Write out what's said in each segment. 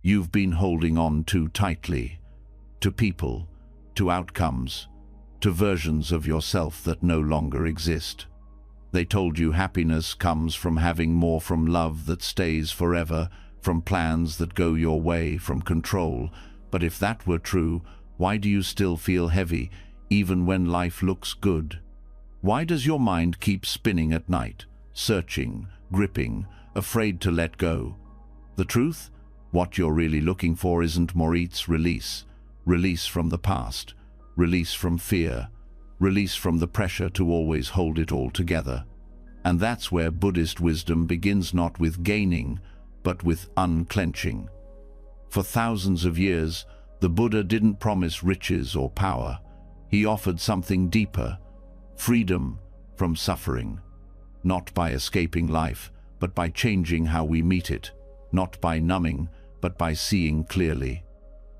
You've been holding on too tightly, to people, to outcomes, to versions of yourself that no longer exist. They told you happiness comes from having more, from love that stays forever, from plans that go your way, from control. But if that were true, why do you still feel heavy, even when life looks good? Why does your mind keep spinning at night, searching, gripping, afraid to let go? The truth? What you're really looking for isn't Morit's release. Release from the past, release from fear, release from the pressure to always hold it all together. And that's where Buddhist wisdom begins, not with gaining, but with unclenching. For thousands of years, the Buddha didn't promise riches or power. He offered something deeper, freedom from suffering, not by escaping life, but by changing how we meet it, not by numbing, but by seeing clearly.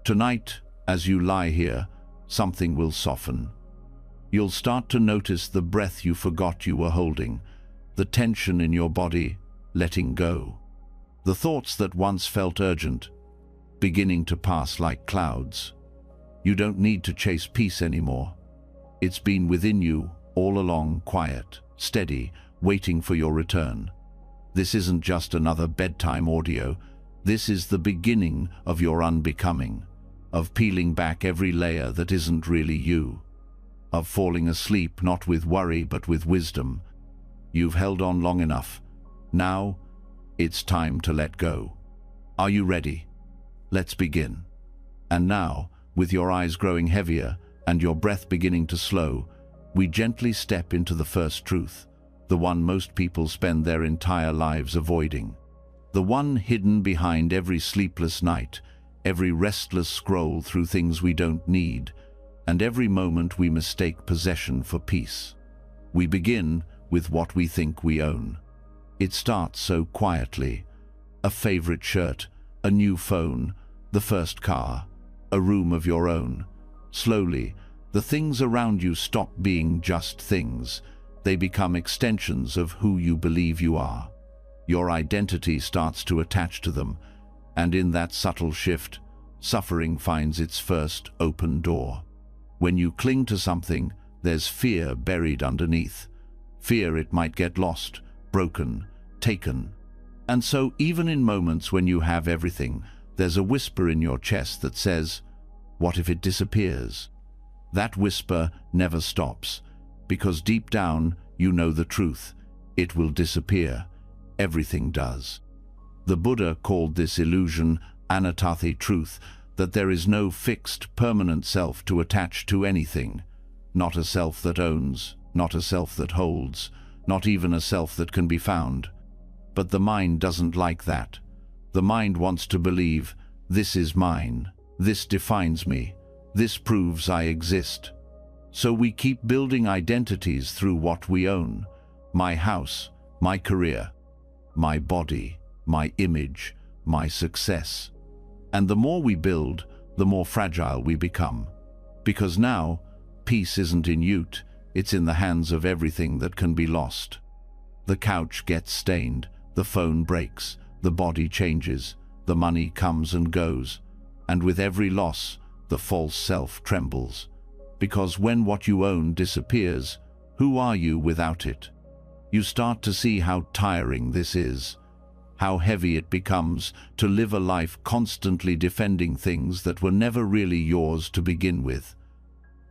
Tonight, as you lie here, something will soften. You'll start to notice the breath you forgot you were holding, the tension in your body letting go, the thoughts that once felt urgent beginning to pass like clouds. You don't need to chase peace anymore. It's been within you all along, quiet, steady, waiting for your return. This isn't just another bedtime audio. This is the beginning of your unbecoming, of peeling back every layer that isn't really you, of falling asleep not with worry but with wisdom. You've held on long enough. Now, it's time to let go. Are you ready? Let's begin. And now, with your eyes growing heavier and your breath beginning to slow, we gently step into the first truth, the one most people spend their entire lives avoiding, the one hidden behind every sleepless night, every restless scroll through things we don't need, and every moment we mistake possession for peace. We begin with what we think we own. It starts so quietly: a favorite shirt, a new phone, the first car, a room of your own. Slowly, the things around you stop being just things. They become extensions of who you believe you are. Your identity starts to attach to them, and in that subtle shift, suffering finds its first open door. When you cling to something, there's fear buried underneath. Fear it might get lost, broken, taken. And so even in moments when you have everything, there's a whisper in your chest that says, what if it disappears? That whisper never stops, because deep down you know the truth. It will disappear. Everything does. The Buddha called this illusion anattati, truth, that there is no fixed, permanent self to attach to anything. Not a self that owns, not a self that holds, not even a self that can be found. But the mind doesn't like that. The mind wants to believe, this is mine, this defines me, this proves I exist. So we keep building identities through what we own: my house, my career, my body, my image, my success. And the more we build, the more fragile we become. Because now, peace isn't in ute, it's in the hands of everything that can be lost. The couch gets stained, the phone breaks, the body changes, the money comes and goes, and with every loss, the false self trembles. Because when what you own disappears, who are you without it? You start to see how tiring this is, how heavy it becomes to live a life constantly defending things that were never really yours to begin with.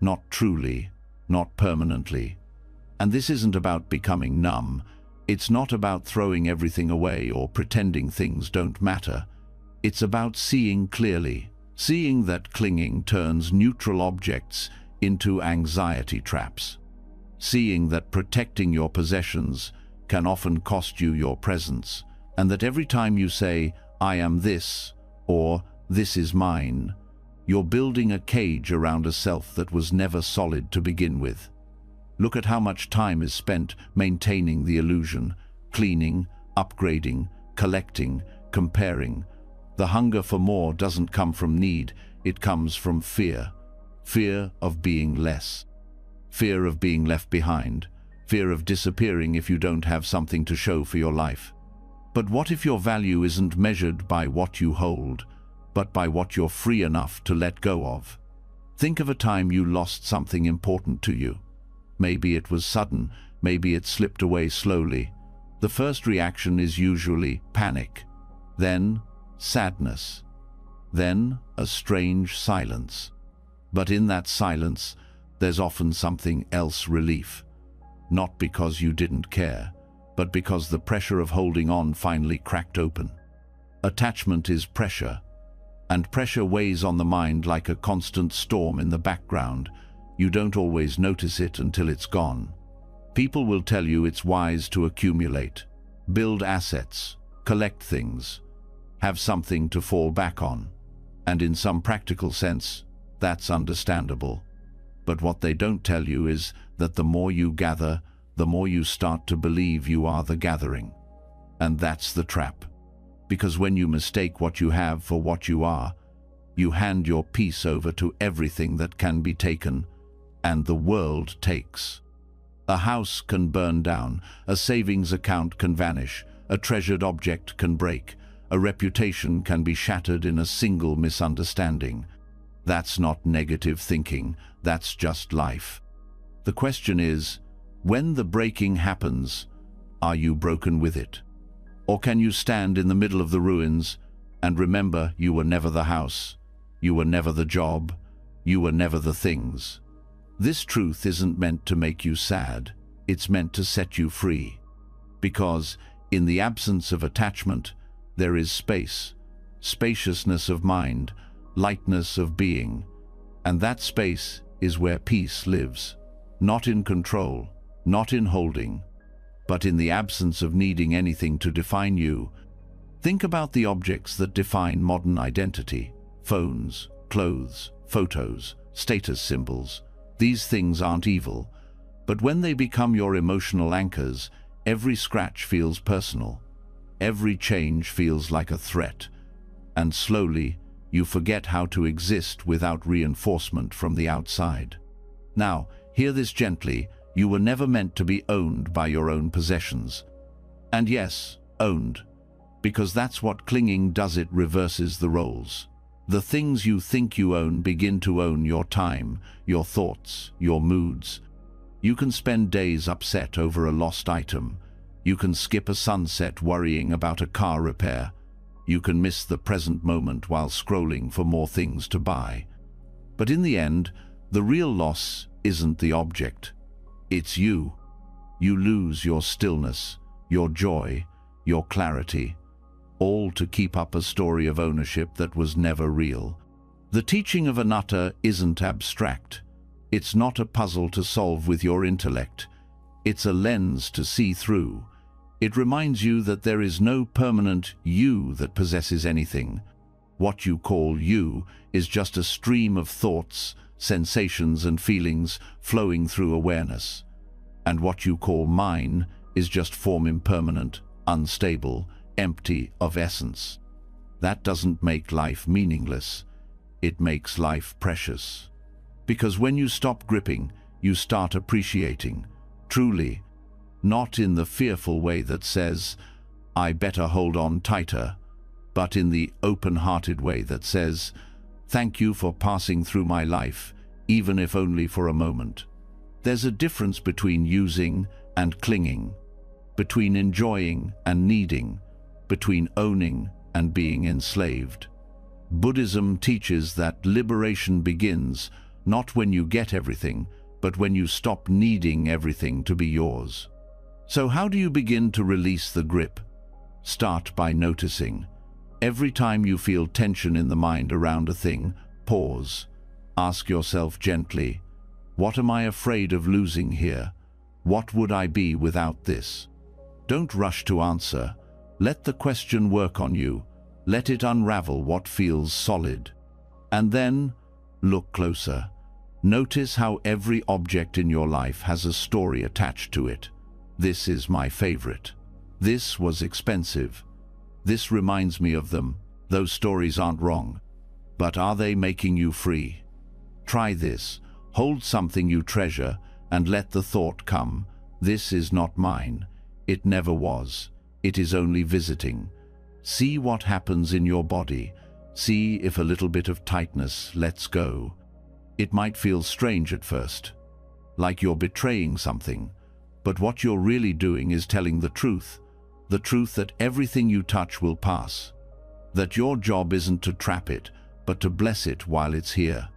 Not truly, not permanently. And this isn't about becoming numb. It's not about throwing everything away or pretending things don't matter. It's about seeing clearly, seeing that clinging turns neutral objects into anxiety traps. Seeing that protecting your possessions can often cost you your presence, and that every time you say, I am this, or this is mine, you're building a cage around a self that was never solid to begin with. Look at how much time is spent maintaining the illusion, cleaning, upgrading, collecting, comparing. The hunger for more doesn't come from need, it comes from fear. Fear of being less. Fear of being left behind. Fear of disappearing if you don't have something to show for your life. But what if your value isn't measured by what you hold, but by what you're free enough to let go of. Think of a time you lost something important to you. Maybe it was sudden, maybe it slipped away slowly. The first reaction is usually panic, then sadness, then a strange silence. But in that silence, there's often something else: relief. Not because you didn't care, but because the pressure of holding on finally cracked open. Attachment is pressure, and pressure weighs on the mind like a constant storm in the background. You don't always notice it until it's gone. People will tell you it's wise to accumulate, build assets, collect things, have something to fall back on. And in some practical sense, that's understandable. But what they don't tell you is that the more you gather, the more you start to believe you are the gathering. And that's the trap. Because when you mistake what you have for what you are, you hand your peace over to everything that can be taken, and the world takes. A house can burn down, a savings account can vanish, a treasured object can break, a reputation can be shattered in a single misunderstanding. That's not negative thinking, that's just life. The question is, when the breaking happens, are you broken with it? Or can you stand in the middle of the ruins and remember you were never the house, you were never the job, you were never the things? This truth isn't meant to make you sad, it's meant to set you free. Because in the absence of attachment, there is space, spaciousness of mind, lightness of being, and that space is where peace lives. Not in control, not in holding, but in the absence of needing anything to define you. Think about the objects that define modern identity: phones, clothes, photos, status symbols. These things aren't evil, but when they become your emotional anchors, every scratch feels personal. Every change feels like a threat, and slowly you forget how to exist without reinforcement from the outside. Now, hear this gently: you were never meant to be owned by your own possessions. And yes, owned, because that's what clinging does. It reverses the roles. The things you think you own begin to own your time, your thoughts, your moods. You can spend days upset over a lost item. You can skip a sunset worrying about a car repair. You can miss the present moment while scrolling for more things to buy. But in the end, the real loss isn't the object. It's you. You lose your stillness, your joy, your clarity, all to keep up a story of ownership that was never real. The teaching of anatta isn't abstract. It's not a puzzle to solve with your intellect. It's a lens to see through. It reminds you that there is no permanent you that possesses anything. What you call you is just a stream of thoughts, sensations and feelings flowing through awareness. And what you call mine is just form, impermanent, unstable, empty of essence. That doesn't make life meaningless. It makes life precious. Because when you stop gripping, you start appreciating, truly, not in the fearful way that says, I better hold on tighter, but in the open-hearted way that says, thank you for passing through my life, even if only for a moment. There's a difference between using and clinging, between enjoying and needing, between owning and being enslaved. Buddhism teaches that liberation begins not when you get everything, but when you stop needing everything to be yours. So how do you begin to release the grip? Start by noticing. Every time you feel tension in the mind around a thing, pause. Ask yourself gently, what am I afraid of losing here? What would I be without this? Don't rush to answer. Let the question work on you. Let it unravel what feels solid. And then, look closer. Notice how every object in your life has a story attached to it. This is my favorite. This was expensive. This reminds me of them. Those stories aren't wrong. But are they making you free? Try this. Hold something you treasure and let the thought come, this is not mine. It never was. It is only visiting. See what happens in your body. See if a little bit of tightness lets go. It might feel strange at first, like you're betraying something, but what you're really doing is telling the truth that everything you touch will pass, that your job isn't to trap it, but to bless it while it's here.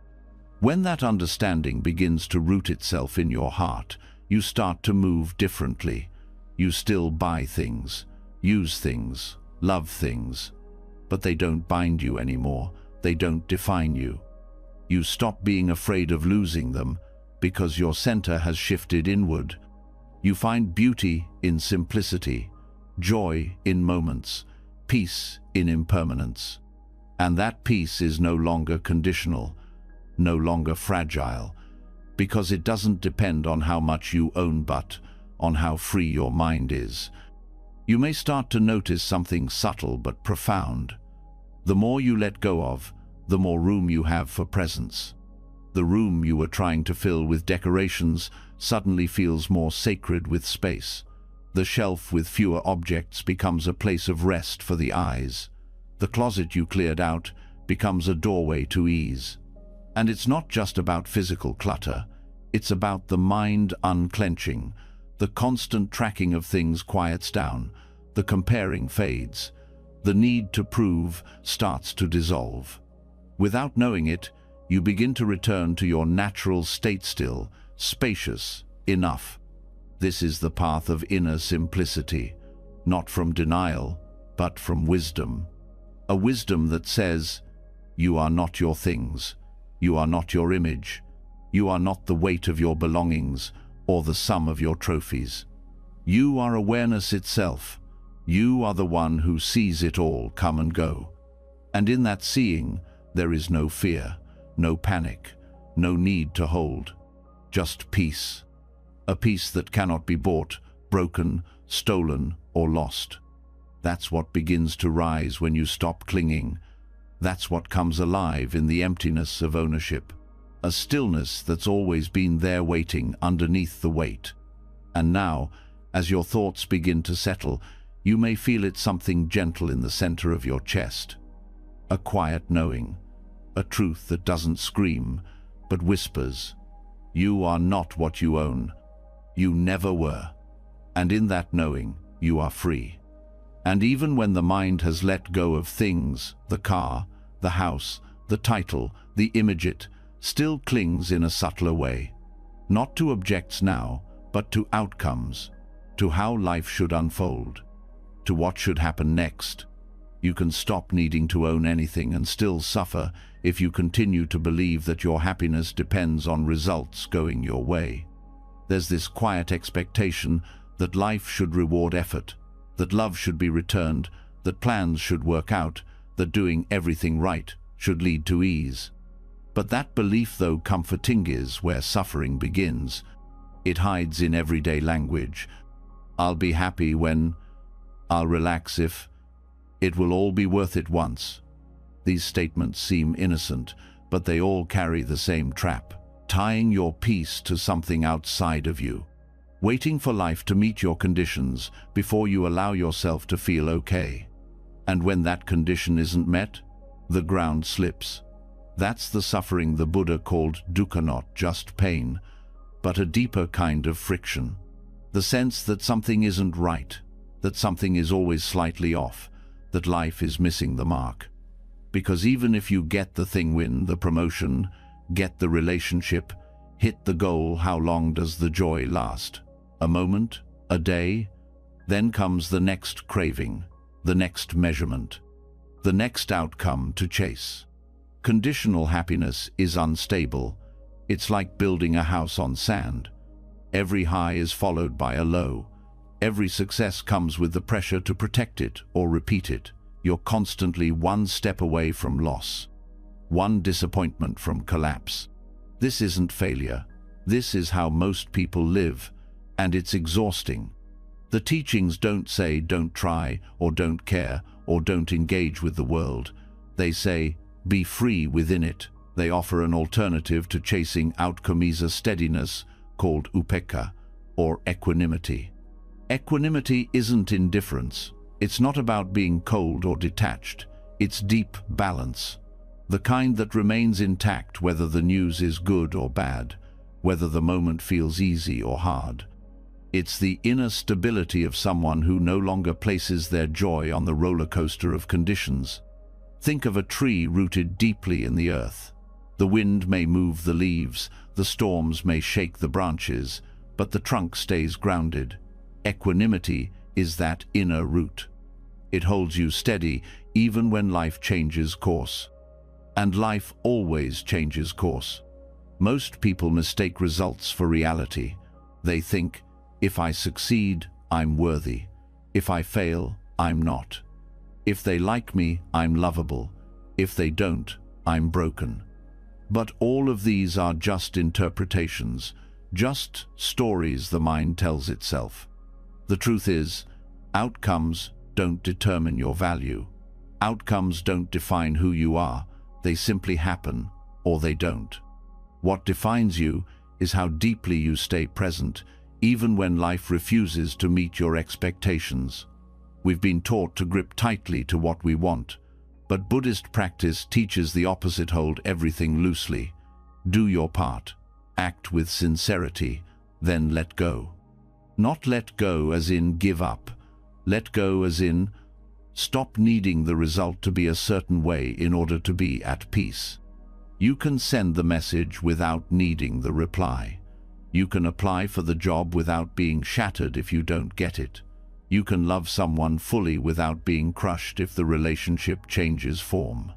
When that understanding begins to root itself in your heart, you start to move differently. You still buy things, use things, love things, but they don't bind you anymore. They don't define you. You stop being afraid of losing them because your center has shifted inward. You find beauty in simplicity, joy in moments, peace in impermanence. And that peace is no longer conditional, no longer fragile, because it doesn't depend on how much you own but on how free your mind is. You may start to notice something subtle but profound. The more you let go of, the more room you have for presence. The room you were trying to fill with decorations suddenly feels more sacred with space. The shelf with fewer objects becomes a place of rest for the eyes. The closet you cleared out becomes a doorway to ease. And it's not just about physical clutter. It's about the mind unclenching. The constant tracking of things quiets down. The comparing fades. The need to prove starts to dissolve. Without knowing it, you begin to return to your natural state, still, spacious, enough. This is the path of inner simplicity, not from denial, but from wisdom. A wisdom that says, you are not your things, you are not your image, you are not the weight of your belongings or the sum of your trophies. You are awareness itself. You are the one who sees it all come and go. And in that seeing, there is no fear, no panic, no need to hold, just peace. A peace that cannot be bought, broken, stolen, or lost. That's what begins to rise when you stop clinging. That's what comes alive in the emptiness of ownership. A stillness that's always been there waiting underneath the weight. And now, as your thoughts begin to settle, you may feel it something gentle in the center of your chest. A quiet knowing, a truth that doesn't scream, but whispers. You are not what you own. You never were. And in that knowing, you are free. And even when the mind has let go of things, the car, the house, the title, the image, it still clings in a subtler way. Not to objects now, but to outcomes, to how life should unfold, to what should happen next. You can stop needing to own anything and still suffer if you continue to believe that your happiness depends on results going your way. There's this quiet expectation that life should reward effort, that love should be returned, that plans should work out, that doing everything right should lead to ease. But that belief, though comforting, is where suffering begins. It hides in everyday language. I'll be happy when, I'll relax if, it will all be worth it once. These statements seem innocent, but they all carry the same trap, tying your peace to something outside of you, waiting for life to meet your conditions before you allow yourself to feel okay. And when that condition isn't met, the ground slips. That's the suffering the Buddha called dukkha, not just pain, but a deeper kind of friction. The sense that something isn't right, that something is always slightly off, that life is missing the mark. Because even if you get the thing, win the promotion, get the relationship, hit the goal, how long does the joy last? A moment? A day? Then comes the next craving, the next measurement, the next outcome to chase. Conditional happiness is unstable. It's like building a house on sand. Every high is followed by a low. Every success comes with the pressure to protect it or repeat it. You're constantly one step away from loss, one disappointment from collapse. This isn't failure. This is how most people live, and it's exhausting. The teachings don't say don't try, or don't care, or don't engage with the world. They say, be free within it. They offer an alternative to chasing outcomes, a steadiness called upekkha, or equanimity. Equanimity isn't indifference. It's not about being cold or detached. It's deep balance, the kind that remains intact whether the news is good or bad, whether the moment feels easy or hard. It's the inner stability of someone who no longer places their joy on the roller coaster of conditions. Think of a tree rooted deeply in the earth. The wind may move the leaves, the storms may shake the branches, but the trunk stays grounded. Equanimity is that inner root. It holds you steady even when life changes course. And life always changes course. Most people mistake results for reality. They think, if I succeed, I'm worthy. If I fail, I'm not. If they like me, I'm lovable. If they don't, I'm broken. But all of these are just interpretations, just stories the mind tells itself. The truth is, outcomes don't determine your value. Outcomes don't define who you are. They simply happen, or they don't. What defines you is how deeply you stay present, even when life refuses to meet your expectations. We've been taught to grip tightly to what we want, but Buddhist practice teaches the opposite: hold everything loosely. Do your part. Act with sincerity, then let go. Not let go as in give up. Let go as in stop needing the result to be a certain way in order to be at peace. You can send the message without needing the reply. You can apply for the job without being shattered if you don't get it. You can love someone fully without being crushed if the relationship changes form.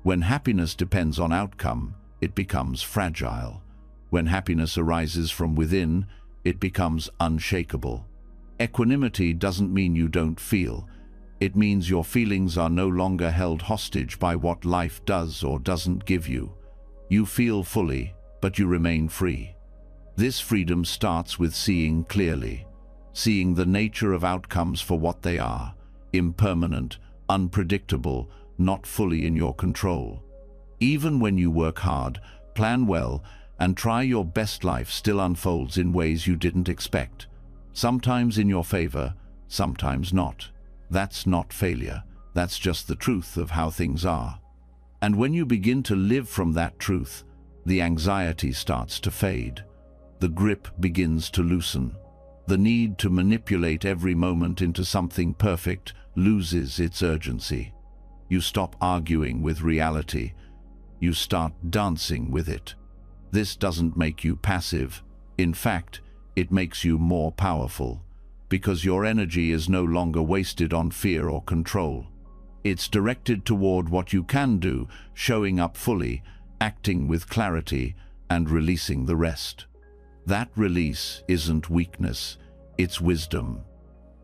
When happiness depends on outcome, it becomes fragile. When happiness arises from within, it becomes unshakable. Equanimity doesn't mean you don't feel. It means your feelings are no longer held hostage by what life does or doesn't give you. You feel fully, but you remain free. This freedom starts with seeing clearly, seeing the nature of outcomes for what they are: impermanent, unpredictable, not fully in your control. Even when you work hard, plan well, and try your best, life still unfolds in ways you didn't expect. Sometimes in your favor, sometimes not. That's not failure. That's just the truth of how things are. And when you begin to live from that truth, the anxiety starts to fade. The grip begins to loosen. The need to manipulate every moment into something perfect loses its urgency. You stop arguing with reality. You start dancing with it. This doesn't make you passive. In fact, it makes you more powerful, because your energy is no longer wasted on fear or control. It's directed toward what you can do, showing up fully, acting with clarity, and releasing the rest. That release isn't weakness, it's wisdom.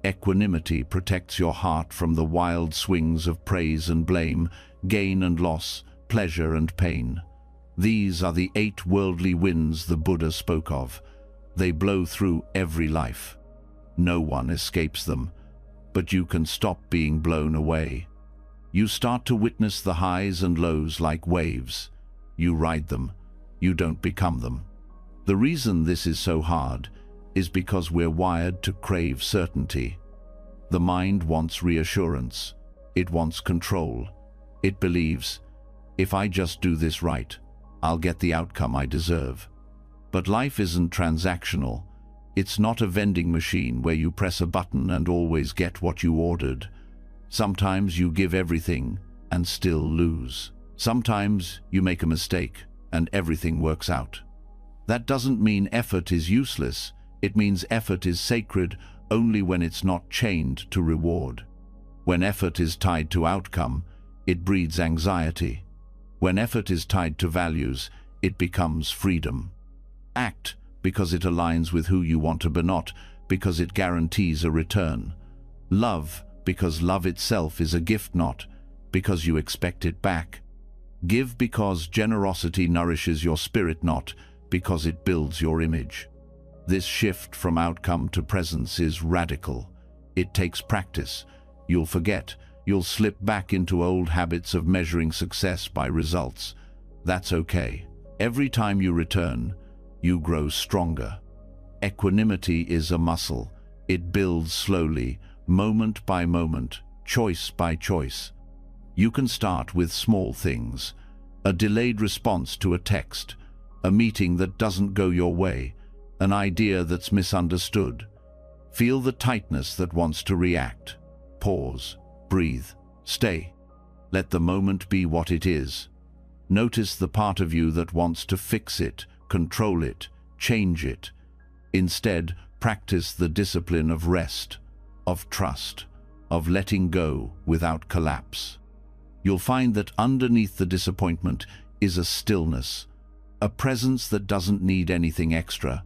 Equanimity protects your heart from the wild swings of praise and blame, gain and loss, pleasure and pain. These are the 8 worldly winds the Buddha spoke of. They blow through every life. No one escapes them, but you can stop being blown away. You start to witness the highs and lows like waves. You ride them. You don't become them. The reason this is so hard is because we're wired to crave certainty. The mind wants reassurance. It wants control. It believes, if I just do this right, I'll get the outcome I deserve. But life isn't transactional. It's not a vending machine where you press a button and always get what you ordered. Sometimes you give everything and still lose. Sometimes you make a mistake and everything works out. That doesn't mean effort is useless. It means effort is sacred only when it's not chained to reward. When effort is tied to outcome, it breeds anxiety. When effort is tied to values, it becomes freedom. Act because it aligns with who you want to be, not because it guarantees a return. Love because love itself is a gift, not because you expect it back. Give because generosity nourishes your spirit, not because it builds your image. This shift from outcome to presence is radical. It takes practice. You'll forget. You'll slip back into old habits of measuring success by results. That's okay. Every time you return, you grow stronger. Equanimity is a muscle. It builds slowly, moment by moment, choice by choice. You can start with small things, a delayed response to a text, a meeting that doesn't go your way, an idea that's misunderstood. Feel the tightness that wants to react. Pause, breathe, stay. Let the moment be what it is. Notice the part of you that wants to fix it, control it, change it. Instead, practice the discipline of rest, of trust, of letting go without collapse. You'll find that underneath the disappointment is a stillness, a presence that doesn't need anything extra.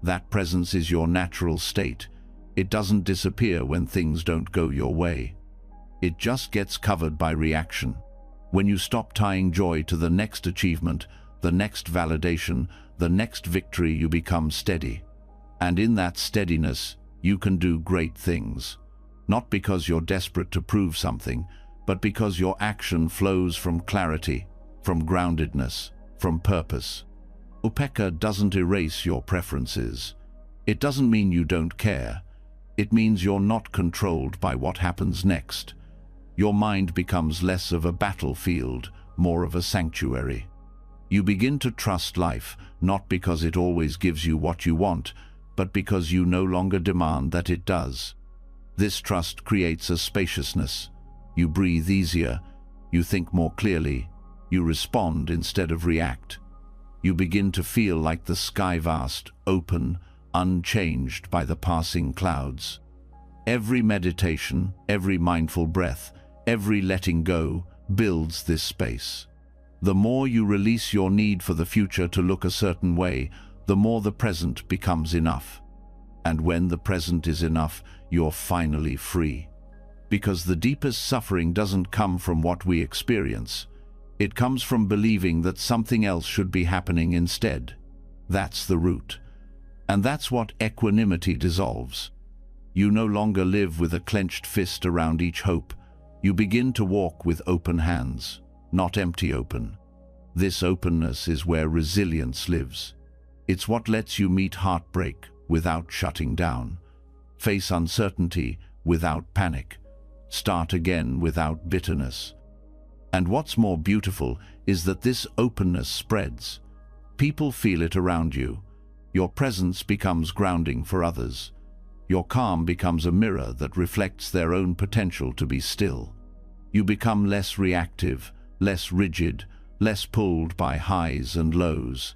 That presence is your natural state. It doesn't disappear when things don't go your way. It just gets covered by reaction. When you stop tying joy to the next achievement, the next validation, the next victory, you become steady. And in that steadiness, you can do great things. Not because you're desperate to prove something, but because your action flows from clarity, from groundedness, from purpose. Upekkha doesn't erase your preferences. It doesn't mean you don't care. It means you're not controlled by what happens next. Your mind becomes less of a battlefield, more of a sanctuary. You begin to trust life, not because it always gives you what you want, but because you no longer demand that it does. This trust creates a spaciousness. You breathe easier, you think more clearly, you respond instead of react. You begin to feel like the sky vast, open, unchanged by the passing clouds. Every meditation, every mindful breath, every letting go builds this space. The more you release your need for the future to look a certain way, the more the present becomes enough. And when the present is enough, you're finally free. Because the deepest suffering doesn't come from what we experience. It comes from believing that something else should be happening instead. That's the root. And that's what equanimity dissolves. You no longer live with a clenched fist around each hope. You begin to walk with open hands, not empty open. This openness is where resilience lives. It's what lets you meet heartbreak without shutting down, face uncertainty without panic, start again without bitterness. And what's more beautiful is that this openness spreads. People feel it around you. Your presence becomes grounding for others. Your calm becomes a mirror that reflects their own potential to be still. You become less reactive, less rigid, less pulled by highs and lows.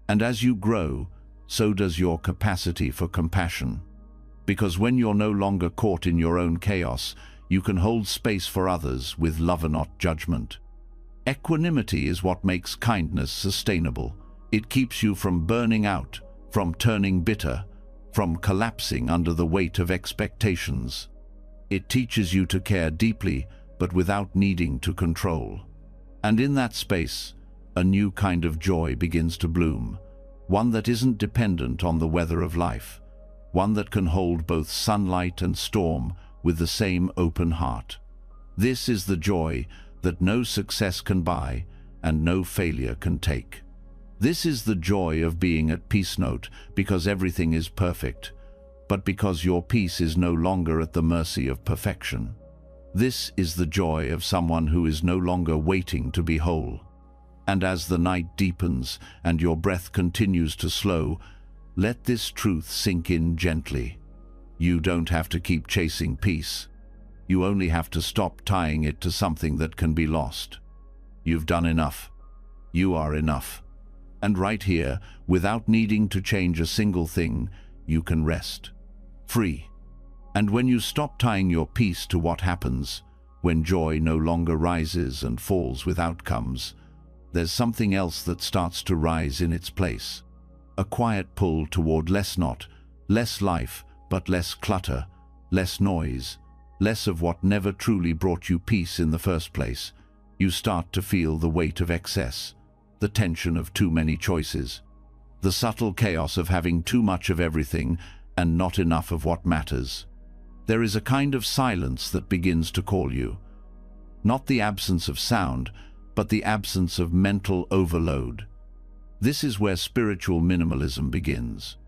And as you grow, so does your capacity for compassion. Because when you're no longer caught in your own chaos, you can hold space for others with love and not judgment. Equanimity is what makes kindness sustainable. It keeps you from burning out, from turning bitter, from collapsing under the weight of expectations. It teaches you to care deeply, but without needing to control. And in that space, a new kind of joy begins to bloom, one that isn't dependent on the weather of life, one that can hold both sunlight and storm with the same open heart. This is the joy that no success can buy and no failure can take. This is the joy of being at peace, not because everything is perfect, but because your peace is no longer at the mercy of perfection. This is the joy of someone who is no longer waiting to be whole. And as the night deepens and your breath continues to slow, let this truth sink in gently. You don't have to keep chasing peace. You only have to stop tying it to something that can be lost. You've done enough. You are enough. And right here, without needing to change a single thing, you can rest. Free. And when you stop tying your peace to what happens, when joy no longer rises and falls with outcomes, there's something else that starts to rise in its place. A quiet pull toward less life, but less clutter, less noise, less of what never truly brought you peace in the first place. You start to feel the weight of excess, the tension of too many choices, the subtle chaos of having too much of everything and not enough of what matters. There is a kind of silence that begins to call you. Not the absence of sound, but the absence of mental overload. This is where spiritual minimalism begins.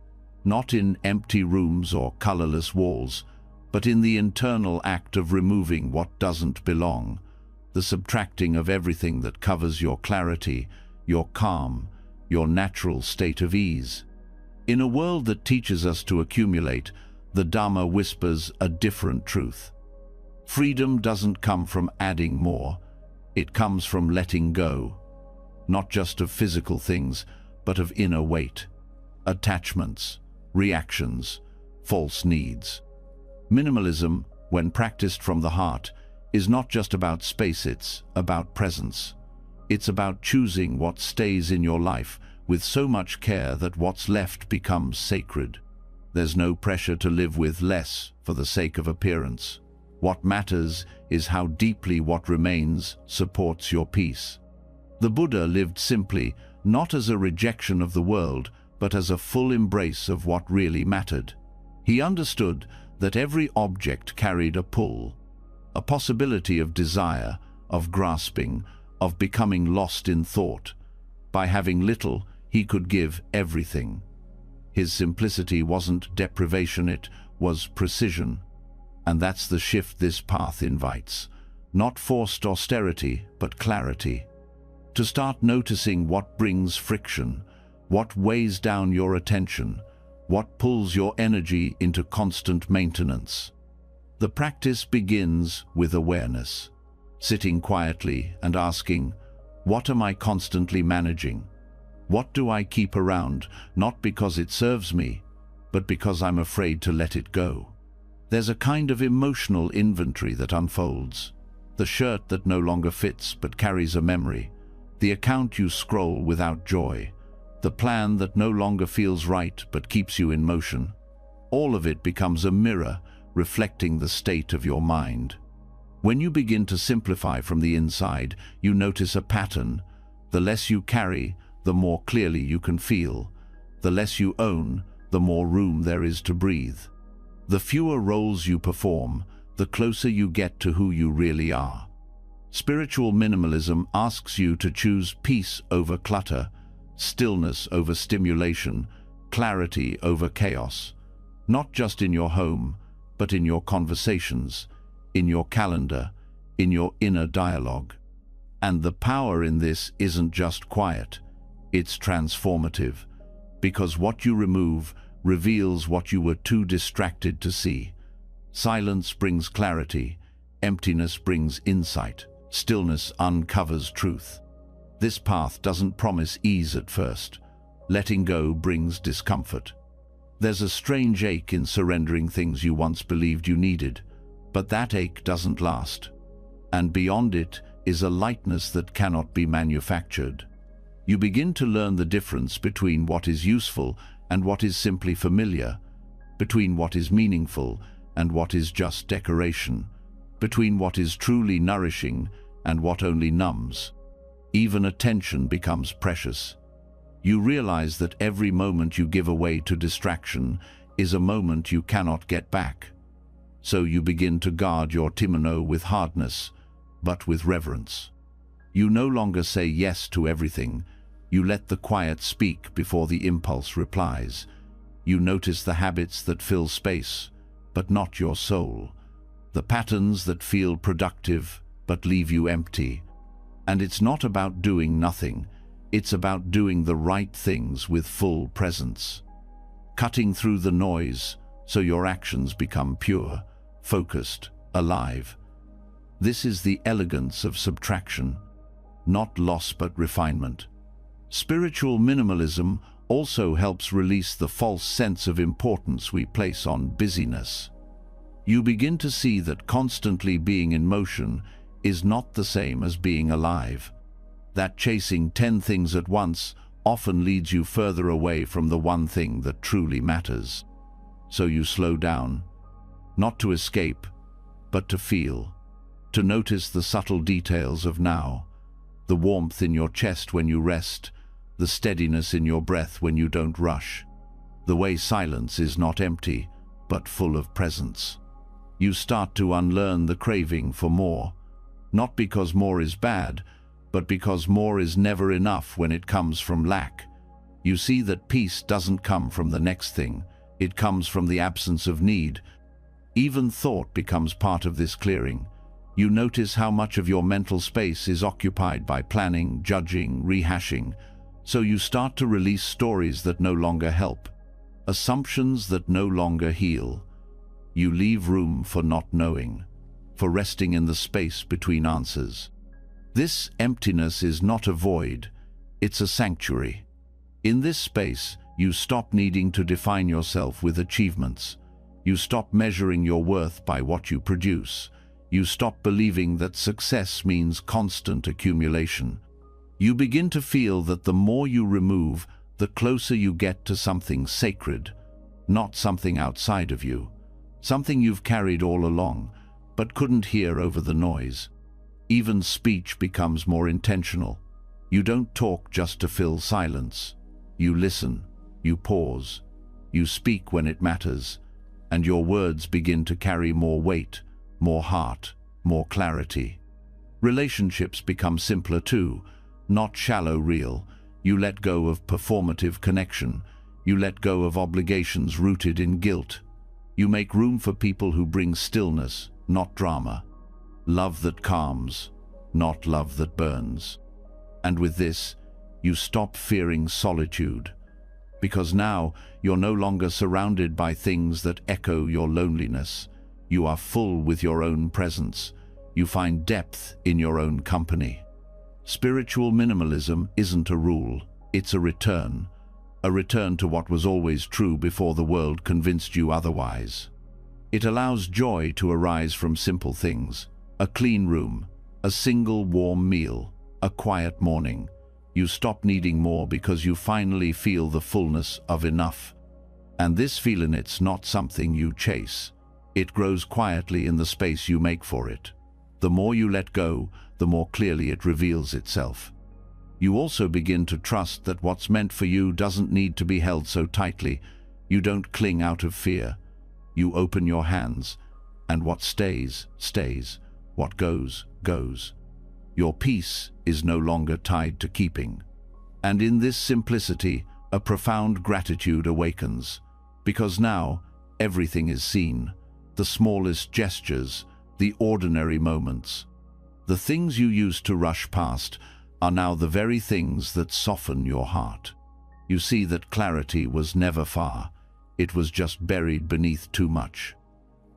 Not in empty rooms or colorless walls, but in the internal act of removing what doesn't belong. the subtracting of everything that covers your clarity, your calm, your natural state of ease. In a world that teaches us to accumulate, the Dhamma whispers a different truth. Freedom doesn't come from adding more, it comes from letting go, not just of physical things, but of inner weight, attachments, reactions, false needs. Minimalism, when practiced from the heart, is not just about space, it's about presence. It's about choosing what stays in your life with so much care that what's left becomes sacred. There's no pressure to live with less for the sake of appearance. What matters is how deeply what remains supports your peace. The Buddha lived simply, not as a rejection of the world, but as a full embrace of what really mattered. He understood that every object carried a pull, a possibility of desire, of grasping, of becoming lost in thought. By having little, he could give everything. His simplicity wasn't deprivation, it was precision. And that's the shift this path invites. Not forced austerity, but clarity. To start noticing what brings friction, what weighs down your attention, what pulls your energy into constant maintenance. The practice begins with awareness, sitting quietly and asking, what am I constantly managing? What do I keep around, not because it serves me, but because I'm afraid to let it go? There's a kind of emotional inventory that unfolds. The shirt that no longer fits but carries a memory, the account you scroll without joy, the plan that no longer feels right but keeps you in motion. All of it becomes a mirror reflecting the state of your mind. When you begin to simplify from the inside, you notice a pattern. The less you carry, the more clearly you can feel. The less you own, the more room there is to breathe. The fewer roles you perform, the closer you get to who you really are. Spiritual minimalism asks you to choose peace over clutter, stillness over stimulation, clarity over chaos, not just in your home, but in your conversations, in your calendar, in your inner dialogue. And the power in this isn't just quiet, it's transformative, because what you remove reveals what you were too distracted to see. Silence brings clarity, emptiness brings insight, stillness uncovers truth. This path doesn't promise ease at first. Letting go brings discomfort. There's a strange ache in surrendering things you once believed you needed, but that ache doesn't last. And beyond it is a lightness that cannot be manufactured. You begin to learn the difference between what is useful and what is simply familiar, between what is meaningful and what is just decoration, between what is truly nourishing and what only numbs. Even attention becomes precious. You realize that every moment you give away to distraction is a moment you cannot get back. So you begin to guard your kimono with hardness, but with reverence. You no longer say yes to everything. You let the quiet speak before the impulse replies. You notice the habits that fill space, but not your soul. The patterns that feel productive, but leave you empty. And it's not about doing nothing. It's about doing the right things with full presence. Cutting through the noise so your actions become pure, focused, alive. This is the elegance of subtraction, not loss but refinement. Spiritual minimalism also helps release the false sense of importance we place on busyness. You begin to see that constantly being in motion is not the same as being alive. That chasing 10 things at once often leads you further away from the one thing that truly matters. So you slow down, not to escape, but to feel, to notice the subtle details of now, the warmth in your chest when you rest, the steadiness in your breath when you don't rush, the way silence is not empty, but full of presence. You start to unlearn the craving for more, not because more is bad, but because more is never enough when it comes from lack. You see that peace doesn't come from the next thing, it comes from the absence of need. Even thought becomes part of this clearing. You notice how much of your mental space is occupied by planning, judging, rehashing, so you start to release stories that no longer help, assumptions that no longer heal. You leave room for not knowing, for resting in the space between answers. This emptiness is not a void, it's a sanctuary. In this space, you stop needing to define yourself with achievements. You stop measuring your worth by what you produce. You stop believing that success means constant accumulation. You begin to feel that the more you remove, the closer you get to something sacred, not something outside of you, something you've carried all along, but couldn't hear over the noise. Even speech becomes more intentional. You don't talk just to fill silence. You listen, you pause, you speak when it matters, and your words begin to carry more weight, more heart, more clarity. Relationships become simpler too, not shallow real. You let go of performative connection. You let go of obligations rooted in guilt. You make room for people who bring stillness, not drama. Love that calms, not love that burns. And with this, you stop fearing solitude, because now you're no longer surrounded by things that echo your loneliness. You are full with your own presence. You find depth in your own company. Spiritual minimalism isn't a rule, it's a return to what was always true before the world convinced you otherwise. It allows joy to arise from simple things: a clean room, a single warm meal, a quiet morning. You stop needing more because you finally feel the fullness of enough. And this feeling, it's not something you chase. It grows quietly in the space you make for it. The more you let go, the more clearly it reveals itself. You also begin to trust that what's meant for you doesn't need to be held so tightly. You don't cling out of fear. You open your hands, and what stays, stays. What goes, goes. Your peace is no longer tied to keeping. And in this simplicity, a profound gratitude awakens, because now everything is seen. The smallest gestures, the ordinary moments. The things you used to rush past are now the very things that soften your heart. You see that clarity was never far. It was just buried beneath too much.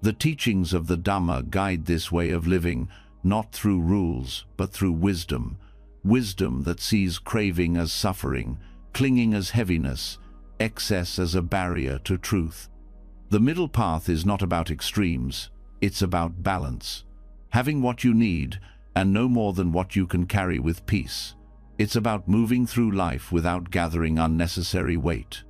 The teachings of the Dhamma guide this way of living, not through rules, but through wisdom. Wisdom that sees craving as suffering, clinging as heaviness, excess as a barrier to truth. The middle path is not about extremes, it's about balance. Having what you need, and no more than what you can carry with peace. It's about moving through life without gathering unnecessary weight.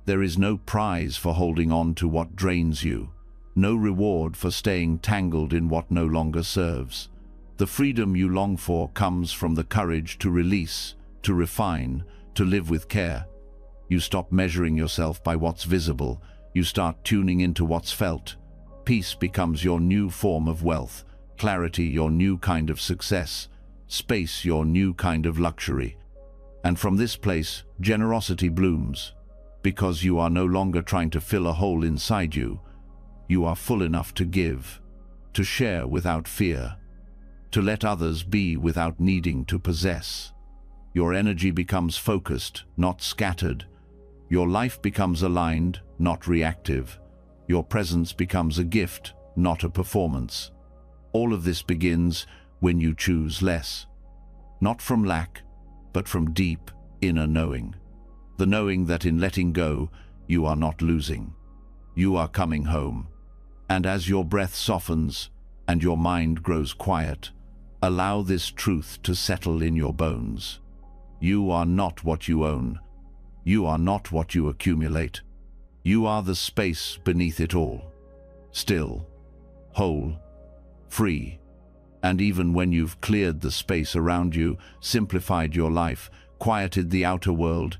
There is no prize for holding on to what drains you, no reward for staying tangled in what no longer serves. The freedom you long for comes from the courage to release, to refine, to live with care. You stop measuring yourself by what's visible. You start tuning into what's felt. Peace becomes your new form of wealth, clarity your new kind of success, space your new kind of luxury. And from this place, generosity blooms, because you are no longer trying to fill a hole inside you. You are full enough to give, to share without fear, to let others be without needing to possess. Your energy becomes focused, not scattered. Your life becomes aligned, not reactive. Your presence becomes a gift, not a performance. All of this begins when you choose less. Not from lack, but from deep, inner knowing. The knowing that in letting go, you are not losing. You are coming home. And as your breath softens and your mind grows quiet, allow this truth to settle in your bones. You are not what you own. You are not what you accumulate. You are the space beneath it all. Still, whole, free. And even when you've cleared the space around you, simplified your life, quieted the outer world,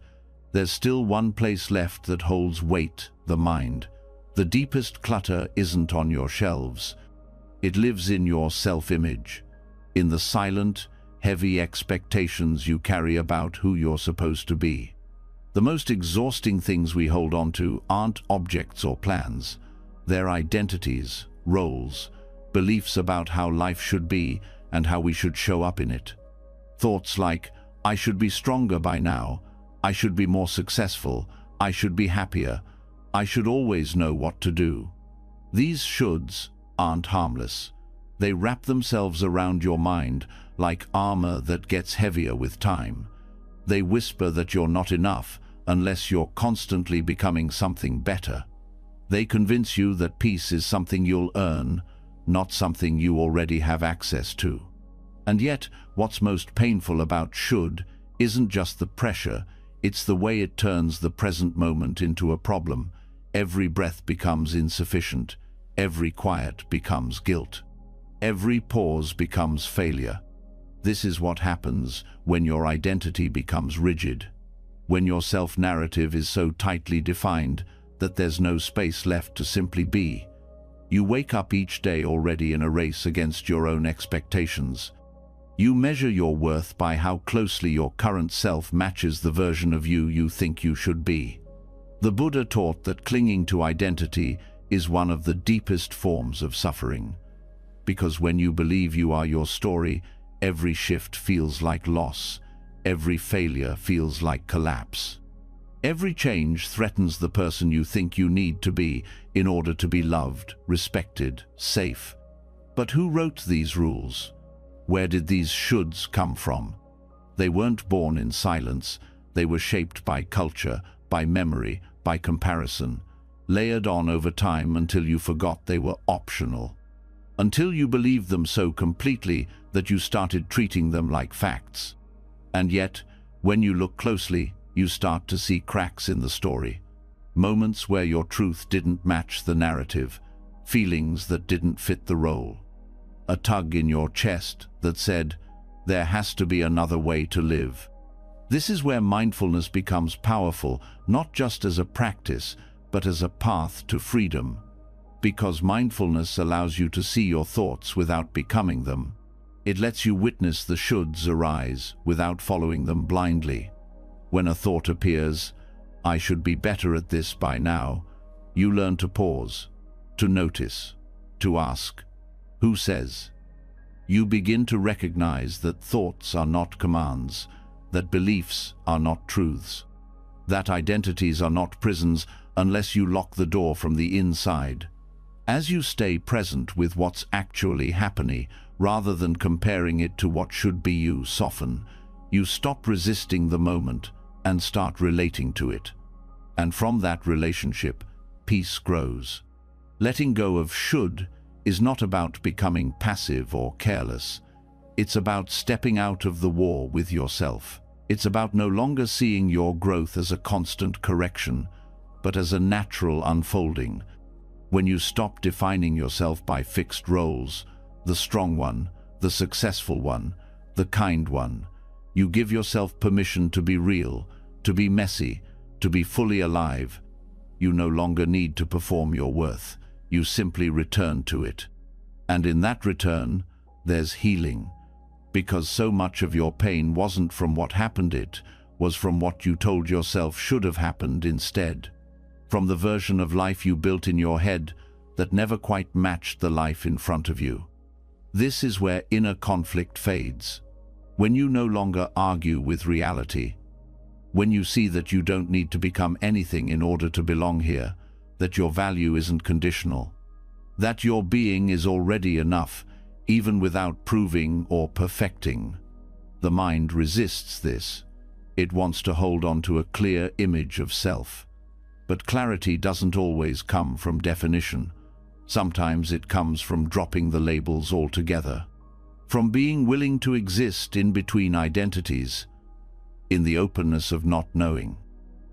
there's still one place left that holds weight, the mind. The deepest clutter isn't on your shelves. It lives in your self-image, in the silent, heavy expectations you carry about who you're supposed to be. The most exhausting things we hold on to aren't objects or plans. They're identities, roles, beliefs about how life should be and how we should show up in it. Thoughts like, I should be stronger by now, I should be more successful, I should be happier, I should always know what to do. These shoulds aren't harmless. They wrap themselves around your mind like armor that gets heavier with time. They whisper that you're not enough unless you're constantly becoming something better. They convince you that peace is something you'll earn, not something you already have access to. And yet, what's most painful about should isn't just the pressure, it's the way it turns the present moment into a problem. Every breath becomes insufficient. Every quiet becomes guilt. Every pause becomes failure. This is what happens when your identity becomes rigid, when your self-narrative is so tightly defined that there's no space left to simply be. You wake up each day already in a race against your own expectations. You measure your worth by how closely your current self matches the version of you think you should be. The Buddha taught that clinging to identity is one of the deepest forms of suffering. Because when you believe you are your story, every shift feels like loss, every failure feels like collapse. Every change threatens the person you think you need to be in order to be loved, respected, safe. But who wrote these rules? Where did these shoulds come from? They weren't born in silence. They were shaped by culture, by memory, by comparison, layered on over time until you forgot they were optional. Until you believed them so completely that you started treating them like facts. And yet, when you look closely, you start to see cracks in the story. Moments where your truth didn't match the narrative, feelings that didn't fit the role. A tug in your chest that said, there has to be another way to live. This is where mindfulness becomes powerful, not just as a practice, but as a path to freedom. Because mindfulness allows you to see your thoughts without becoming them. It lets you witness the shoulds arise without following them blindly. When a thought appears, I should be better at this by now, you learn to pause, to notice, to ask, who says? You begin to recognize that thoughts are not commands, that beliefs are not truths, that identities are not prisons unless you lock the door from the inside. As you stay present with what's actually happening, rather than comparing it to what should be, you soften. You stop resisting the moment and start relating to it. And from that relationship, peace grows. Letting go of should is not about becoming passive or careless. It's about stepping out of the war with yourself. It's about no longer seeing your growth as a constant correction, but as a natural unfolding. When you stop defining yourself by fixed roles, the strong one, the successful one, the kind one, you give yourself permission to be real, to be messy, to be fully alive. You no longer need to perform your worth. You simply return to it. And in that return, there's healing. Because so much of your pain wasn't from what happened, it was from what you told yourself should have happened instead. From the version of life you built in your head that never quite matched the life in front of you. This is where inner conflict fades. When you no longer argue with reality. When you see that you don't need to become anything in order to belong here, that your value isn't conditional, that your being is already enough, even without proving or perfecting. The mind resists this. It wants to hold on to a clear image of self. But clarity doesn't always come from definition. Sometimes it comes from dropping the labels altogether. From being willing to exist in between identities, in the openness of not knowing.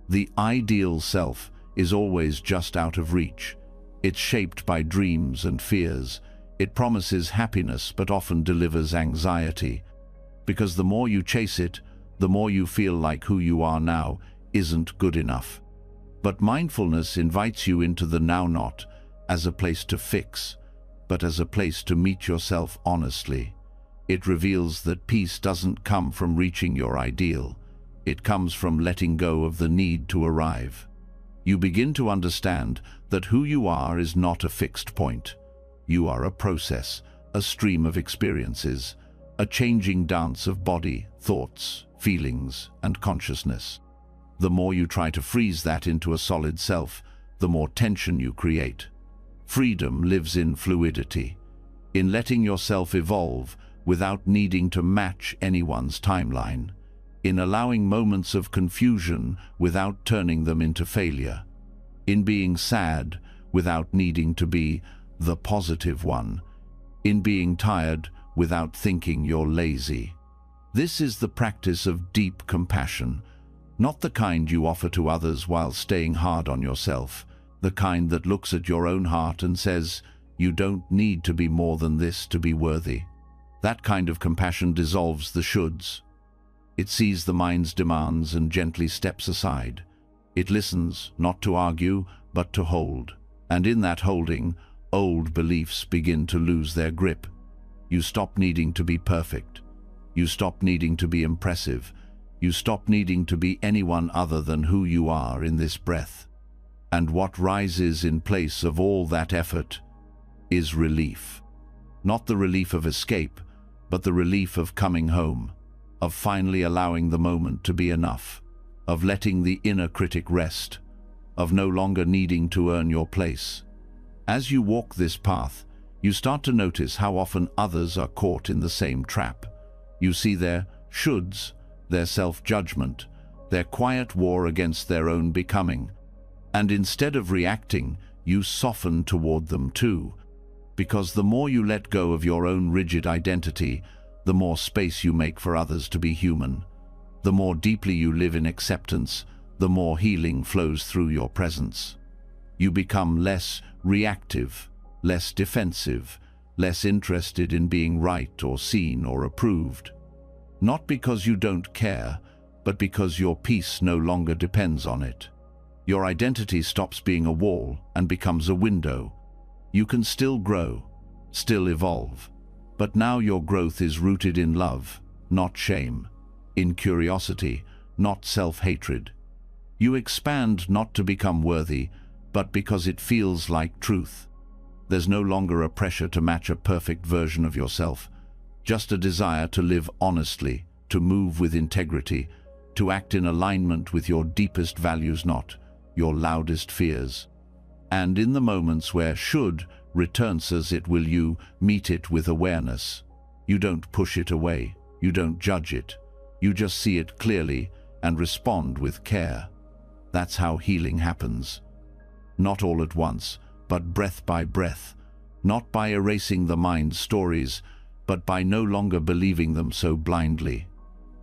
The ideal self is always just out of reach. It's shaped by dreams and fears. It promises happiness but often delivers anxiety. Because the more you chase it, the more you feel like who you are now isn't good enough. But mindfulness invites you into the now, not as a place to fix, but as a place to meet yourself honestly. It reveals that peace doesn't come from reaching your ideal. It comes from letting go of the need to arrive. You begin to understand that who you are is not a fixed point. You are a process, a stream of experiences, a changing dance of body, thoughts, feelings, and consciousness. The more you try to freeze that into a solid self, the more tension you create. Freedom lives in fluidity, in letting yourself evolve without needing to match anyone's timeline, in allowing moments of confusion without turning them into failure, in being sad without needing to be the positive one, in being tired without thinking you're lazy. This is the practice of deep compassion, not the kind you offer to others while staying hard on yourself, the kind that looks at your own heart and says, "You don't need to be more than this to be worthy." That kind of compassion dissolves the shoulds. It sees the mind's demands and gently steps aside. It listens, not to argue, but to hold. And in that holding, old beliefs begin to lose their grip. You stop needing to be perfect. You stop needing to be impressive. You stop needing to be anyone other than who you are in this breath. And what rises in place of all that effort is relief. Not the relief of escape, but the relief of coming home, of finally allowing the moment to be enough, of letting the inner critic rest, of no longer needing to earn your place. As you walk this path, you start to notice how often others are caught in the same trap. You see their shoulds, their self-judgment, their quiet war against their own becoming, and instead of reacting, you soften toward them too, because the more you let go of your own rigid identity, the more space you make for others to be human. The more deeply you live in acceptance, the more healing flows through your presence. You become less reactive, less defensive, less interested in being right or seen or approved. Not because you don't care, but because your peace no longer depends on it. Your identity stops being a wall and becomes a window. You can still grow, still evolve, but now your growth is rooted in love, not shame, in curiosity, not self-hatred. You expand not to become worthy, but because it feels like truth. There's no longer a pressure to match a perfect version of yourself, just a desire to live honestly, to move with integrity, to act in alignment with your deepest values, not your loudest fears. And in the moments where should returns as it will, you meet it with awareness. You don't push it away, you don't judge it, you just see it clearly and respond with care. That's how healing happens. Not all at once, but breath by breath, not by erasing the mind's stories, but by no longer believing them so blindly.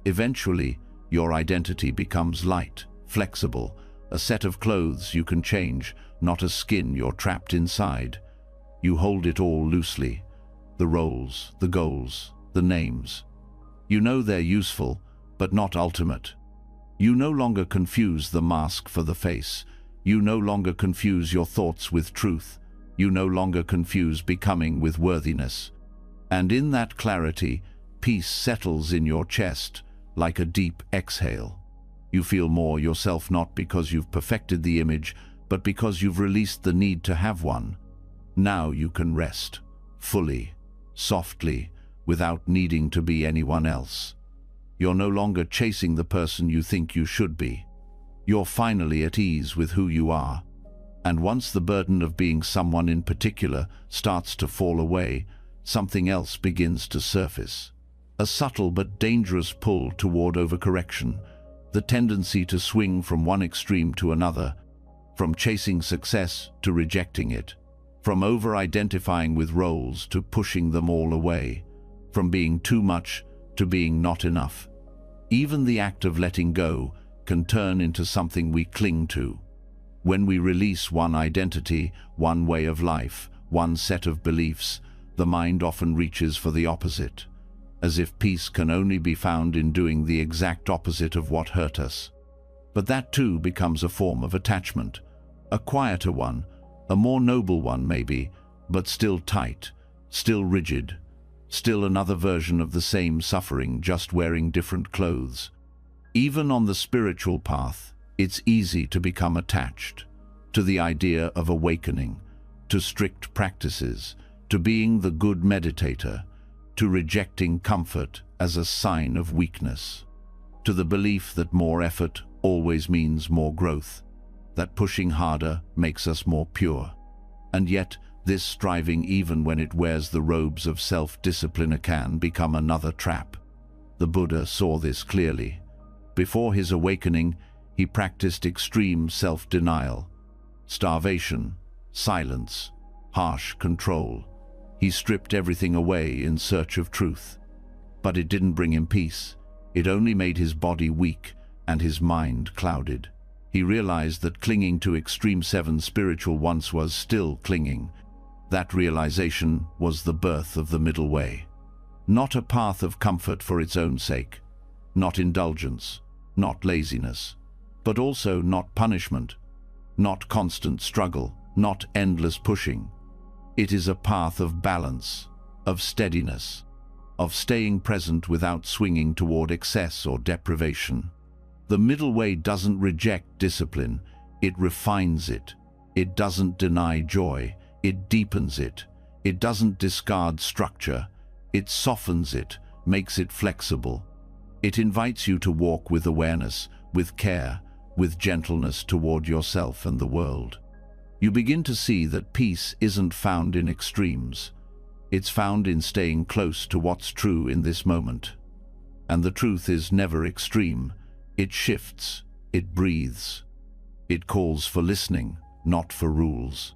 Eventually, your identity becomes light, flexible, a set of clothes you can change, not a skin you're trapped inside. You hold it all loosely, the roles, the goals, the names. You know they're useful, but not ultimate. You no longer confuse the mask for the face. You no longer confuse your thoughts with truth. You no longer confuse becoming with worthiness. And in that clarity, peace settles in your chest like a deep exhale. You feel more yourself, not because you've perfected the image, but because you've released the need to have one. Now you can rest, fully, softly, without needing to be anyone else. You're no longer chasing the person you think you should be. You're finally at ease with who you are. And once the burden of being someone in particular starts to fall away, something else begins to surface. A subtle but dangerous pull toward overcorrection, the tendency to swing from one extreme to another, from chasing success to rejecting it, from over-identifying with roles to pushing them all away, from being too much to being not enough. Even the act of letting go can turn into something we cling to. When we release one identity, one way of life, one set of beliefs, the mind often reaches for the opposite, as if peace can only be found in doing the exact opposite of what hurt us. But that too becomes a form of attachment, a quieter one, a more noble one maybe, but still tight, still rigid, still another version of the same suffering, just wearing different clothes. Even on the spiritual path, it's easy to become attached to the idea of awakening, to strict practices, to being the good meditator, to rejecting comfort as a sign of weakness, to the belief that more effort always means more growth, that pushing harder makes us more pure. And yet, this striving, even when it wears the robes of self-discipline, can become another trap. The Buddha saw this clearly. Before his awakening, he practiced extreme self-denial, starvation, silence, harsh control. He stripped everything away in search of truth. But it didn't bring him peace. It only made his body weak and his mind clouded. He realized that clinging to extreme seven spiritual once was still clinging. That realization was the birth of the middle way. Not a path of comfort for its own sake, not indulgence, not laziness, but also not punishment, not constant struggle, not endless pushing. It is a path of balance, of steadiness, of staying present without swinging toward excess or deprivation. The middle way doesn't reject discipline, it refines it. It doesn't deny joy, it deepens it. It doesn't discard structure, it softens it, makes it flexible. It invites you to walk with awareness, with care, with gentleness toward yourself and the world. You begin to see that peace isn't found in extremes. It's found in staying close to what's true in this moment. And the truth is never extreme. It shifts, it breathes. It calls for listening, not for rules.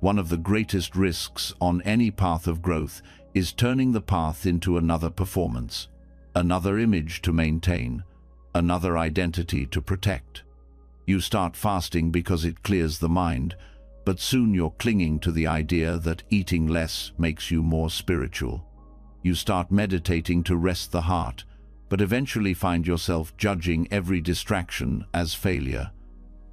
One of the greatest risks on any path of growth is turning the path into another performance, another image to maintain, another identity to protect. You start fasting because it clears the mind, but soon you're clinging to the idea that eating less makes you more spiritual. You start meditating to rest the heart, but eventually find yourself judging every distraction as failure.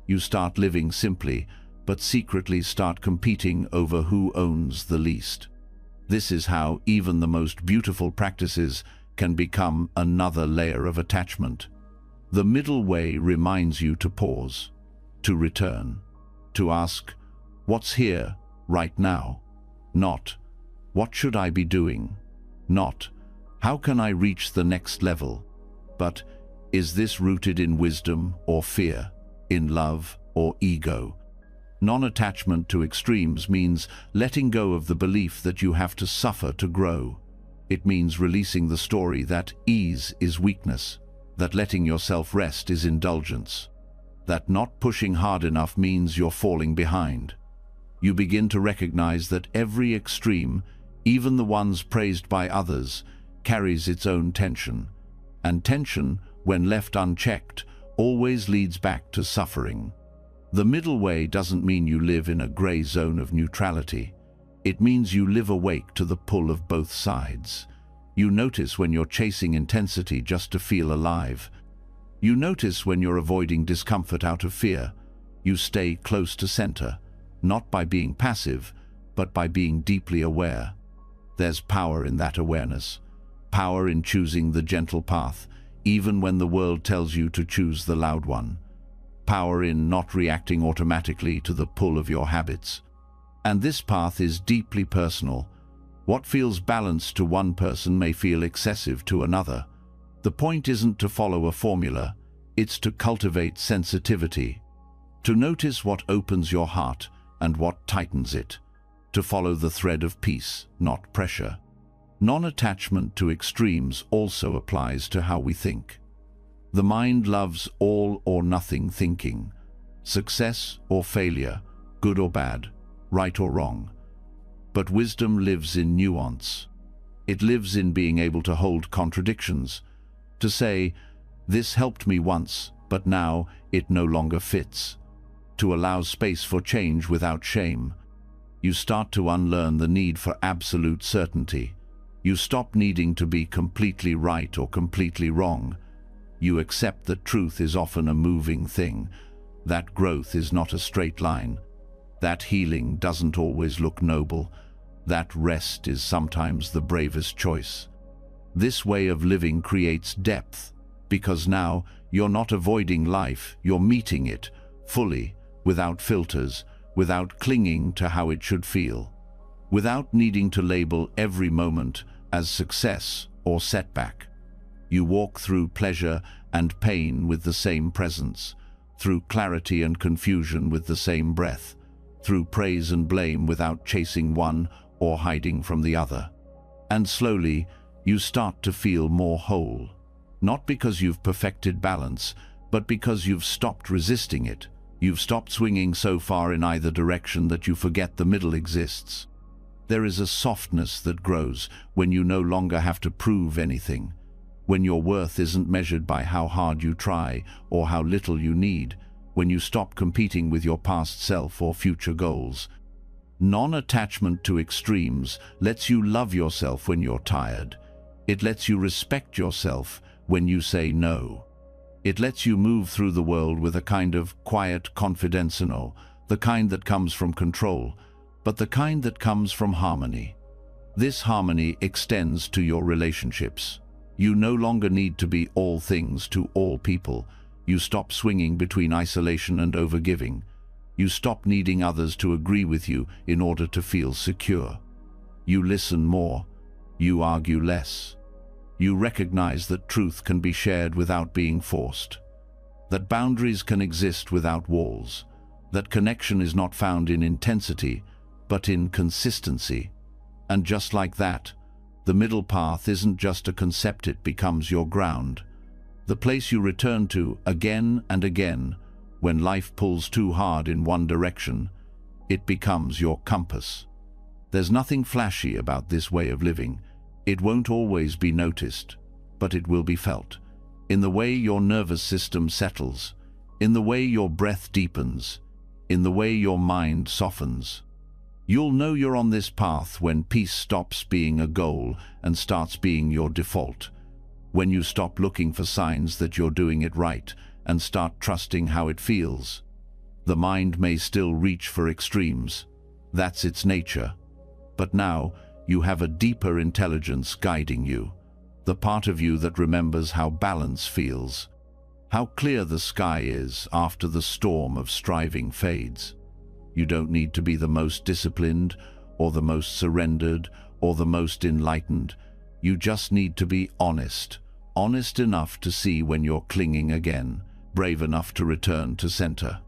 You start living simply, but secretly start competing over who owns the least. This is how even the most beautiful practices can become another layer of attachment. The middle way reminds you to pause, to return, to ask, what's here, right now? Not, what should I be doing? Not, how can I reach the next level? But, is this rooted in wisdom or fear, in love or ego? Non-attachment to extremes means letting go of the belief that you have to suffer to grow. It means releasing the story that ease is weakness, that letting yourself rest is indulgence, that not pushing hard enough means you're falling behind. You begin to recognize that every extreme, even the ones praised by others, carries its own tension. And tension, when left unchecked, always leads back to suffering. The middle way doesn't mean you live in a gray zone of neutrality. It means you live awake to the pull of both sides. You notice when you're chasing intensity just to feel alive. You notice when you're avoiding discomfort out of fear. You stay close to center, not by being passive, but by being deeply aware. There's power in that awareness, power in choosing the gentle path, even when the world tells you to choose the loud one. Power in not reacting automatically to the pull of your habits. And this path is deeply personal. What feels balanced to one person may feel excessive to another. The point isn't to follow a formula, it's to cultivate sensitivity, to notice what opens your heart and what tightens it, to follow the thread of peace, not pressure. Non-attachment to extremes also applies to how we think. The mind loves all or nothing thinking, success or failure, good or bad, right or wrong. But wisdom lives in nuance. It lives in being able to hold contradictions, to say, this helped me once, but now it no longer fits, to allow space for change without shame. You start to unlearn the need for absolute certainty. You stop needing to be completely right or completely wrong. You accept that truth is often a moving thing, that growth is not a straight line, that healing doesn't always look noble, that rest is sometimes the bravest choice. This way of living creates depth, because now you're not avoiding life, you're meeting it fully, without filters, without clinging to how it should feel. without needing to label every moment as success or setback. You walk through pleasure and pain with the same presence, through clarity and confusion with the same breath, through praise and blame without chasing one or hiding from the other. And slowly, you start to feel more whole, not because you've perfected balance, but because you've stopped resisting it. You've stopped swinging so far in either direction that you forget the middle exists. There is a softness that grows when you no longer have to prove anything, when your worth isn't measured by how hard you try or how little you need, when you stop competing with your past self or future goals. Non-attachment to extremes lets you love yourself when you're tired. It lets you respect yourself when you say no. It lets you move through the world with a kind of quiet confidence, the kind that comes from control, but the kind that comes from harmony. This harmony extends to your relationships. You no longer need to be all things to all people. You stop swinging between isolation and overgiving. You stop needing others to agree with you in order to feel secure. You listen more. You argue less. You recognize that truth can be shared without being forced, that boundaries can exist without walls, that connection is not found in intensity, but in consistency. And just like that, the middle path isn't just a concept, it becomes your ground, the place you return to again and again. When life pulls too hard in one direction, it becomes your compass. There's nothing flashy about this way of living. It won't always be noticed, but it will be felt. In the way your nervous system settles, in the way your breath deepens, in the way your mind softens. You'll know you're on this path when peace stops being a goal and starts being your default. When you stop looking for signs that you're doing it right and start trusting how it feels. The mind may still reach for extremes. That's its nature. But now, you have a deeper intelligence guiding you, the part of you that remembers how balance feels, how clear the sky is after the storm of striving fades. You don't need to be the most disciplined, or the most surrendered, or the most enlightened. You just need to be honest enough to see when you're clinging again, brave enough to return to center.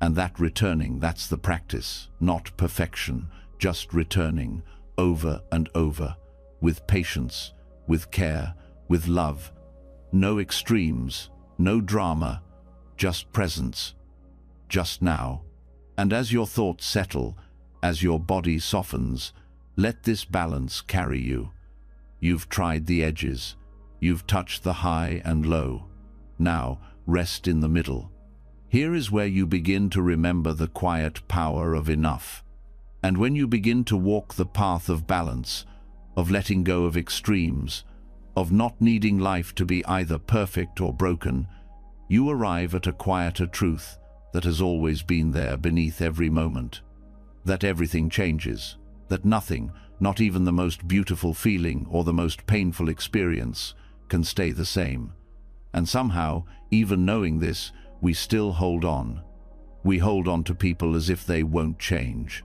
And that returning, that's the practice, not perfection, just returning, over and over, with patience, with care, with love. No extremes, no drama, just presence, just now. And as your thoughts settle, as your body softens, let this balance carry you. You've tried the edges, you've touched the high and low. Now, rest in the middle. Here is where you begin to remember the quiet power of enough. And when you begin to walk the path of balance, of letting go of extremes, of not needing life to be either perfect or broken, you arrive at a quieter truth that has always been there beneath every moment. That everything changes, that nothing, not even the most beautiful feeling or the most painful experience, can stay the same. And somehow, even knowing this, we still hold on. We hold on to people as if they won't change.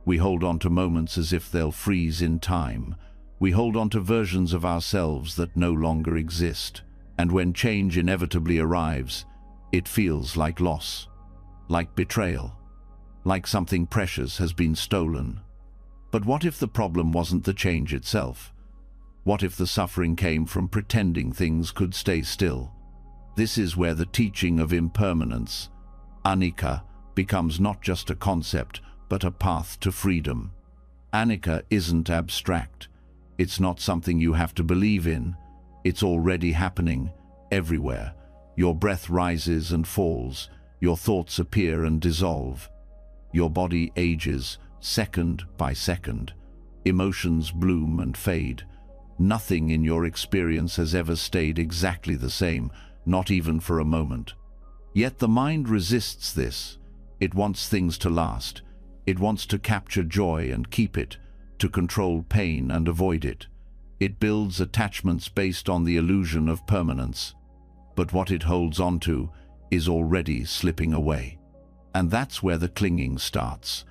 We hold on to moments as if they'll freeze in time. We hold on to versions of ourselves that no longer exist. And when change inevitably arrives, it feels like loss, like betrayal, like something precious has been stolen. But what if the problem wasn't the change itself? What if the suffering came from pretending things could stay still? This is where the teaching of impermanence, anicca, becomes not just a concept, but a path to freedom. Anicca isn't abstract. It's not something you have to believe in. It's already happening, everywhere. Your breath rises and falls. Your thoughts appear and dissolve. Your body ages, second by second. Emotions bloom and fade. Nothing in your experience has ever stayed exactly the same, not even for a moment. Yet the mind resists this. It wants things to last. It wants to capture joy and keep it, to control pain and avoid it. It builds attachments based on the illusion of permanence. But what it holds onto is already slipping away. And that's where the clinging starts.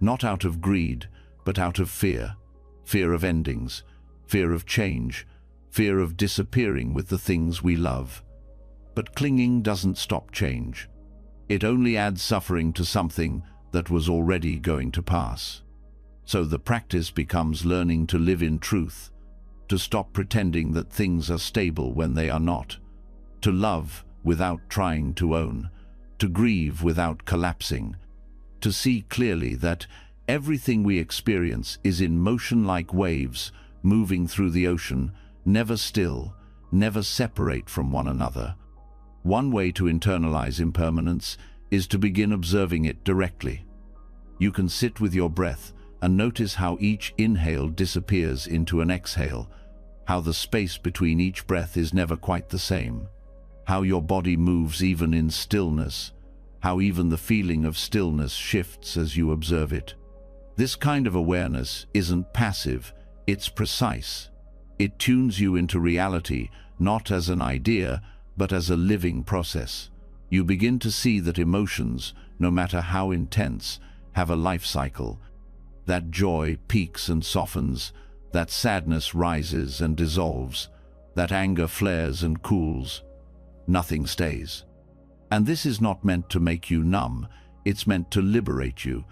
Not out of greed, but out of fear. Fear of endings, fear of change, fear of disappearing with the things we love. But clinging doesn't stop change. It only adds suffering to something that was already going to pass. So the practice becomes learning to live in truth, to stop pretending that things are stable when they are not, to love without trying to own, to grieve without collapsing, to see clearly that everything we experience is in motion like waves moving through the ocean, never still, never separate from one another. One way to internalize impermanence is to begin observing it directly. You can sit with your breath and notice how each inhale disappears into an exhale, how the space between each breath is never quite the same, how your body moves even in stillness, how even the feeling of stillness shifts as you observe it. This kind of awareness isn't passive, it's precise. It tunes you into reality, not as an idea, but as a living process. You begin to see that emotions, no matter how intense, have a life cycle. That joy peaks and softens, that sadness rises and dissolves, that anger flares and cools. Nothing stays. And this is not meant to make you numb, it's meant to liberate you,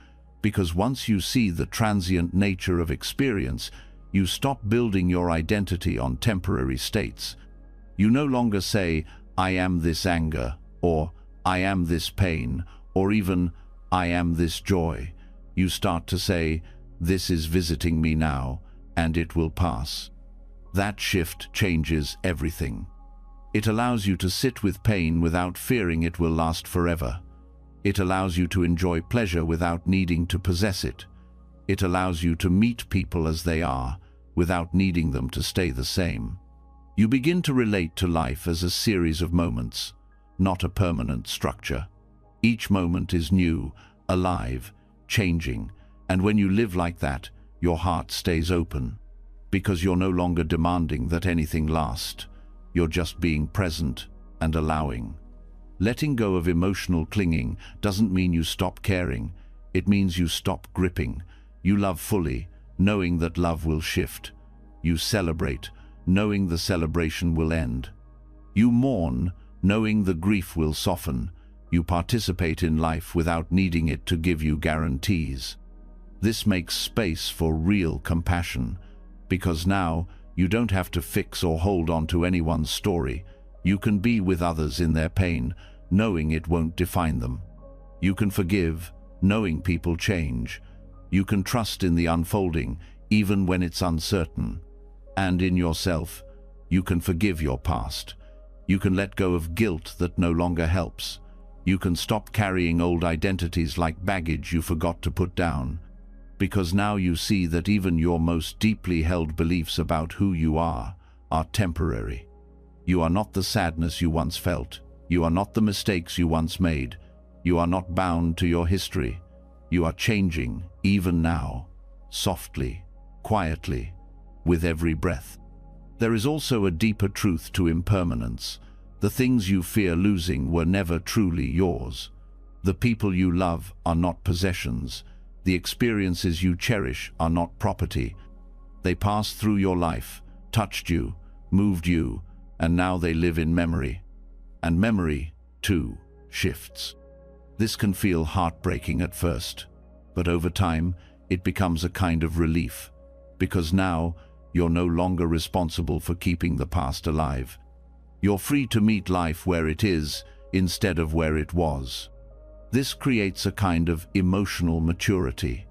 because once you see the transient nature of experience, you stop building your identity on temporary states. You no longer say, "I am this anger," or "I am this pain," or even, "I am this joy." You start to say, "This is visiting me now, and it will pass." That shift changes everything. It allows you to sit with pain without fearing it will last forever. It allows you to enjoy pleasure without needing to possess it. It allows you to meet people as they are, without needing them to stay the same. You begin to relate to life as a series of moments, not a permanent structure. Each moment is new, alive, changing, and when you live like that, your heart stays open, because you're no longer demanding that anything last. You're just being present and allowing. Letting go of emotional clinging doesn't mean you stop caring. It means you stop gripping. You love fully, knowing that love will shift. You celebrate, knowing the celebration will end. You mourn, knowing the grief will soften. You participate in life without needing it to give you guarantees. This makes space for real compassion, because now you don't have to fix or hold on to anyone's story. You can be with others in their pain, knowing it won't define them. You can forgive, knowing people change. You can trust in the unfolding, even when it's uncertain. And in yourself, you can forgive your past. You can let go of guilt that no longer helps. You can stop carrying old identities like baggage you forgot to put down, because now you see that even your most deeply held beliefs about who you are temporary. You are not the sadness you once felt. You are not the mistakes you once made. You are not bound to your history. You are changing, even now, softly, quietly, with every breath. There is also a deeper truth to impermanence. The things you fear losing were never truly yours. The people you love are not possessions. The experiences you cherish are not property. They passed through your life, touched you, moved you, and now they live in memory. And memory, too, shifts. This can feel heartbreaking at first, but over time it becomes a kind of relief, because now you're no longer responsible for keeping the past alive. You're free to meet life where it is instead of where it was. This creates a kind of emotional maturity.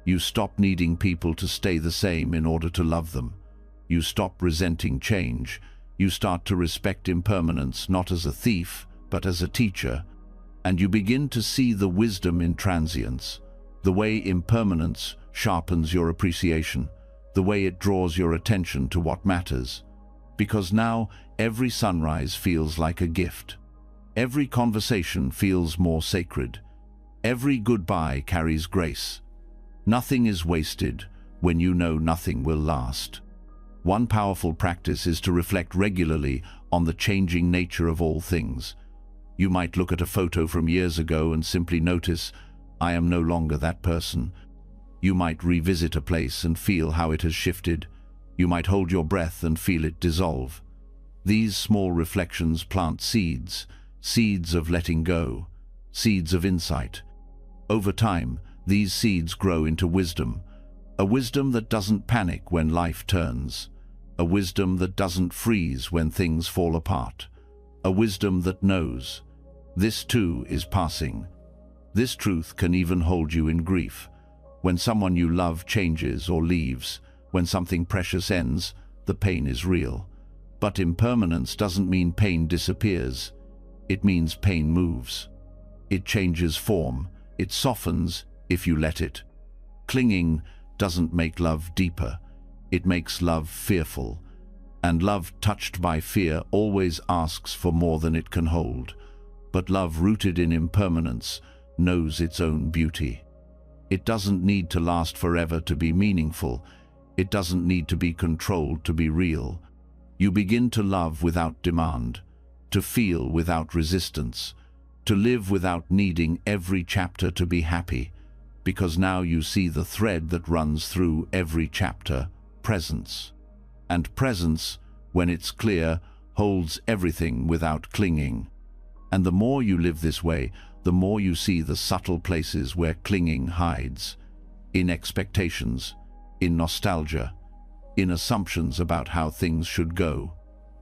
You stop needing people to stay the same in order to love them. You stop resenting change. You start to respect impermanence not as a thief, but as a teacher. And you begin to see the wisdom in transience, the way impermanence sharpens your appreciation, the way it draws your attention to what matters. Because now every sunrise feels like a gift. Every conversation feels more sacred. Every goodbye carries grace. Nothing is wasted when you know nothing will last. One powerful practice is to reflect regularly on the changing nature of all things. You might look at a photo from years ago and simply notice, I am no longer that person. You might revisit a place and feel how it has shifted. You might hold your breath and feel it dissolve. These small reflections plant seeds, seeds of letting go, seeds of insight. Over time, these seeds grow into wisdom, a wisdom that doesn't panic when life turns, a wisdom that doesn't freeze when things fall apart, a wisdom that knows, this too is passing. This truth can even hold you in grief. When someone you love changes or leaves, when something precious ends, the pain is real. But impermanence doesn't mean pain disappears. It means pain moves. It changes form. It softens if you let it. Clinging doesn't make love deeper. It makes love fearful. And love touched by fear always asks for more than it can hold. But love rooted in impermanence knows its own beauty. It doesn't need to last forever to be meaningful. It doesn't need to be controlled to be real. You begin to love without demand, to feel without resistance, to live without needing every chapter to be happy, because now you see the thread that runs through every chapter, presence. And presence, when it's clear, holds everything without clinging. And the more you live this way, the more you see the subtle places where clinging hides, in expectations, in nostalgia, in assumptions about how things should go.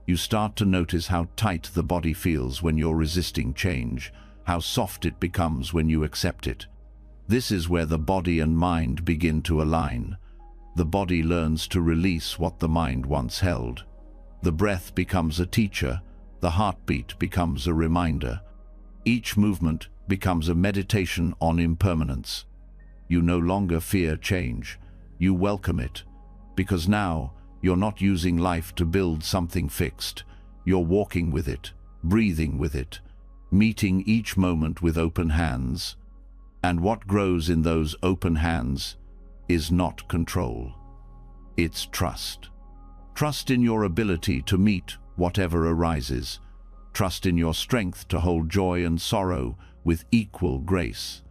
You start to notice how tight the body feels when you're resisting change, how soft it becomes when you accept it. This is where the body and mind begin to align. The body learns to release what the mind once held. The breath becomes a teacher, the heartbeat becomes a reminder. Each movement becomes a meditation on impermanence. You no longer fear change, you welcome it, because now you're not using life to build something fixed. You're walking with it, breathing with it, meeting each moment with open hands. And what grows in those open hands is not control. It's trust. Trust in your ability to meet whatever arises. Trust in your strength to hold joy and sorrow with equal grace.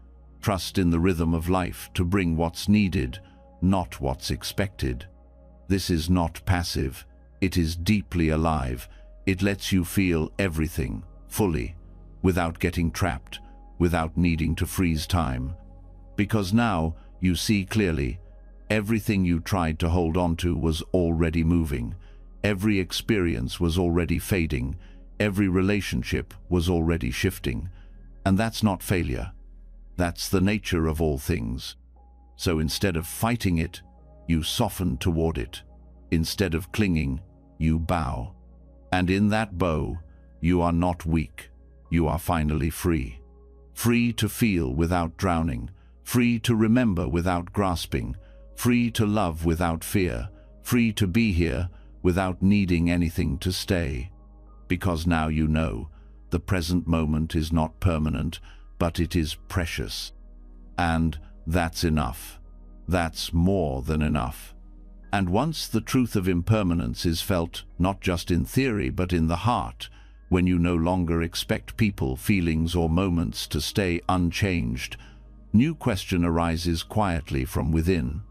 Trust in the rhythm of life to bring what's needed, not what's expected. This is not passive. It is deeply alive. It lets you feel everything, fully, without getting trapped, without needing to freeze time. Because now you see clearly, everything you tried to hold on to was already moving. Every experience was already fading. Every relationship was already shifting. And that's not failure. That's the nature of all things. So instead of fighting it, you soften toward it. Instead of clinging, you bow. And in that bow, you are not weak. You are finally free. Free to feel without drowning. Free to remember without grasping. Free to love without fear. Free to be here without needing anything to stay. Because now you know, the present moment is not permanent, but it is precious. And that's enough. That's more than enough. And once the truth of impermanence is felt, not just in theory, but in the heart, when you no longer expect people, feelings, or moments to stay unchanged, new question arises quietly from within.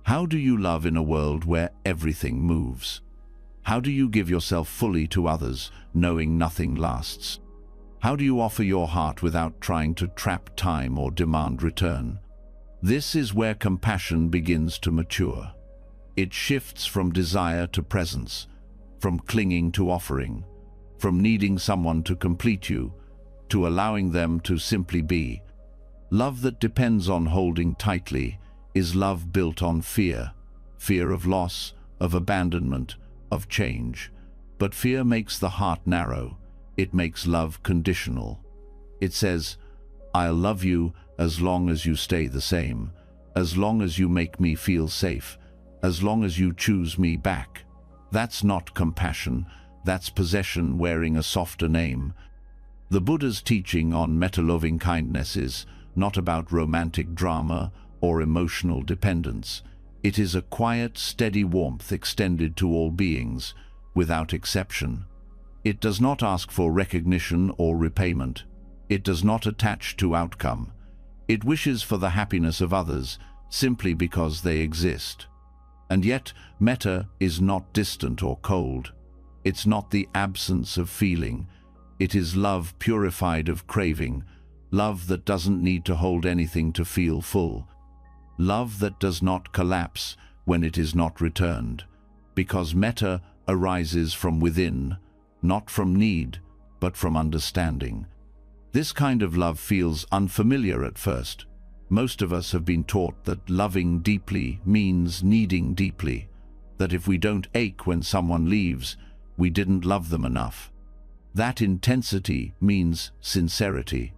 How do you love in a world where everything moves? How do you give yourself fully to others, knowing nothing lasts? How do you offer your heart without trying to trap time or demand return? This is where compassion begins to mature. It shifts from desire to presence, from clinging to offering, from needing someone to complete you, to allowing them to simply be. Love that depends on holding tightly is love built on fear, fear of loss, of abandonment, of change. But fear makes the heart narrow. It makes love conditional. It says, I'll love you as long as you stay the same, as long as you make me feel safe, as long as you choose me back. That's not compassion. That's possession wearing a softer name. The Buddha's teaching on meta-loving kindness is not about romantic drama or emotional dependence. It is a quiet, steady warmth extended to all beings, without exception. It does not ask for recognition or repayment. It does not attach to outcome. It wishes for the happiness of others, simply because they exist. And yet, metta is not distant or cold. It's not the absence of feeling. It is love purified of craving, love that doesn't need to hold anything to feel full, love that does not collapse when it is not returned, because metta arises from within, not from need, but from understanding. This kind of love feels unfamiliar at first. Most of us have been taught that loving deeply means needing deeply, that if we don't ache when someone leaves, we didn't love them enough. That intensity means sincerity.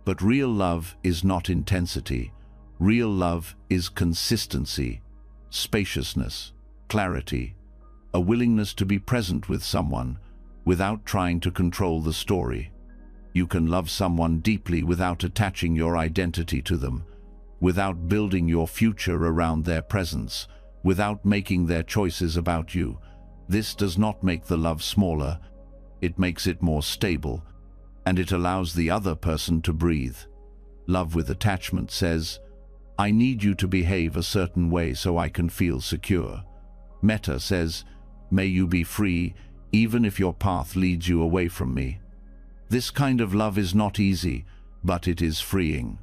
But real love is not intensity. Real love is consistency, spaciousness, clarity, a willingness to be present with someone without trying to control the story. You can love someone deeply without attaching your identity to them, without building your future around their presence, without making their choices about you. This does not make the love smaller, it makes it more stable, and it allows the other person to breathe. Love with attachment says, I need you to behave a certain way so I can feel secure. Metta says, may you be free even if your path leads you away from me. This kind of love is not easy, but it is freeing.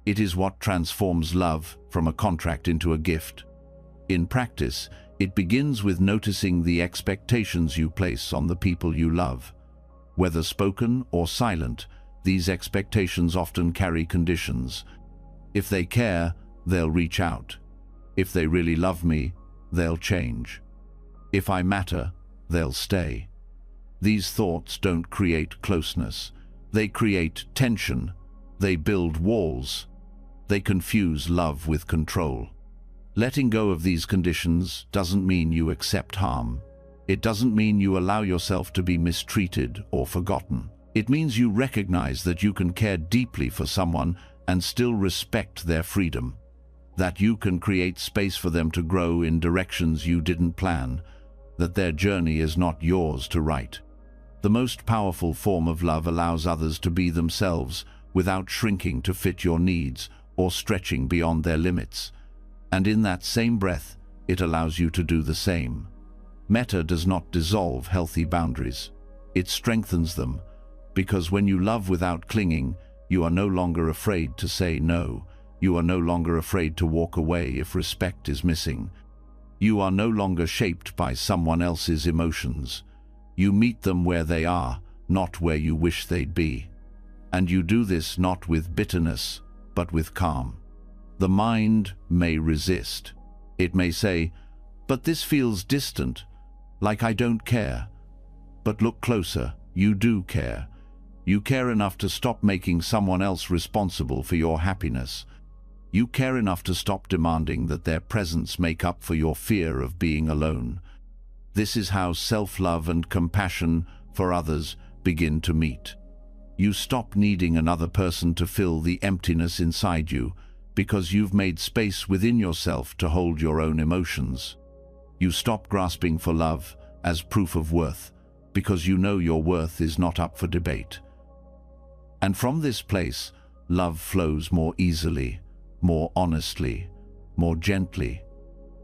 It is what transforms love from a contract into a gift. In practice, it begins with noticing the expectations you place on the people you love. Whether spoken or silent, these expectations often carry conditions. If they care, they'll reach out. If they really love me, they'll change. If I matter, they'll stay. These thoughts don't create closeness. They create tension. They build walls. They confuse love with control. Letting go of these conditions doesn't mean you accept harm. It doesn't mean you allow yourself to be mistreated or forgotten. It means you recognize that you can care deeply for someone and still respect their freedom. That you can create space for them to grow in directions you didn't plan. That their journey is not yours to write. The most powerful form of love allows others to be themselves without shrinking to fit your needs or stretching beyond their limits. And in that same breath, it allows you to do the same. Metta does not dissolve healthy boundaries. It strengthens them, because when you love without clinging, you are no longer afraid to say no. You are no longer afraid to walk away if respect is missing. You are no longer shaped by someone else's emotions. You meet them where they are, not where you wish they'd be. And you do this not with bitterness, but with calm. The mind may resist. It may say, but this feels distant, like I don't care. But look closer, you do care. You care enough to stop making someone else responsible for your happiness. You care enough to stop demanding that their presence make up for your fear of being alone. This is how self-love and compassion for others begin to meet. You stop needing another person to fill the emptiness inside you, because you've made space within yourself to hold your own emotions. You stop grasping for love as proof of worth, because you know your worth is not up for debate. And from this place, love flows more easily, more honestly, more gently.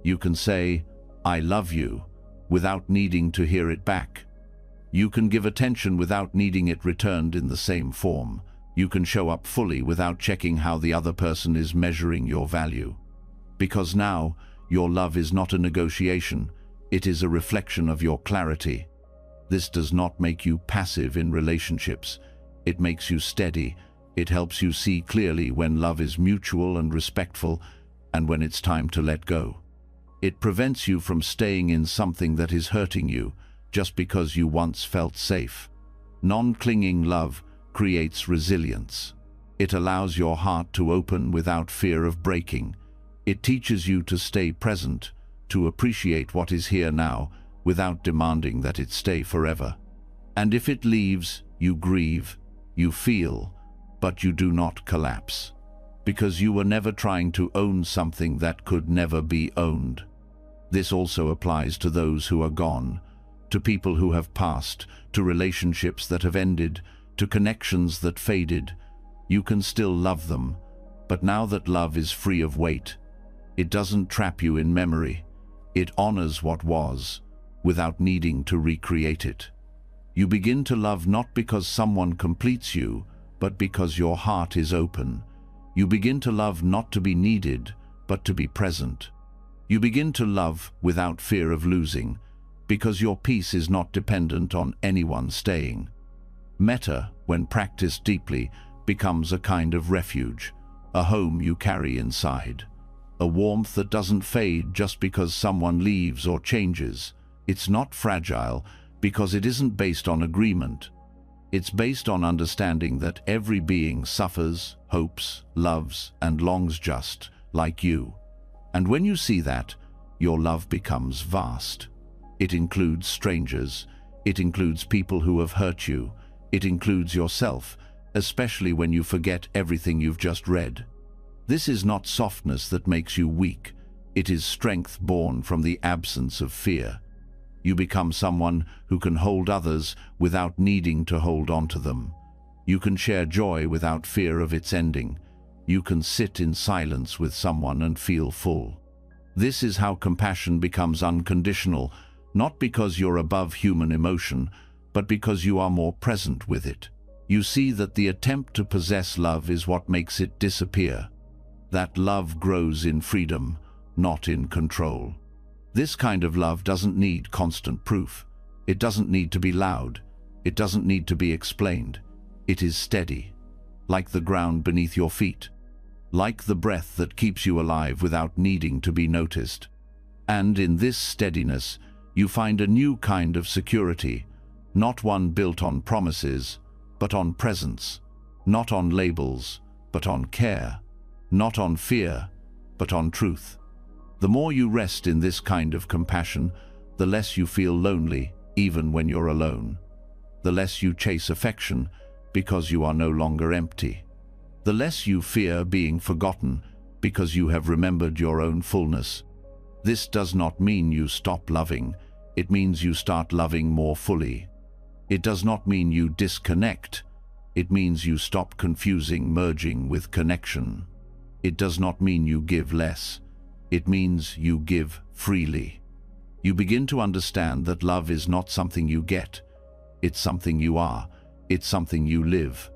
You can say, I love you, without needing to hear it back. You can give attention without needing it returned in the same form. You can show up fully without checking how the other person is measuring your value. Because now, your love is not a negotiation, it is a reflection of your clarity. This does not make you passive in relationships. It makes you steady. It helps you see clearly when love is mutual and respectful, and when it's time to let go. It prevents you from staying in something that is hurting you, just because you once felt safe. Non-clinging love creates resilience. It allows your heart to open without fear of breaking. It teaches you to stay present, to appreciate what is here now, without demanding that it stay forever. And if it leaves, you grieve, you feel, but you do not collapse. Because you were never trying to own something that could never be owned. This also applies to those who are gone, to people who have passed, to relationships that have ended, to connections that faded. You can still love them, but now that love is free of weight, It doesn't trap you in memory. It honors what was, without needing to recreate it. You begin to love not because someone completes you, but because your heart is open. You begin to love not to be needed, but to be present. You begin to love without fear of losing, because your peace is not dependent on anyone staying. Metta, when practiced deeply, becomes a kind of refuge, a home you carry inside. A warmth that doesn't fade just because someone leaves or changes. It's not fragile because it isn't based on agreement. It's based on understanding that every being suffers, hopes, loves, and longs just like you. And when you see that, your love becomes vast. It includes strangers. It includes people who have hurt you. It includes yourself, especially when you forget everything you've just read. This is not softness that makes you weak. It is strength born from the absence of fear. You become someone who can hold others without needing to hold on to them. You can share joy without fear of its ending. You can sit in silence with someone and feel full. This is how compassion becomes unconditional, not because you're above human emotion, but because you are more present with it. You see that the attempt to possess love is what makes it disappear. That love grows in freedom, not in control. This kind of love doesn't need constant proof. It doesn't need to be loud. It doesn't need to be explained. It is steady, like the ground beneath your feet, like the breath that keeps you alive without needing to be noticed. And in this steadiness, you find a new kind of security, not one built on promises, but on presence, not on labels, but on care, not on fear, but on truth. The more you rest in this kind of compassion, the less you feel lonely, even when you're alone. The less you chase affection, because you are no longer empty. The less you fear being forgotten, because you have remembered your own fullness. This does not mean you stop loving. It means you start loving more fully. It does not mean you disconnect. It means you stop confusing merging with connection. It does not mean you give less. It means you give freely. You begin to understand that love is not something you get. It's something you are. It's something you live.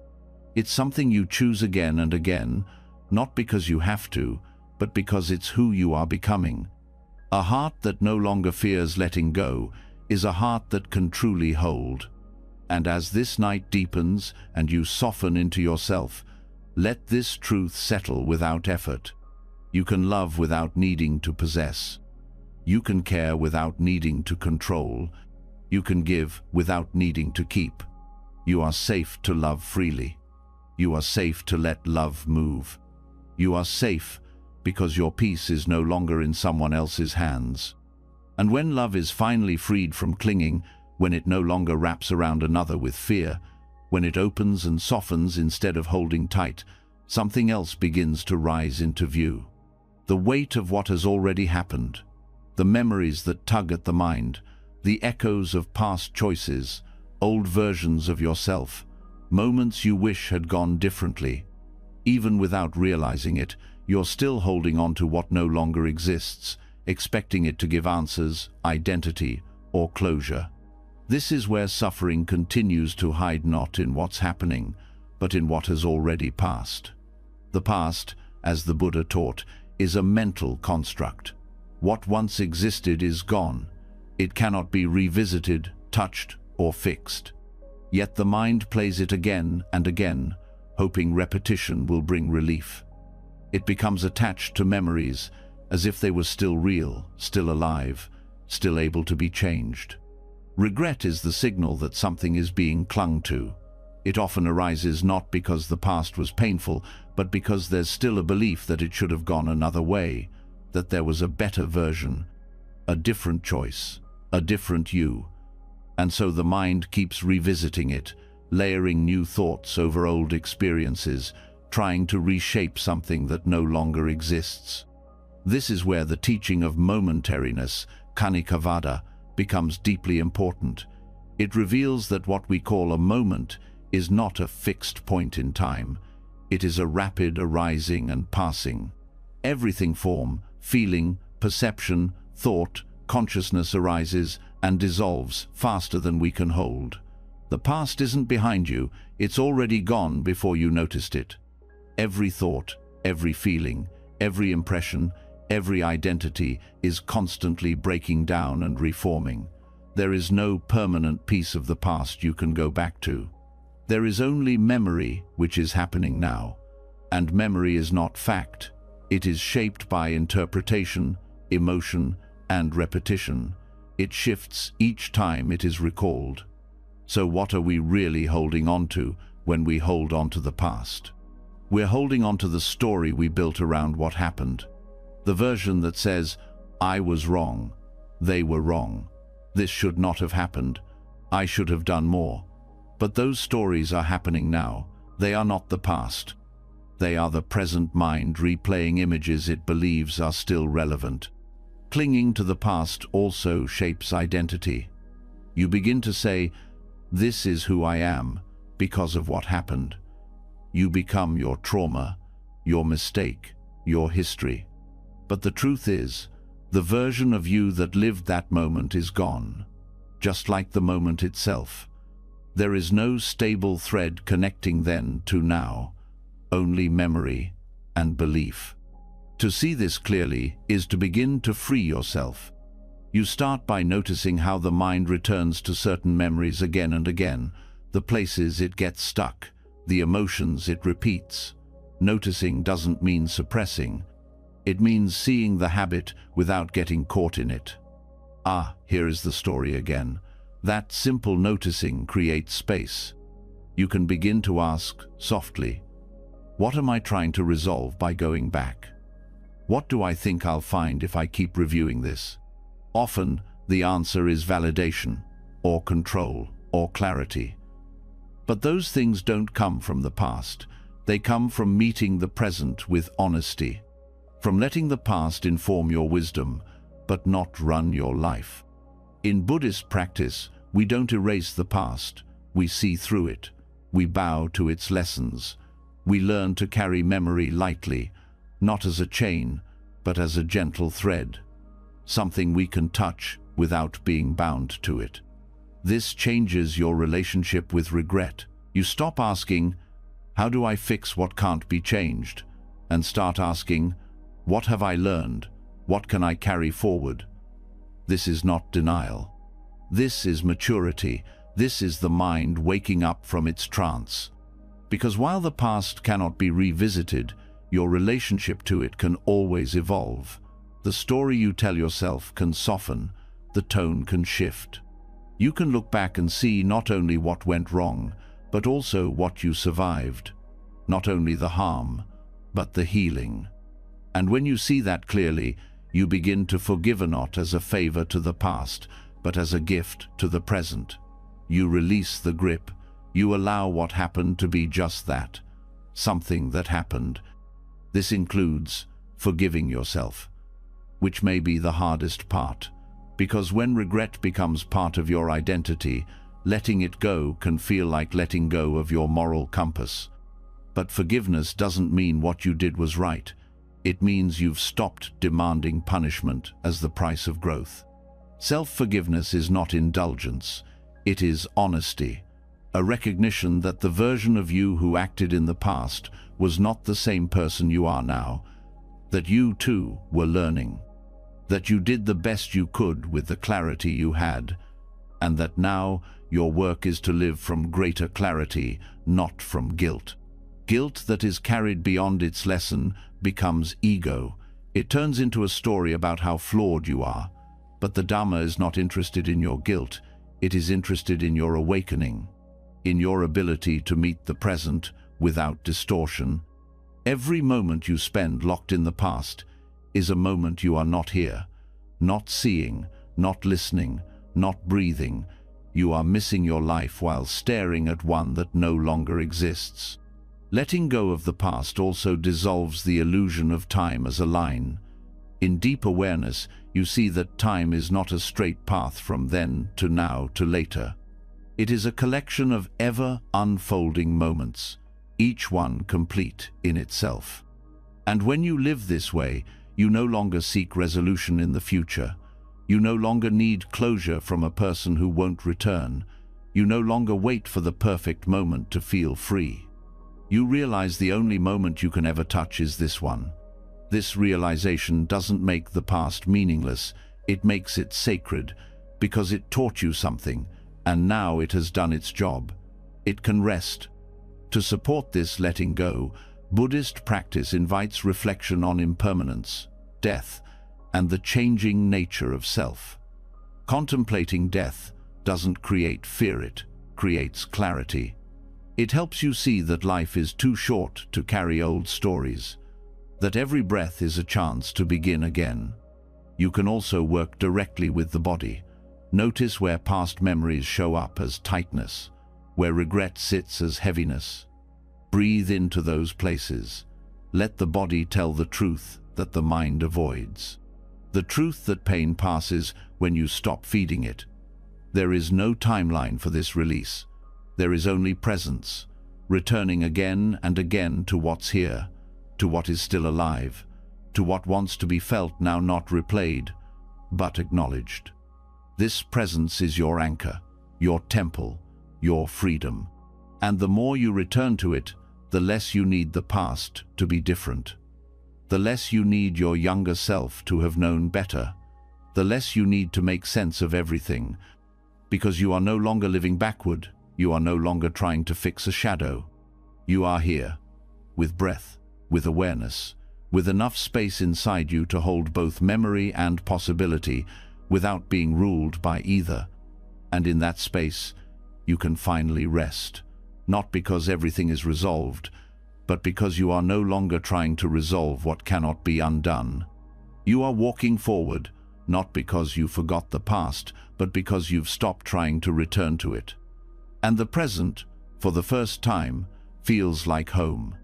It's something you choose again and again, not because you have to, but because it's who you are becoming. A heart that no longer fears letting go is a heart that can truly hold. And as this night deepens and you soften into yourself, let this truth settle without effort. You can love without needing to possess. You can care without needing to control. You can give without needing to keep. You are safe to love freely. You are safe to let love move. You are safe because your peace is no longer in someone else's hands. And when love is finally freed from clinging, when it no longer wraps around another with fear, when it opens and softens instead of holding tight, something else begins to rise into view. The weight of what has already happened, the memories that tug at the mind, the echoes of past choices, old versions of yourself, moments you wish had gone differently. Even without realizing it, you're still holding on to what no longer exists, expecting it to give answers, identity, or closure. This is where suffering continues to hide not in what's happening, but in what has already passed. The past, as the Buddha taught, is a mental construct. What once existed is gone. It cannot be revisited, touched, or fixed. Yet the mind plays it again and again, hoping repetition will bring relief. It becomes attached to memories, as if they were still real, still alive, still able to be changed. Regret is the signal that something is being clung to. It often arises not because the past was painful, but because there's still a belief that it should have gone another way, that there was a better version, a different choice, a different you. And so the mind keeps revisiting it, layering new thoughts over old experiences, trying to reshape something that no longer exists. This is where the teaching of momentariness, kanikavada, becomes deeply important. It reveals that what we call a moment is not a fixed point in time. It is a rapid arising and passing. Everything form, feeling, perception, thought, consciousness arises and dissolves faster than we can hold. The past isn't behind you, it's already gone before you noticed it. Every thought, every feeling, every impression, every identity is constantly breaking down and reforming. There is no permanent piece of the past you can go back to. There is only memory, which is happening now. And memory is not fact. It is shaped by interpretation, emotion, and repetition. It shifts each time it is recalled. So what are we really holding on to when we hold on to the past? We're holding on to the story we built around what happened. The version that says, I was wrong, they were wrong, this should not have happened, I should have done more. But those stories are happening now. They are not the past. They are the present mind replaying images it believes are still relevant. Clinging to the past also shapes identity. You begin to say, this is who I am because of what happened. You become your trauma, your mistake, your history. But the truth is, the version of you that lived that moment is gone, just like the moment itself. There is no stable thread connecting then to now, only memory and belief. To see this clearly is to begin to free yourself. You start by noticing how the mind returns to certain memories again and again, the places it gets stuck, the emotions it repeats. Noticing doesn't mean suppressing. It means seeing the habit without getting caught in it. Here is the story again. That simple noticing creates space. You can begin to ask softly, what am I trying to resolve by going back? What do I think I'll find if I keep reviewing this? Often, the answer is validation, or control, or clarity. But those things don't come from the past. They come from meeting the present with honesty, from letting the past inform your wisdom, but not run your life. In Buddhist practice, we don't erase the past. We see through it. We bow to its lessons. We learn to carry memory lightly, not as a chain, but as a gentle thread, something we can touch without being bound to it. This changes your relationship with regret. You stop asking, how do I fix what can't be changed? And start asking, what have I learned? What can I carry forward? This is not denial. This is maturity. This is the mind waking up from its trance. Because while the past cannot be revisited, your relationship to it can always evolve. The story you tell yourself can soften, the tone can shift. You can look back and see not only what went wrong, but also what you survived. Not only the harm, but the healing. And when you see that clearly, you begin to forgive not as a favor to the past, but as a gift to the present. You release the grip. You allow what happened to be just that, something that happened. This includes forgiving yourself, which may be the hardest part, because when regret becomes part of your identity, letting it go can feel like letting go of your moral compass. But forgiveness doesn't mean what you did was right. It means you've stopped demanding punishment as the price of growth. Self-forgiveness is not indulgence. It is honesty. A recognition that the version of you who acted in the past was not the same person you are now, that you too were learning, that you did the best you could with the clarity you had, and that now your work is to live from greater clarity, not from guilt. Guilt that is carried beyond its lesson becomes ego. It turns into a story about how flawed you are. But the Dhamma is not interested in your guilt. It is interested in your awakening, in your ability to meet the present without distortion. Every moment you spend locked in the past is a moment you are not here, not seeing, not listening, not breathing. You are missing your life while staring at one that no longer exists. Letting go of the past also dissolves the illusion of time as a line. In deep awareness, you see that time is not a straight path from then to now to later. It is a collection of ever-unfolding moments, each one complete in itself. And when you live this way, You no longer seek resolution in the future. You no longer need closure from a person who won't return. You no longer wait for the perfect moment to feel free. You realize the only moment you can ever touch is this one. This realization doesn't make the past meaningless, it makes it sacred, because it taught you something, and now it has done its job. It can rest. To support this letting go, Buddhist practice invites reflection on impermanence, death, and the changing nature of self. Contemplating death doesn't create fear, it creates clarity. It helps you see that life is too short to carry old stories, that every breath is a chance to begin again. You can also work directly with the body. Notice where past memories show up as tightness, where regret sits as heaviness. Breathe into those places. Let the body tell the truth that the mind avoids. The truth that pain passes when you stop feeding it. There is no timeline for this release. There is only presence, returning again and again to what's here, to what is still alive, to what wants to be felt now not replayed, but acknowledged. This presence is your anchor, your temple, your freedom. And the more you return to it, the less you need the past to be different. The less you need your younger self to have known better. The less you need to make sense of everything, because you are no longer living backward, you are no longer trying to fix a shadow. You are here, with breath, with awareness, with enough space inside you to hold both memory and possibility without being ruled by either. And in that space, you can finally rest, not because everything is resolved, but because you are no longer trying to resolve what cannot be undone. You are walking forward, not because you forgot the past, but because you've stopped trying to return to it. And the present, for the first time, feels like home.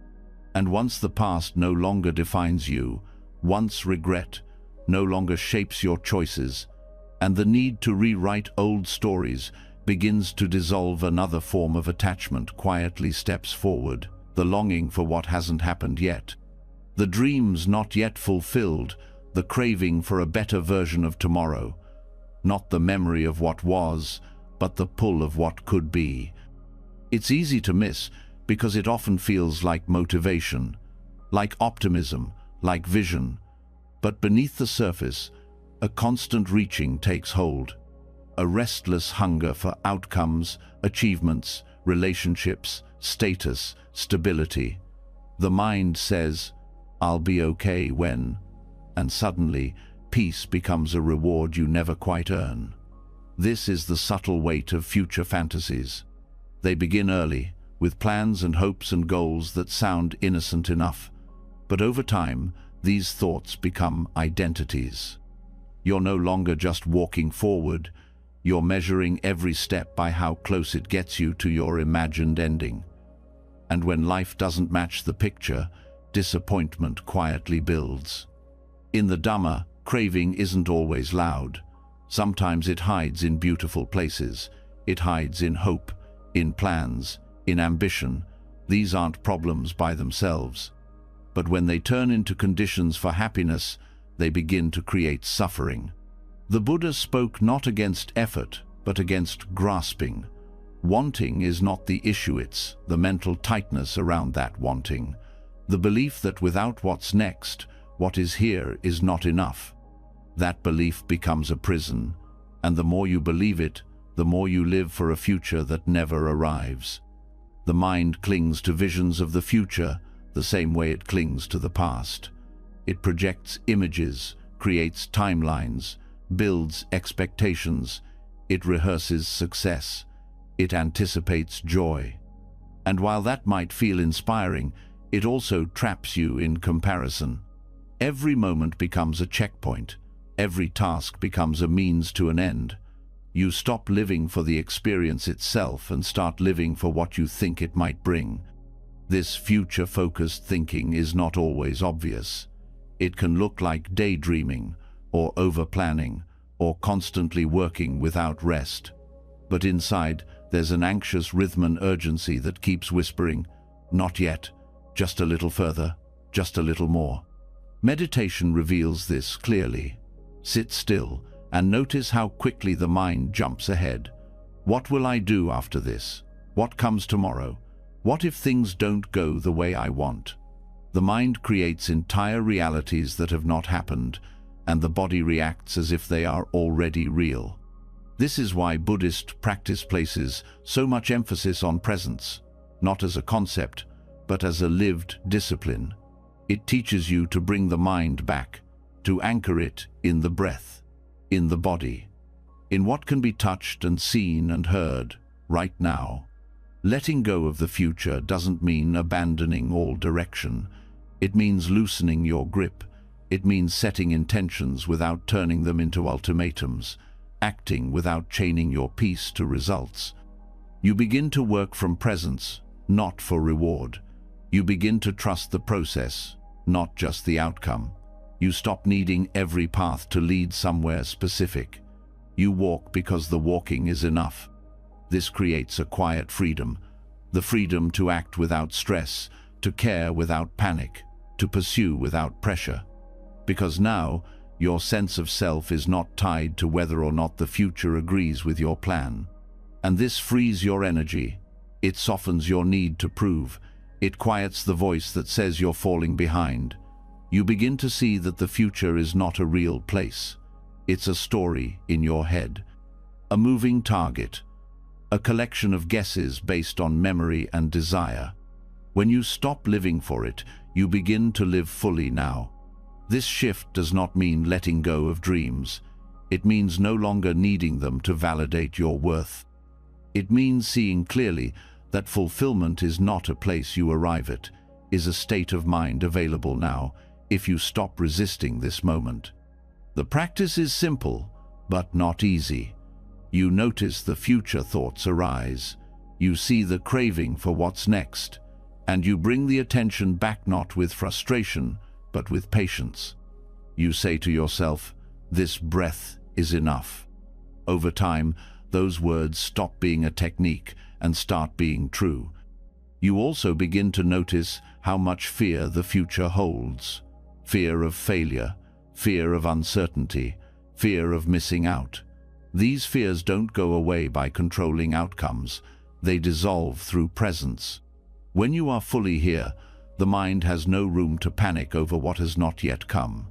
And once the past no longer defines you, once regret no longer shapes your choices, and the need to rewrite old stories begins to dissolve, another form of attachment quietly steps forward. The longing for what hasn't happened yet, the dreams not yet fulfilled, the craving for a better version of tomorrow. Not the memory of what was, but the pull of what could be. It's easy to miss because it often feels like motivation, like optimism, like vision. But beneath the surface, a constant reaching takes hold. A restless hunger for outcomes, achievements, relationships, status, stability. The mind says, "I'll be okay when," and suddenly, peace becomes a reward you never quite earn. This is the subtle weight of future fantasies. They begin early, with plans and hopes and goals that sound innocent enough. But over time, these thoughts become identities. You're no longer just walking forward, you're measuring every step by how close it gets you to your imagined ending. And when life doesn't match the picture, disappointment quietly builds. In the Dhamma, craving isn't always loud. Sometimes it hides in beautiful places. It hides in hope, in plans, in ambition. These aren't problems by themselves. But when they turn into conditions for happiness, they begin to create suffering. The Buddha spoke not against effort, but against grasping. Wanting is not the issue, it's the mental tightness around that wanting. The belief that without what's next, what is here is not enough. That belief becomes a prison, and the more you believe it, the more you live for a future that never arrives. The mind clings to visions of the future the same way it clings to the past. It projects images, creates timelines, builds expectations. It rehearses success. It anticipates joy. And while that might feel inspiring, it also traps you in comparison. Every moment becomes a checkpoint. Every task becomes a means to an end. You stop living for the experience itself and start living for what you think it might bring. This future-focused thinking is not always obvious. It can look like daydreaming, or over-planning, or constantly working without rest. But inside, there's an anxious rhythm and urgency that keeps whispering, "Not yet, just a little further, just a little more." Meditation reveals this clearly. Sit still and notice how quickly the mind jumps ahead. What will I do after this? What comes tomorrow? What if things don't go the way I want? The mind creates entire realities that have not happened, and the body reacts as if they are already real. This is why Buddhist practice places so much emphasis on presence, not as a concept, but as a lived discipline. It teaches you to bring the mind back, to anchor it in the breath, in the body, in what can be touched and seen and heard right now. Letting go of the future doesn't mean abandoning all direction. It means loosening your grip. It means setting intentions without turning them into ultimatums, acting without chaining your peace to results. You begin to work from presence, not for reward. You begin to trust the process, not just the outcome. You stop needing every path to lead somewhere specific. You walk because the walking is enough. This creates a quiet freedom, the freedom to act without stress, to care without panic, to pursue without pressure. Because now, your sense of self is not tied to whether or not the future agrees with your plan. And this frees your energy. It softens your need to prove. It quiets the voice that says you're falling behind. You begin to see that the future is not a real place. It's a story in your head, a moving target, a collection of guesses based on memory and desire. When you stop living for it, you begin to live fully now. This shift does not mean letting go of dreams. It means no longer needing them to validate your worth. It means seeing clearly that fulfillment is not a place you arrive at, is a state of mind available now, if you stop resisting this moment. The practice is simple, but not easy. You notice the future thoughts arise. You see the craving for what's next, and you bring the attention back not with frustration, but with patience. You say to yourself, "This breath is enough." Over time, those words stop being a technique and start being true. You also begin to notice how much fear the future holds. Fear of failure, fear of uncertainty, fear of missing out. These fears don't go away by controlling outcomes. They dissolve through presence. When you are fully here, the mind has no room to panic over what has not yet come.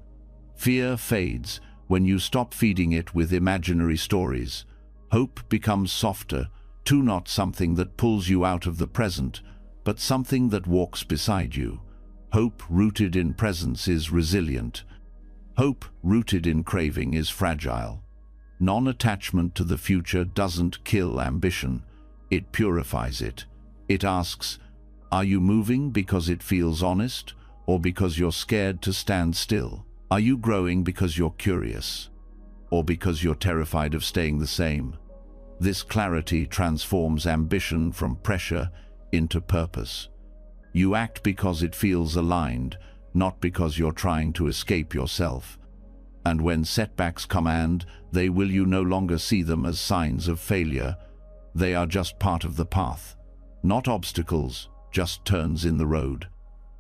Fear fades when you stop feeding it with imaginary stories. Hope becomes softer, too, not something that pulls you out of the present, but something that walks beside you. Hope rooted in presence is resilient. Hope rooted in craving is fragile. Non-attachment to the future doesn't kill ambition. It purifies it. It asks, are you moving because it feels honest, or because you're scared to stand still? Are you growing because you're curious, or because you're terrified of staying the same? This clarity transforms ambition from pressure into purpose. You act because it feels aligned, not because you're trying to escape yourself. And when setbacks come, you no longer see them as signs of failure. They are just part of the path, not obstacles, just turns in the road.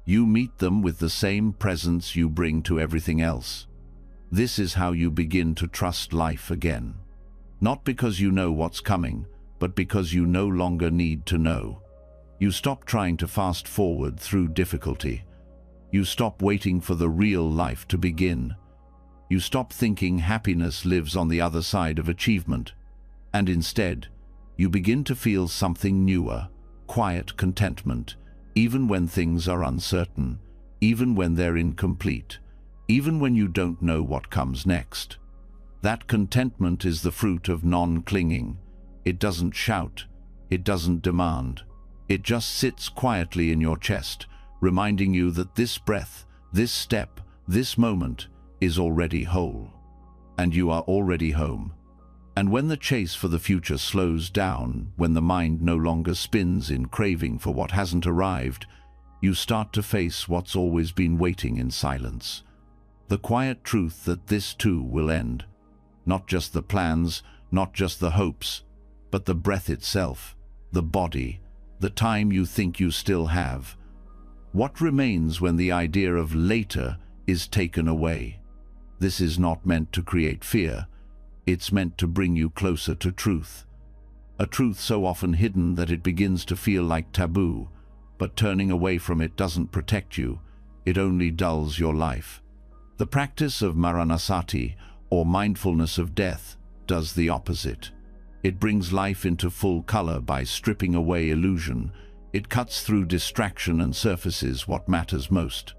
You meet them with the same presence you bring to everything else. This is how you begin to trust life again. Not because you know what's coming, but because you no longer need to know. You stop trying to fast forward through difficulty. You stop waiting for the real life to begin. You stop thinking happiness lives on the other side of achievement. And instead, you begin to feel something newer, quiet contentment, even when things are uncertain, even when they're incomplete, even when you don't know what comes next. That contentment is the fruit of non-clinging. It doesn't shout, it doesn't demand. It just sits quietly in your chest, reminding you that this breath, this step, this moment is already whole. And you are already home. And when the chase for the future slows down, when the mind no longer spins in craving for what hasn't arrived, you start to face what's always been waiting in silence. The quiet truth that this too will end. Not just the plans, not just the hopes, but the breath itself, the body, the time you think you still have. What remains when the idea of later is taken away. This is not meant to create fear. It's meant to bring you closer to truth. A truth so often hidden that it begins to feel like taboo, but turning away from it doesn't protect you, it only dulls your life. The practice of Maranasati, or mindfulness of death, does the opposite. It brings life into full color by stripping away illusion. It cuts through distraction and surfaces what matters most.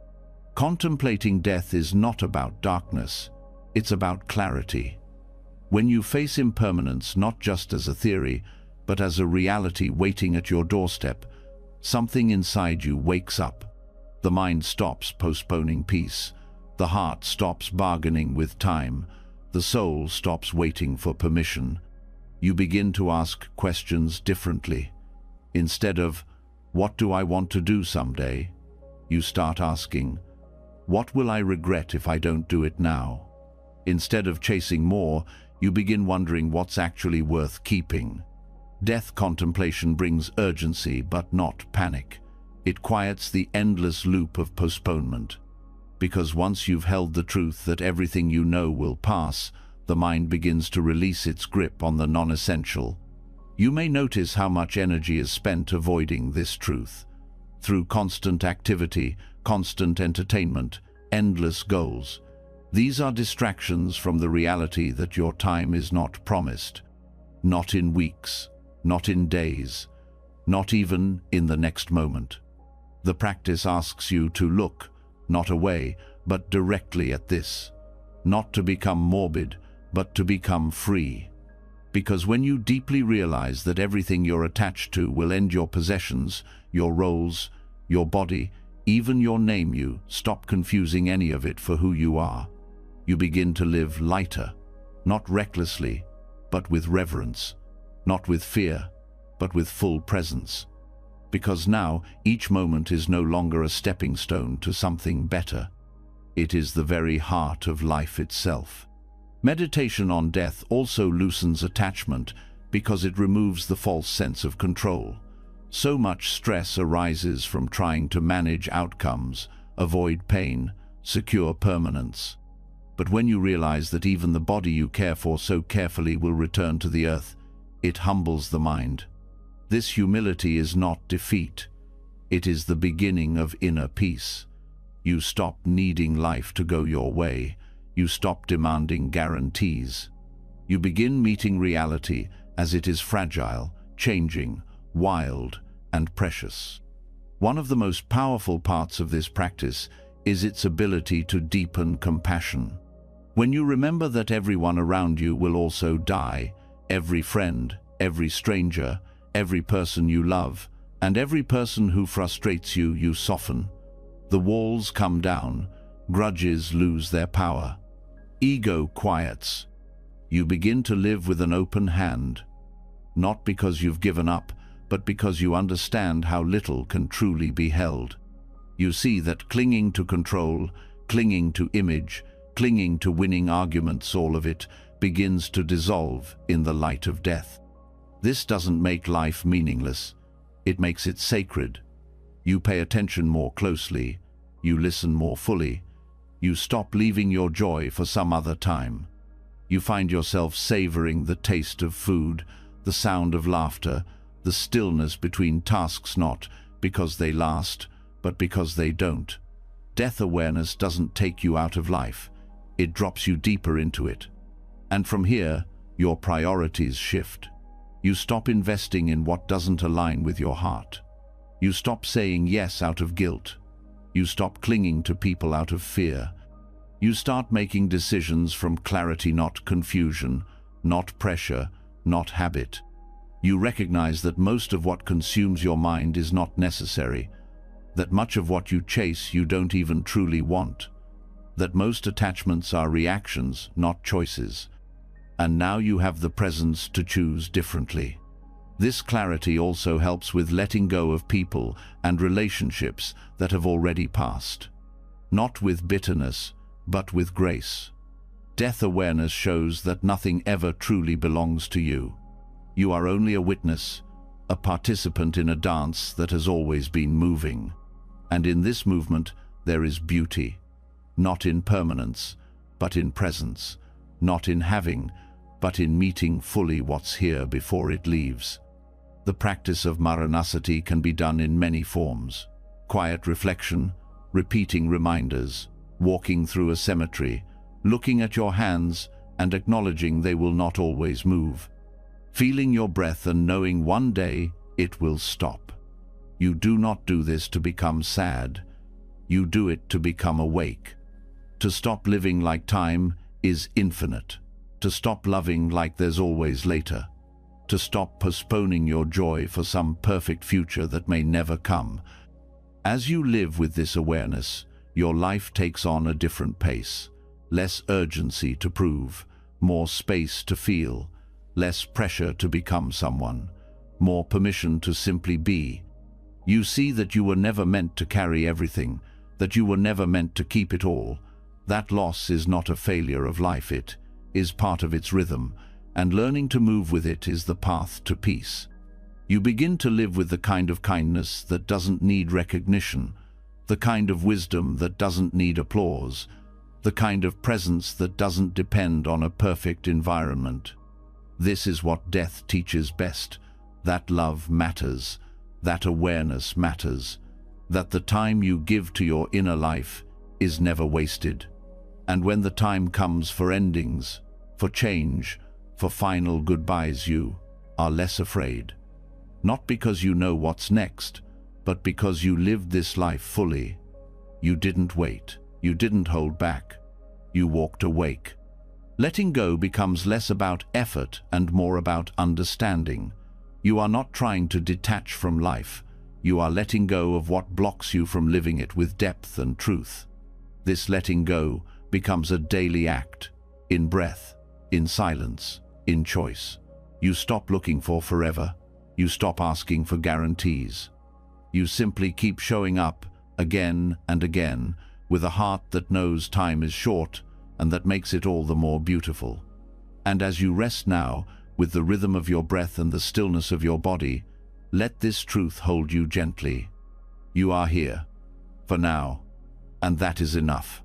Contemplating death is not about darkness, it's about clarity. When you face impermanence not just as a theory, but as a reality waiting at your doorstep, something inside you wakes up. The mind stops postponing peace. The heart stops bargaining with time. The soul stops waiting for permission. You begin to ask questions differently. Instead of, "What do I want to do someday?" you start asking, "What will I regret if I don't do it now?" Instead of chasing more, you begin wondering what's actually worth keeping. Death contemplation brings urgency, but not panic. It quiets the endless loop of postponement. Because once you've held the truth that everything you know will pass, the mind begins to release its grip on the non-essential. You may notice how much energy is spent avoiding this truth. Through constant activity, constant entertainment, endless goals. These are distractions from the reality that your time is not promised. Not in weeks, not in days, not even in the next moment. The practice asks you to look, not away, but directly at this. Not to become morbid, but to become free. Because when you deeply realize that everything you're attached to will end your possessions, your roles, your body, even your name, you stop confusing any of it for who you are. You begin to live lighter, not recklessly, but with reverence, not with fear, but with full presence. Because now each moment is no longer a stepping stone to something better. It is the very heart of life itself. Meditation on death also loosens attachment because it removes the false sense of control. So much stress arises from trying to manage outcomes, avoid pain, secure permanence. But when you realize that even the body you care for so carefully will return to the earth, it humbles the mind. This humility is not defeat. It is the beginning of inner peace. You stop needing life to go your way. You stop demanding guarantees. You begin meeting reality as it is fragile, changing, wild, and precious. One of the most powerful parts of this practice is its ability to deepen compassion. When you remember that everyone around you will also die, every friend, every stranger, every person you love, and every person who frustrates you, you soften. The walls come down, grudges lose their power. Ego quiets. You begin to live with an open hand, not because you've given up, but because you understand how little can truly be held. You see that clinging to control, clinging to image, clinging to winning arguments, all of it begins to dissolve in the light of death. This doesn't make life meaningless. It makes it sacred. You pay attention more closely. You listen more fully. You stop leaving your joy for some other time. You find yourself savoring the taste of food, the sound of laughter, the stillness between tasks, not because they last, but because they don't. Death awareness doesn't take you out of life. It drops you deeper into it. And from here, your priorities shift. You stop investing in what doesn't align with your heart. You stop saying yes out of guilt. You stop clinging to people out of fear. You start making decisions from clarity, not confusion, not pressure, not habit. You recognize that most of what consumes your mind is not necessary, that much of what you chase you don't even truly want, that most attachments are reactions, not choices. And now you have the presence to choose differently. This clarity also helps with letting go of people and relationships that have already passed. Not with bitterness, but with grace. Death awareness shows that nothing ever truly belongs to you. You are only a witness, a participant in a dance that has always been moving. And in this movement, there is beauty. not in permanence, but in presence, not in having, but in meeting fully what's here before it leaves. The practice of Maranasati can be done in many forms: quiet reflection, repeating reminders, walking through a cemetery, looking at your hands and acknowledging they will not always move, feeling your breath and knowing one day it will stop. You do not do this to become sad. You do it to become awake. To stop living like time is infinite. To stop loving like there's always later. To stop postponing your joy for some perfect future that may never come. As you live with this awareness, your life takes on a different pace. Less urgency to prove, more space to feel, less pressure to become someone, more permission to simply be. You see that you were never meant to carry everything, that you were never meant to keep it all. That loss is not a failure of life, it is part of its rhythm, and learning to move with it is the path to peace. You begin to live with the kind of kindness that doesn't need recognition, the kind of wisdom that doesn't need applause, the kind of presence that doesn't depend on a perfect environment. This is what death teaches best, that love matters, that awareness matters, that the time you give to your inner life is never wasted. And when the time comes for endings, for change, for final goodbyes, you are less afraid. Not because you know what's next, but because you lived this life fully. You didn't wait. You didn't hold back. You walked awake. Letting go becomes less about effort and more about understanding. You are not trying to detach from life. You are letting go of what blocks you from living it with depth and truth. This letting go becomes a daily act, in breath, in silence, in choice. You stop looking for forever. You stop asking for guarantees. You simply keep showing up again and again with a heart that knows time is short and that makes it all the more beautiful. And as you rest now, with the rhythm of your breath and the stillness of your body, let this truth hold you gently. You are here, for now, and that is enough.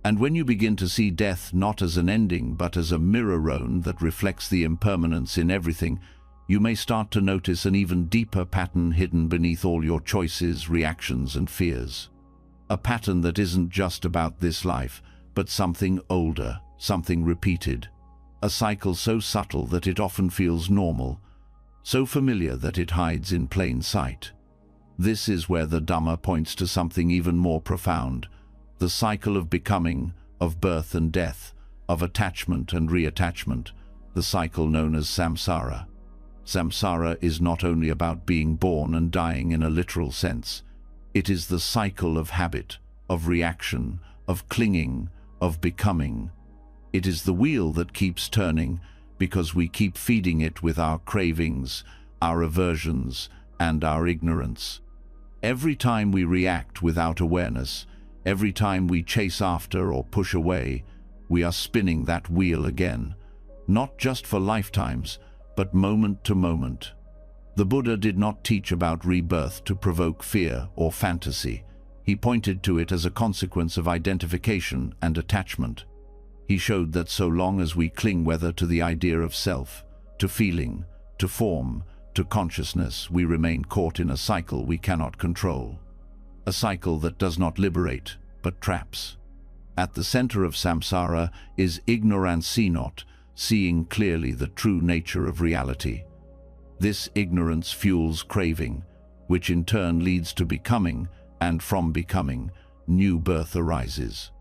And when you begin to see death not as an ending but as a mirror that reflects the impermanence in everything, you may start to notice an even deeper pattern hidden beneath all your choices, reactions, and fears. A pattern that isn't just about this life, but something older, something repeated. A cycle so subtle that it often feels normal, so familiar that it hides in plain sight. This is where the Dhamma points to something even more profound, the cycle of becoming, of birth and death, of attachment and reattachment, the cycle known as samsara. Samsara is not only about being born and dying in a literal sense. It is the cycle of habit, of reaction, of clinging, of becoming. It is the wheel that keeps turning because we keep feeding it with our cravings, our aversions, and our ignorance. Every time we react without awareness, every time we chase after or push away, we are spinning that wheel again, not just for lifetimes, but moment to moment. The Buddha did not teach about rebirth to provoke fear or fantasy. He pointed to it as a consequence of identification and attachment. He showed that so long as we cling whether to the idea of self, to feeling, to form, to consciousness, we remain caught in a cycle we cannot control. A cycle that does not liberate, but traps. At the center of samsara is ignorancy, seeing clearly the true nature of reality. This ignorance fuels craving, which in turn leads to becoming, and from becoming, new birth arises.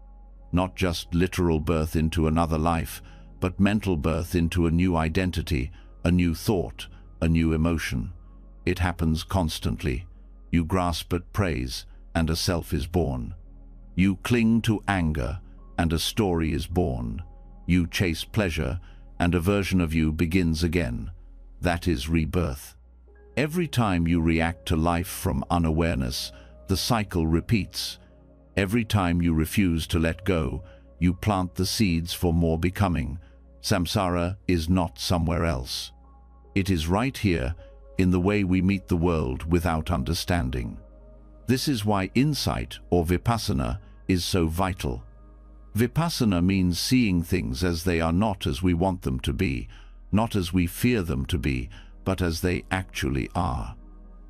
Not just literal birth into another life, but mental birth into a new identity, a new thought, a new emotion. It happens constantly. You grasp at praise, and a self is born. You cling to anger, and a story is born. You chase pleasure, and a version of you begins again. That is rebirth. Every time you react to life from unawareness, the cycle repeats. Every time you refuse to let go, you plant the seeds for more becoming. Samsara is not somewhere else. It is right here, in the way we meet the world without understanding. This is why insight, or vipassana, is so vital. Vipassana means seeing things as they are, not as we want them to be, not as we fear them to be, but as they actually are.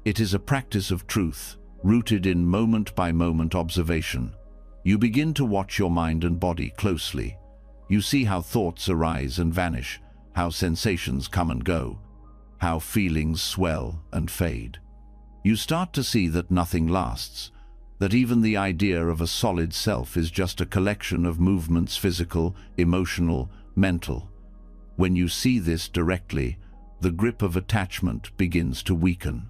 It is a practice of truth, rooted in moment-by-moment observation. You begin to watch your mind and body closely. You see how thoughts arise and vanish, how sensations come and go, how feelings swell and fade. You start to see that nothing lasts, that even the idea of a solid self is just a collection of movements, physical, emotional, mental. When you see this directly, the grip of attachment begins to weaken.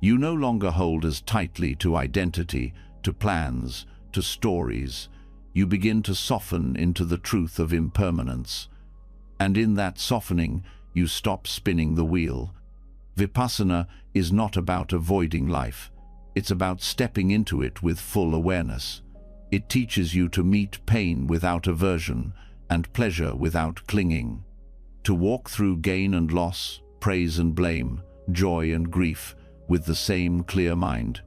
You no longer hold as tightly to identity, to plans, to stories. You begin to soften into the truth of impermanence. And in that softening, you stop spinning the wheel. Vipassana is not about avoiding life. It's about stepping into it with full awareness. It teaches you to meet pain without aversion and pleasure without clinging. To walk through gain and loss, praise and blame, joy and grief with the same clear mind.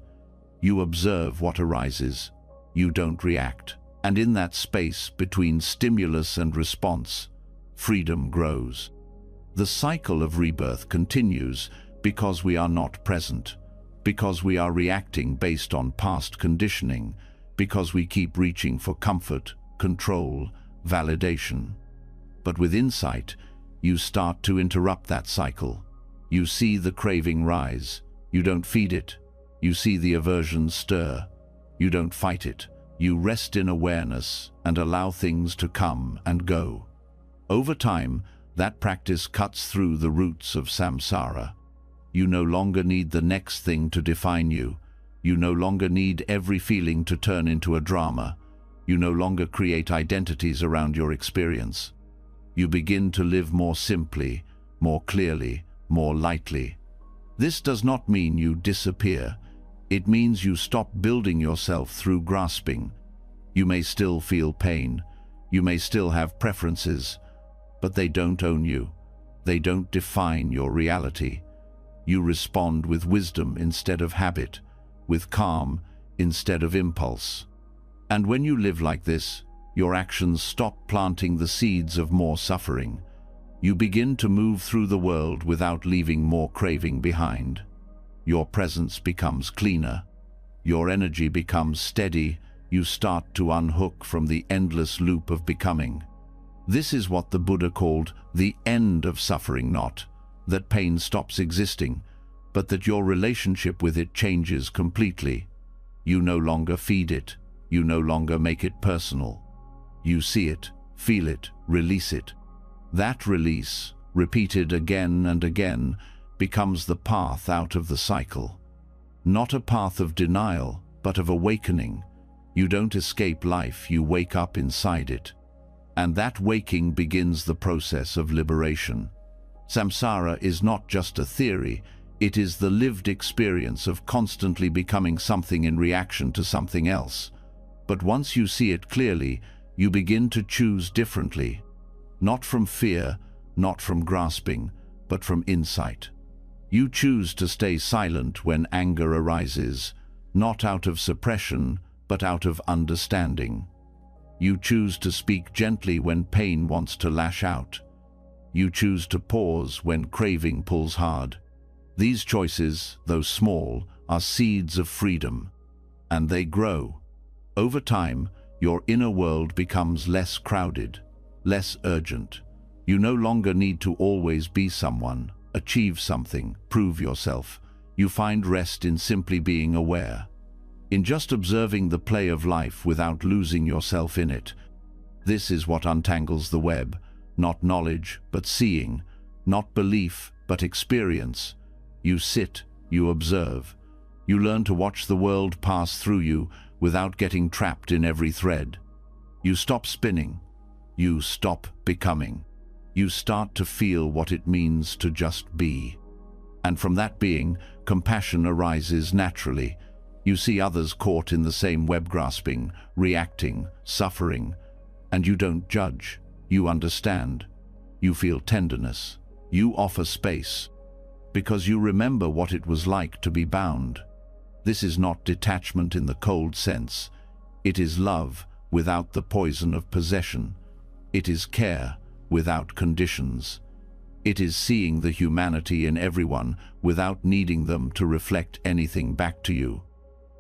You observe what arises. You don't react. And in that space between stimulus and response, freedom grows. The cycle of rebirth continues because we are not present, because we are reacting based on past conditioning, because we keep reaching for comfort, control, validation. But with insight, you start to interrupt that cycle. You see the craving rise. You don't feed it. You see the aversion stir. You don't fight it. You rest in awareness and allow things to come and go. Over time, that practice cuts through the roots of samsara. You no longer need the next thing to define you. You no longer need every feeling to turn into a drama. You no longer create identities around your experience. You begin to live more simply, more clearly, more lightly. This does not mean you disappear. It means you stop building yourself through grasping. You may still feel pain. You may still have preferences, but they don't own you. They don't define your reality. You respond with wisdom instead of habit, with calm instead of impulse. And when you live like this, your actions stop planting the seeds of more suffering. You begin to move through the world without leaving more craving behind. Your presence becomes cleaner. Your energy becomes steady. You start to unhook from the endless loop of becoming. This is what the Buddha called the end of suffering, not that pain stops existing, but that your relationship with it changes completely. You no longer feed it. You no longer make it personal. You see it, feel it, release it. That release, repeated again and again, becomes the path out of the cycle. Not a path of denial, but of awakening. You don't escape life, you wake up inside it. And that waking begins the process of liberation. Samsara is not just a theory, it is the lived experience of constantly becoming something in reaction to something else. But once you see it clearly, you begin to choose differently. Not from fear, not from grasping, but from insight. You choose to stay silent when anger arises, not out of suppression, but out of understanding. You choose to speak gently when pain wants to lash out. You choose to pause when craving pulls hard. These choices, though small, are seeds of freedom, and they grow. Over time, your inner world becomes less crowded, less urgent. You no longer need to always be someone, achieve something, prove yourself. You find rest in simply being aware, in just observing the play of life without losing yourself in it. This is what untangles the web, not knowledge, but seeing, not belief, but experience. You sit, you observe. You learn to watch the world pass through you without getting trapped in every thread. You stop spinning. You stop becoming. You start to feel what it means to just be. And from that being, compassion arises naturally. You see others caught in the same web, grasping, reacting, suffering, and you don't judge. You understand. You feel tenderness. You offer space, because you remember what it was like to be bound. This is not detachment in the cold sense. It is love, without the poison of possession. It is care without conditions. It is seeing the humanity in everyone without needing them to reflect anything back to you.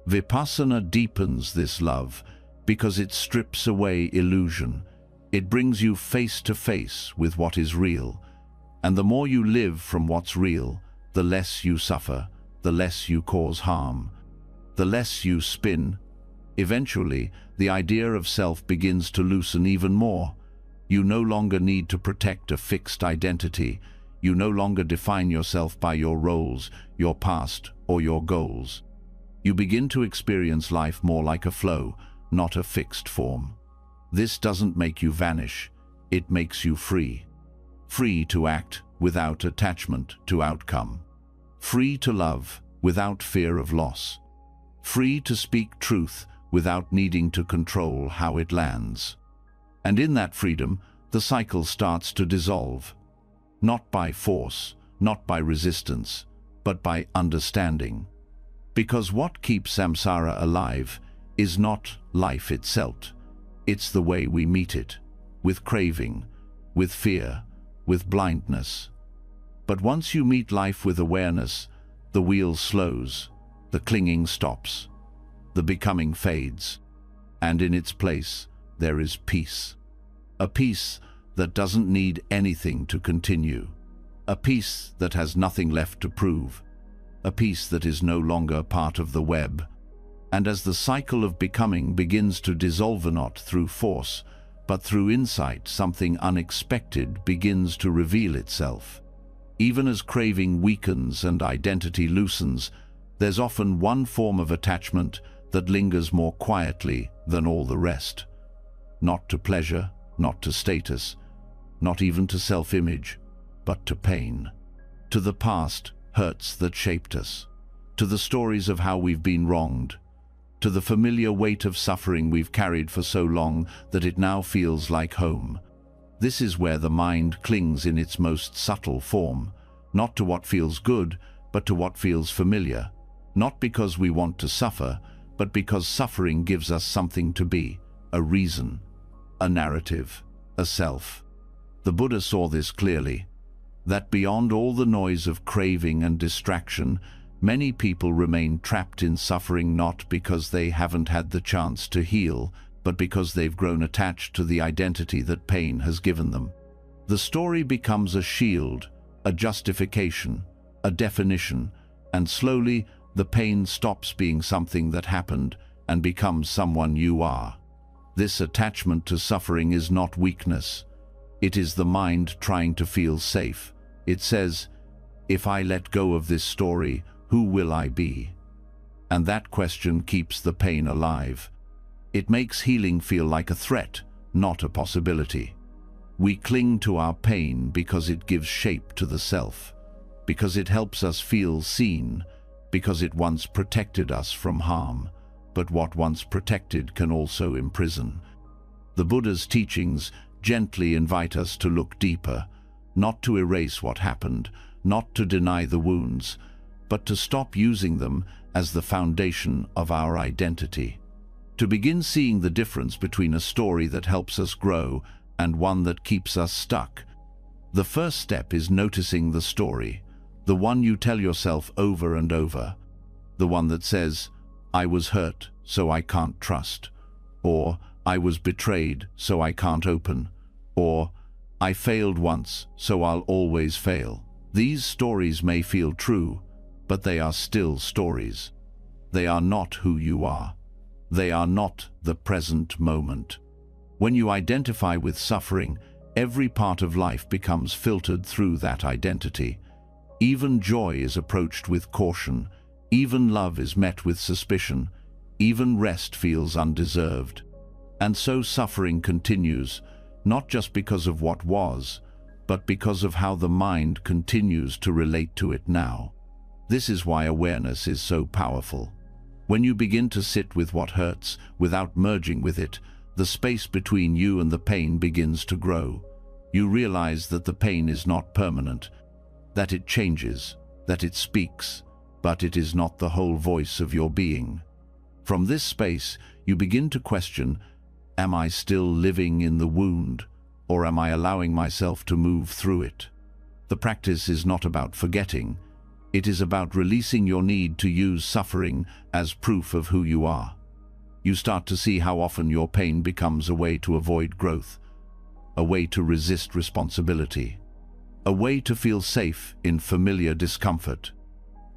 Vipassana deepens this love because it strips away illusion. It brings you face to face with what is real. And the more you live from what's real, the less you suffer, the less you cause harm, the less you spin. Eventually, the idea of self begins to loosen even more. You no longer need to protect a fixed identity. You no longer define yourself by your roles, your past, or your goals. You begin to experience life more like a flow, not a fixed form. This doesn't make you vanish. It makes you free. Free to act without attachment to outcome. Free to love without fear of loss. Free to speak truth without needing to control how it lands. And in that freedom, the cycle starts to dissolve. Not by force, not by resistance, but by understanding. Because what keeps samsara alive is not life itself. It's the way we meet it, with craving, with fear, with blindness. But once you meet life with awareness, the wheel slows, the clinging stops, the becoming fades, and in its place there is peace. A peace that doesn't need anything to continue. A peace that has nothing left to prove. A peace that is no longer part of the web. And as the cycle of becoming begins to dissolve, not through force, but through insight, something unexpected begins to reveal itself. Even as craving weakens and identity loosens, there's often one form of attachment that lingers more quietly than all the rest. Not to pleasure, not to status, not even to self-image, but to pain. To the past hurts that shaped us. To the stories of how we've been wronged. To the familiar weight of suffering we've carried for so long that it now feels like home. This is where the mind clings in its most subtle form, not to what feels good, but to what feels familiar. Not because we want to suffer, but because suffering gives us something to be, a reason, a narrative, a self. The Buddha saw this clearly, that beyond all the noise of craving and distraction, many people remain trapped in suffering not because they haven't had the chance to heal, but because they've grown attached to the identity that pain has given them. The story becomes a shield, a justification, a definition, and slowly the pain stops being something that happened and becomes someone you are. This attachment to suffering is not weakness. It is the mind trying to feel safe. It says, if I let go of this story, who will I be? And that question keeps the pain alive. It makes healing feel like a threat, not a possibility. We cling to our pain because it gives shape to the self, because it helps us feel seen, because it once protected us from harm. But what once protected can also imprison. The Buddha's teachings gently invite us to look deeper, not to erase what happened, not to deny the wounds, but to stop using them as the foundation of our identity. To begin seeing the difference between a story that helps us grow and one that keeps us stuck. The first step is noticing the story, the one you tell yourself over and over, the one that says, I was hurt, so I can't trust, or I was betrayed, so I can't open, or I failed once, so I'll always fail. These stories may feel true, but they are still stories. They are not who you are. They are not the present moment. When you identify with suffering, every part of life becomes filtered through that identity. Even joy is approached with caution. Even love is met with suspicion. Even rest feels undeserved. And so suffering continues, not just because of what was, but because of how the mind continues to relate to it now. This is why awareness is so powerful. When you begin to sit with what hurts without merging with it, the space between you and the pain begins to grow. You realize that the pain is not permanent, that it changes, that it speaks, but it is not the whole voice of your being. From this space, you begin to question, Am I still living in the wound, or am I allowing myself to move through it? The practice is not about forgetting. It is about releasing your need to use suffering as proof of who you are. You start to see how often your pain becomes a way to avoid growth, a way to resist responsibility, a way to feel safe in familiar discomfort.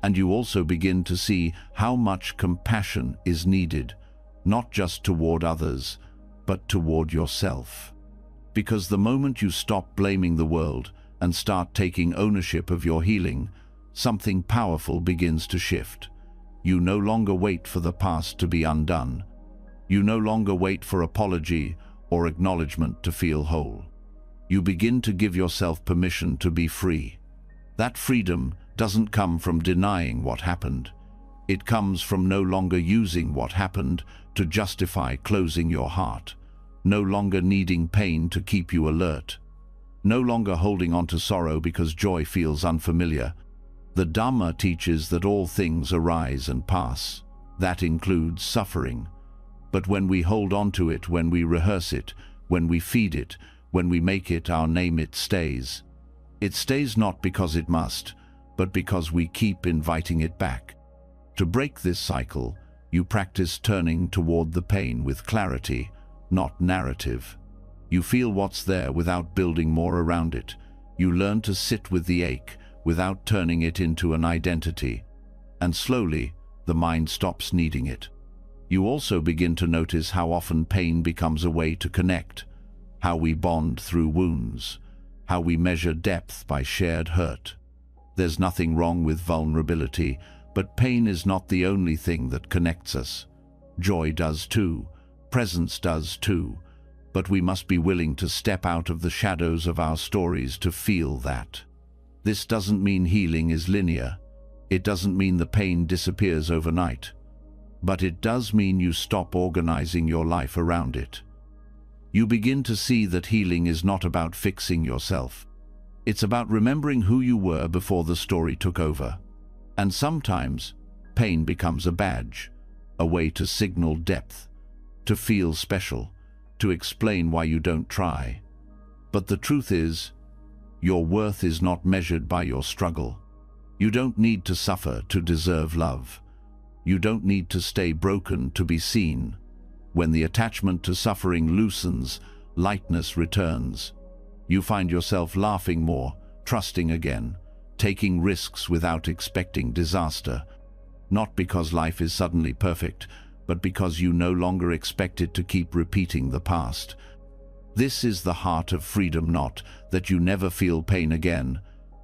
And you also begin to see how much compassion is needed, not just toward others, but toward yourself. Because the moment you stop blaming the world and start taking ownership of your healing, something powerful begins to shift. You no longer wait for the past to be undone. You no longer wait for apology or acknowledgement to feel whole. You begin to give yourself permission to be free. That freedom doesn't come from denying what happened. It comes from no longer using what happened to justify closing your heart, no longer needing pain to keep you alert, no longer holding on to sorrow because joy feels unfamiliar. The Dhamma teaches that all things arise and pass. That includes suffering. But when we hold on to it, when we rehearse it, when we feed it, when we make it our name, it stays. It stays not because it must, but because we keep inviting it back. To break this cycle, you practice turning toward the pain with clarity, not narrative. You feel what's there without building more around it. You learn to sit with the ache without turning it into an identity. And slowly, the mind stops needing it. You also begin to notice how often pain becomes a way to connect, how we bond through wounds, how we measure depth by shared hurt. There's nothing wrong with vulnerability, but pain is not the only thing that connects us. Joy does too, presence does too, but we must be willing to step out of the shadows of our stories to feel that. This doesn't mean healing is linear. It doesn't mean the pain disappears overnight. But it does mean you stop organizing your life around it. You begin to see that healing is not about fixing yourself. It's about remembering who you were before the story took over. And sometimes, pain becomes a badge, a way to signal depth, to feel special, to explain why you don't try. But the truth is, your worth is not measured by your struggle. You don't need to suffer to deserve love. You don't need to stay broken to be seen. When the attachment to suffering loosens, lightness returns. You find yourself laughing more, trusting again, taking risks without expecting disaster. Not because life is suddenly perfect, but because you no longer expect it to keep repeating the past. This is the heart of freedom, not that you never feel pain again,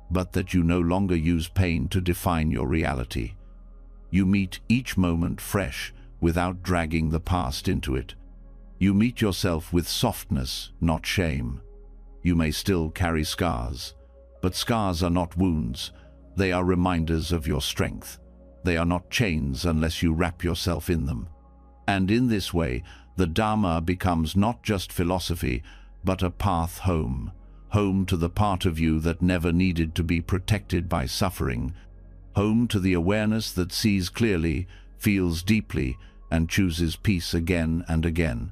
but that you no longer use pain to define your reality. You meet each moment fresh, without dragging the past into it. You meet yourself with softness, not shame. You may still carry scars, but scars are not wounds. They are reminders of your strength. They are not chains unless you wrap yourself in them. And in this way, the Dharma becomes not just philosophy, but a path home. Home to the part of you that never needed to be protected by suffering. Home to the awareness that sees clearly, feels deeply, and chooses peace again and again.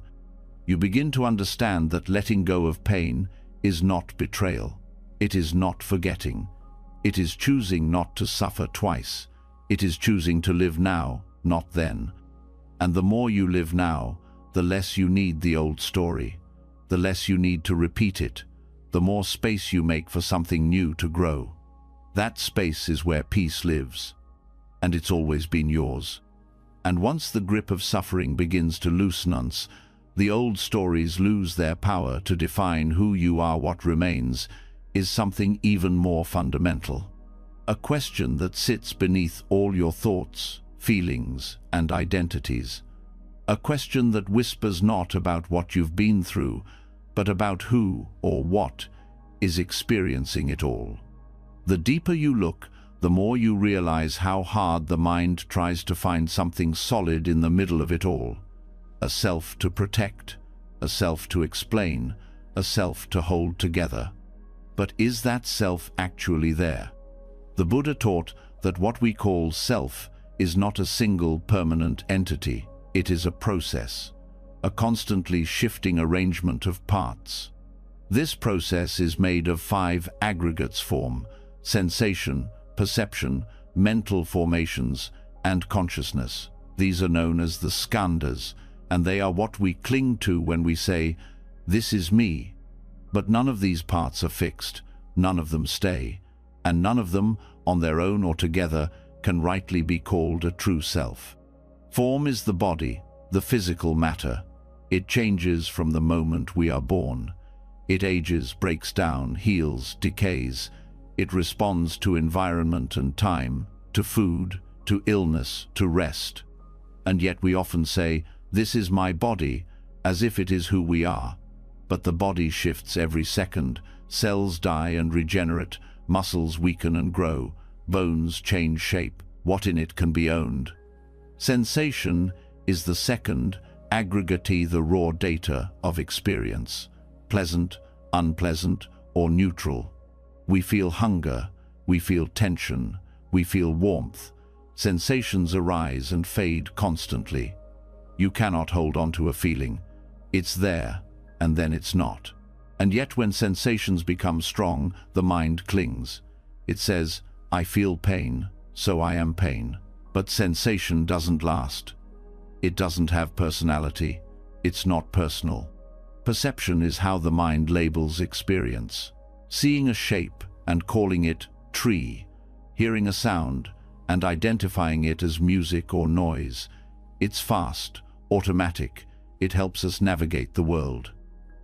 You begin to understand that letting go of pain is not betrayal. It is not forgetting. It is choosing not to suffer twice. It is choosing to live now, not then. And the more you live now, the less you need the old story. The less you need to repeat it. The more space you make for something new to grow. That space is where peace lives. And it's always been yours. And once the grip of suffering begins to loosen us, the old stories lose their power to define who you are. What remains is something even more fundamental. A question that sits beneath all your thoughts, feelings, and identities. A question that whispers not about what you've been through, but about who or what is experiencing it all. The deeper you look, the more you realize how hard the mind tries to find something solid in the middle of it all. A self to protect, a self to explain, a self to hold together. But is that self actually there? The Buddha taught that what we call self is not a single permanent entity. It is a process. a constantly shifting arrangement of parts. This process is made of 5 aggregates: form, sensation, perception, mental formations, and consciousness. These are known as the skandhas, and they are what we cling to when we say, "This is me." But none of these parts are fixed, none of them stay, and none of them, on their own or together, can rightly be called a true self. Form is the body, the physical matter. It changes from the moment we are born. It ages, breaks down, heals, decays. It responds to environment and time, to food, to illness, to rest. And yet we often say, "This is my body," as if it is who we are. But the body shifts every second. Cells die and regenerate, muscles weaken and grow, bones change shape. What in it can be owned? Sensation is the second aggregate, the raw data of experience. Pleasant, unpleasant, or neutral. We feel hunger, we feel tension, we feel warmth. Sensations arise and fade constantly. You cannot hold on to a feeling. It's there, and then it's not. And yet when sensations become strong, the mind clings. It says, "I feel pain, so I am pain." But sensation doesn't last. It doesn't have personality. It's not personal. Perception is how the mind labels experience. Seeing a shape and calling it tree, hearing a sound and identifying it as music or noise. It's fast, automatic. It helps us navigate the world.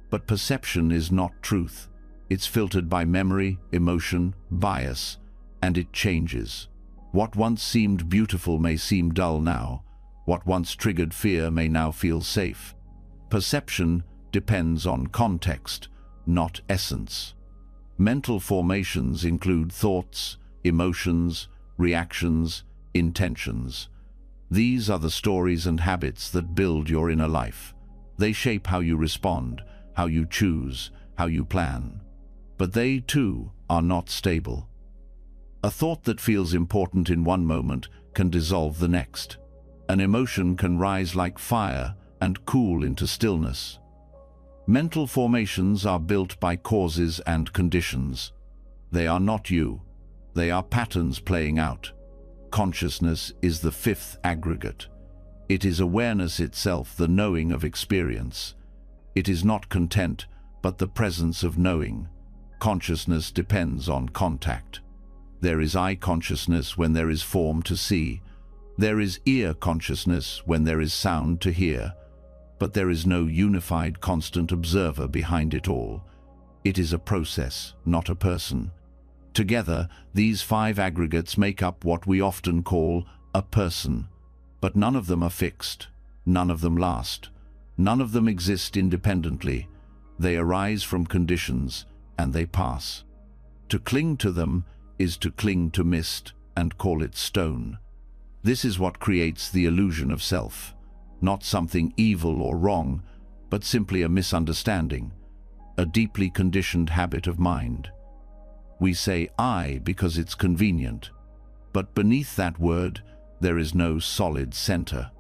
But perception is not truth. It's filtered by memory, emotion, bias, and it changes. What once seemed beautiful may seem dull now. What once triggered fear may now feel safe. Perception depends on context, not essence. Mental formations include thoughts, emotions, reactions, intentions. These are the stories and habits that build your inner life. They shape how you respond, how you choose, how you plan. But they, too, are not stable. A thought that feels important in one moment can dissolve the next. An emotion can rise like fire and cool into stillness. Mental formations are built by causes and conditions. They are not you. They are patterns playing out. Consciousness is the 5th aggregate. It is awareness itself, the knowing of experience. It is not content, but the presence of knowing. Consciousness depends on contact. There is eye consciousness when there is form to see. There is ear consciousness when there is sound to hear. But there is no unified, constant observer behind it all. It is a process, not a person. Together, these 5 aggregates make up what we often call a person. But none of them are fixed. None of them last. None of them exist independently. They arise from conditions, and they pass. To cling to them is to cling to mist and call it stone. This is what creates the illusion of self. Not something evil or wrong, but simply a misunderstanding, a deeply conditioned habit of mind. We say "I" because it's convenient, but beneath that word there is no solid center.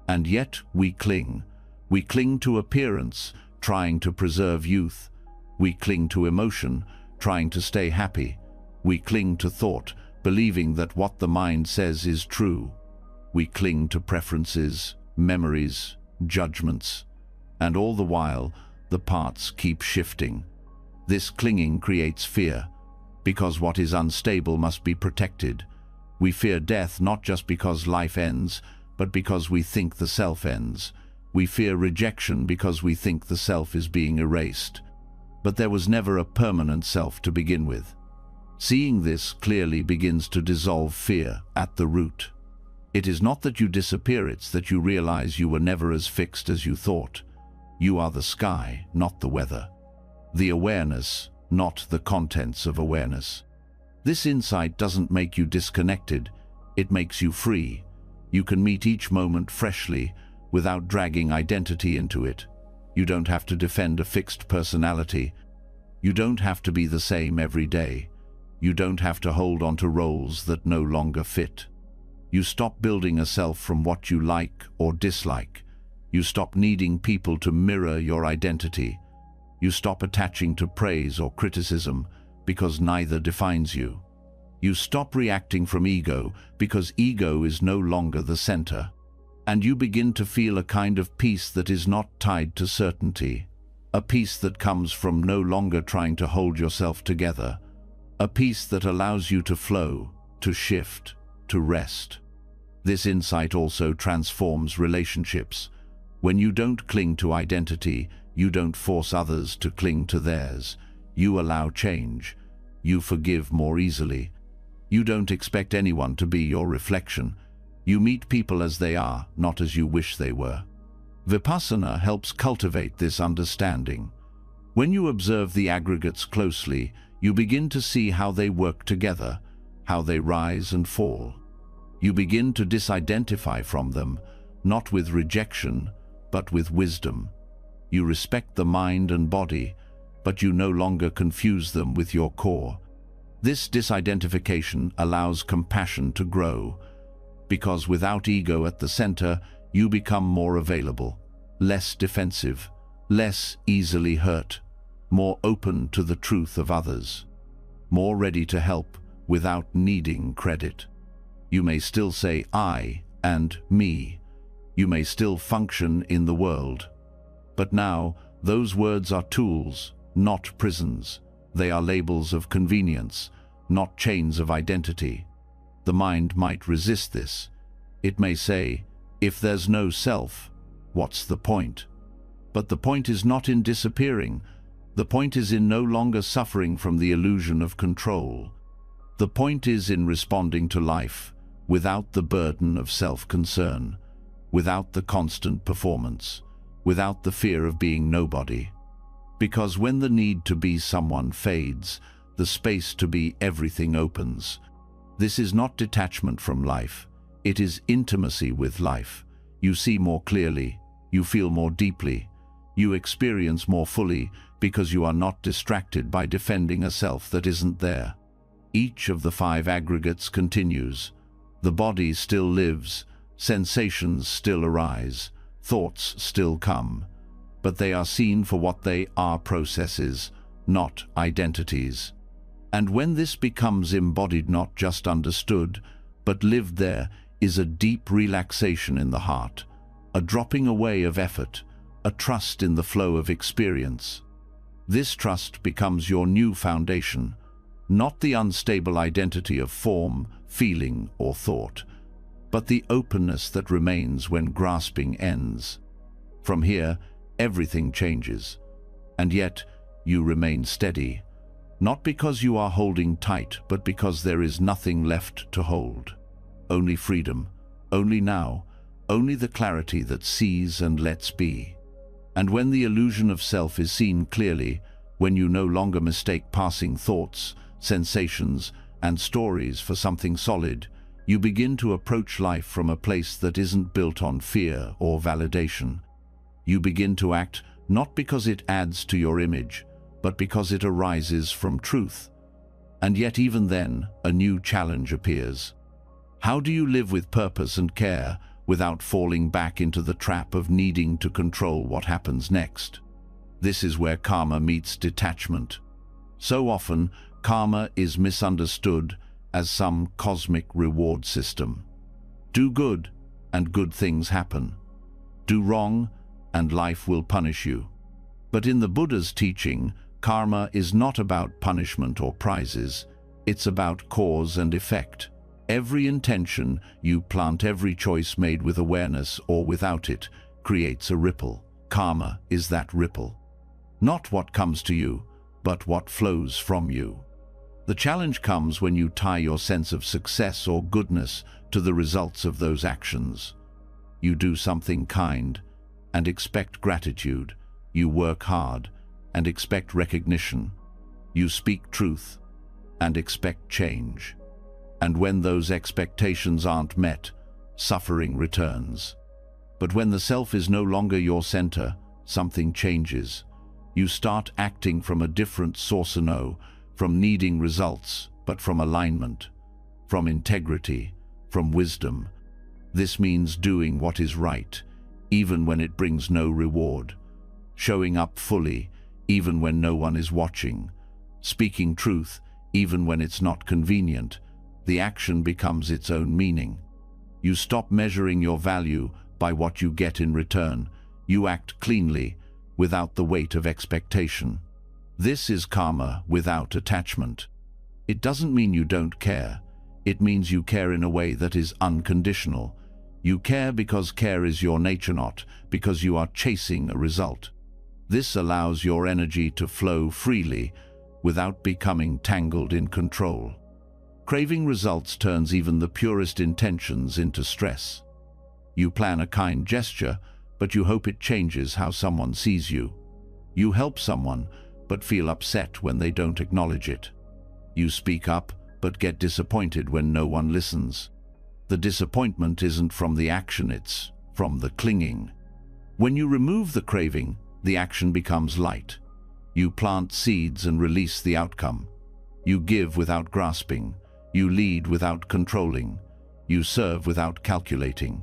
And yet we cling. We cling to appearance, trying to preserve youth. We cling to emotion, trying to stay happy. We cling to thought, believing that what the mind says is true. We cling to preferences, memories, judgments, and all the while, the parts keep shifting. This clinging creates fear, because what is unstable must be protected. We fear death not just because life ends, but because we think the self ends. We fear rejection because we think the self is being erased. But there was never a permanent self to begin with. Seeing this clearly begins to dissolve fear at the root. It is not that you disappear, it's that you realize you were never as fixed as you thought. You are the sky, not the weather. The awareness, not the contents of awareness. This insight doesn't make you disconnected, it makes you free. You can meet each moment freshly, without dragging identity into it. You don't have to defend a fixed personality. You don't have to be the same every day. You don't have to hold on to roles that no longer fit. You stop building a self from what you like or dislike. You stop needing people to mirror your identity. You stop attaching to praise or criticism because neither defines you. You stop reacting from ego because ego is no longer the center. And you begin to feel a kind of peace that is not tied to certainty. A peace that comes from no longer trying to hold yourself together. A peace that allows you to flow, to shift, to rest. This insight also transforms relationships. When you don't cling to identity, you don't force others to cling to theirs. You allow change. You forgive more easily. You don't expect anyone to be your reflection. You meet people as they are, not as you wish they were. Vipassana helps cultivate this understanding. When you observe the aggregates closely, you begin to see how they work together, how they rise and fall. You begin to disidentify from them, not with rejection, but with wisdom. You respect the mind and body, but you no longer confuse them with your core. This disidentification allows compassion to grow, because without ego at the center, you become more available, less defensive, less easily hurt, more open to the truth of others, more ready to help without needing credit. You may still say I and me. You may still function in the world. But now, those words are tools, not prisons. They are labels of convenience, not chains of identity. The mind might resist this. It may say, if there's no self, what's the point? But the point is not in disappearing. The point is in no longer suffering from the illusion of control. The point is in responding to life without the burden of self-concern, without the constant performance, without the fear of being nobody. Because when the need to be someone fades, the space to be everything opens. This is not detachment from life. It is intimacy with life. You see more clearly. You feel more deeply. You experience more fully because you are not distracted by defending a self that isn't there. Each of the 5 aggregates continues. The body still lives. Sensations still arise. Thoughts still come. But they are seen for what they are: processes, not identities. And when this becomes embodied, not just understood, but lived, there is a deep relaxation in the heart, a dropping away of effort, a trust in the flow of experience. This trust becomes your new foundation, not the unstable identity of form, feeling, or thought, but the openness that remains when grasping ends. From here, everything changes, and yet you remain steady, not because you are holding tight, but because there is nothing left to hold. Only freedom, only now, only the clarity that sees and lets be. And when the illusion of self is seen clearly, when you no longer mistake passing thoughts, sensations, and stories for something solid, you begin to approach life from a place that isn't built on fear or validation. You begin to act not because it adds to your image, but because it arises from truth. And yet even then, a new challenge appears. How do you live with purpose and care without falling back into the trap of needing to control what happens next? This is where karma meets detachment. So often, karma is misunderstood as some cosmic reward system. Do good, and good things happen. Do wrong, and life will punish you. But in the Buddha's teaching, karma is not about punishment or prizes. It's about cause and effect. Every intention you plant, every choice made with awareness or without it, creates a ripple. Karma is that ripple. Not what comes to you, but what flows from you. The challenge comes when you tie your sense of success or goodness to the results of those actions. You do something kind and expect gratitude. You work hard and expect recognition. You speak truth and expect change. And when those expectations aren't met, suffering returns. But when the self is no longer your center, something changes. You start acting from a different source, from needing results, but from alignment, from integrity, from wisdom. This means doing what is right, even when it brings no reward. Showing up fully, even when no one is watching. Speaking truth, even when it's not convenient. The action becomes its own meaning. You stop measuring your value by what you get in return. You act cleanly, without the weight of expectation. This is karma without attachment. It doesn't mean you don't care. It means you care in a way that is unconditional. You care because care is your nature, not because you are chasing a result. This allows your energy to flow freely without becoming tangled in control. Craving results turns even the purest intentions into stress. You plan a kind gesture, but you hope it changes how someone sees you. You help someone, but feel upset when they don't acknowledge it. You speak up, but get disappointed when no one listens. The disappointment isn't from the action, it's from the clinging. When you remove the craving, the action becomes light. You plant seeds and release the outcome. You give without grasping. You lead without controlling. You serve without calculating.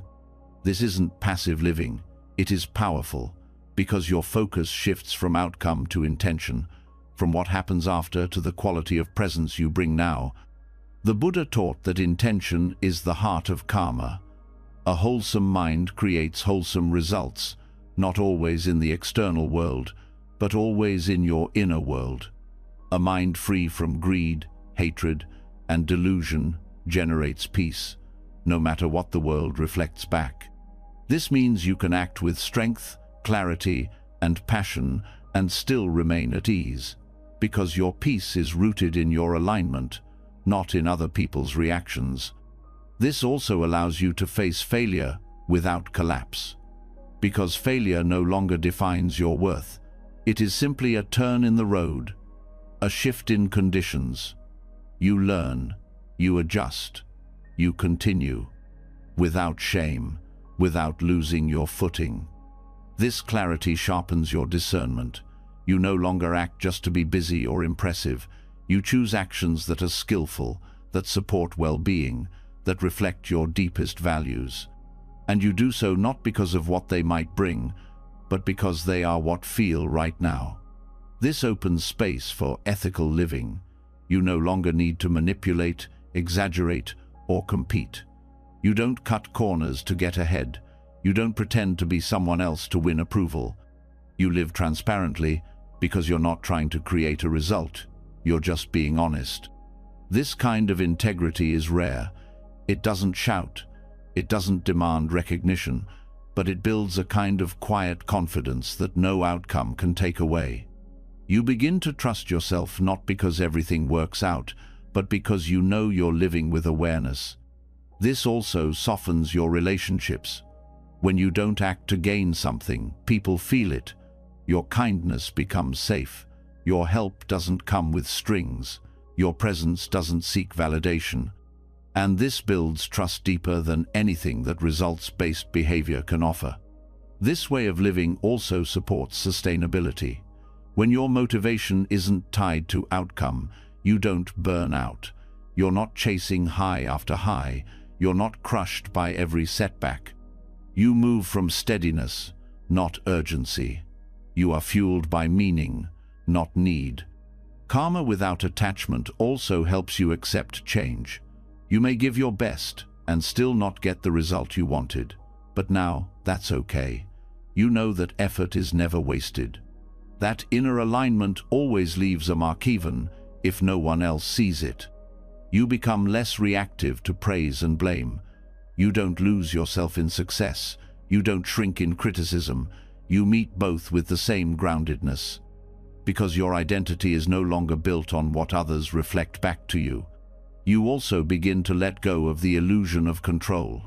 This isn't passive living. It is powerful, because your focus shifts from outcome to intention, from what happens after to the quality of presence you bring now. The Buddha taught that intention is the heart of karma. A wholesome mind creates wholesome results, not always in the external world, but always in your inner world. A mind free from greed, hatred, and delusion generates peace, no matter what the world reflects back. This means you can act with strength, clarity, and passion and still remain at ease, because your peace is rooted in your alignment, not in other people's reactions. This also allows you to face failure without collapse, because failure no longer defines your worth. It is simply a turn in the road, a shift in conditions. You learn, you adjust, you continue, without shame, without losing your footing. This clarity sharpens your discernment. You no longer act just to be busy or impressive. You choose actions that are skillful, that support well-being, that reflect your deepest values. And you do so not because of what they might bring, but because they are what feel right now. This opens space for ethical living. You no longer need to manipulate, exaggerate, or compete. You don't cut corners to get ahead. You don't pretend to be someone else to win approval. You live transparently because you're not trying to create a result. You're just being honest. This kind of integrity is rare. It doesn't shout. It doesn't demand recognition, but it builds a kind of quiet confidence that no outcome can take away. You begin to trust yourself not because everything works out, but because you know you're living with awareness. This also softens your relationships. When you don't act to gain something, people feel it. Your kindness becomes safe. Your help doesn't come with strings. Your presence doesn't seek validation. And this builds trust deeper than anything that results-based behavior can offer. This way of living also supports sustainability. When your motivation isn't tied to outcome, you don't burn out. You're not chasing high after high. You're not crushed by every setback. You move from steadiness, not urgency. You are fueled by meaning, not need. Karma without attachment also helps you accept change. You may give your best and still not get the result you wanted, but now that's okay. You know that effort is never wasted. That inner alignment always leaves a mark even if no one else sees it. You become less reactive to praise and blame. You don't lose yourself in success. You don't shrink in criticism. You meet both with the same groundedness. Because your identity is no longer built on what others reflect back to you. You also begin to let go of the illusion of control.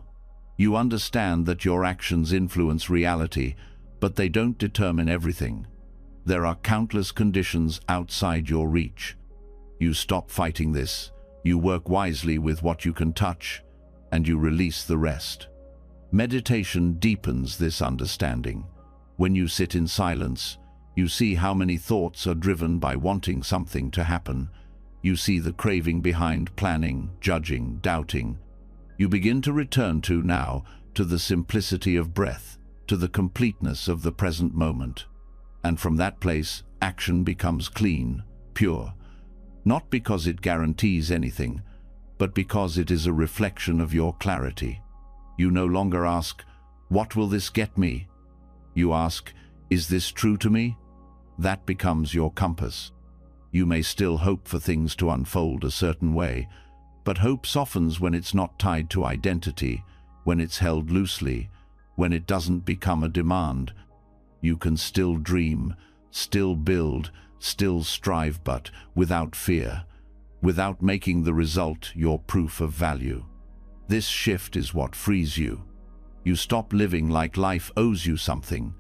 You understand that your actions influence reality, but they don't determine everything. There are countless conditions outside your reach. You stop fighting this. You work wisely with what you can touch, and you release the rest. Meditation deepens this understanding. When you sit in silence, you see how many thoughts are driven by wanting something to happen. You see the craving behind planning, judging, doubting. You begin to return to the simplicity of breath, to the completeness of the present moment. And from that place, action becomes clean, pure, not because it guarantees anything, but because it is a reflection of your clarity. You no longer ask, "What will this get me?" You ask, "Is this true to me?" That becomes your compass. You may still hope for things to unfold a certain way, but hope softens when it's not tied to identity, when it's held loosely, when it doesn't become a demand. You can still dream, still build, still strive, but without fear, without making the result your proof of value. This shift is what frees you. You stop living like life owes you something.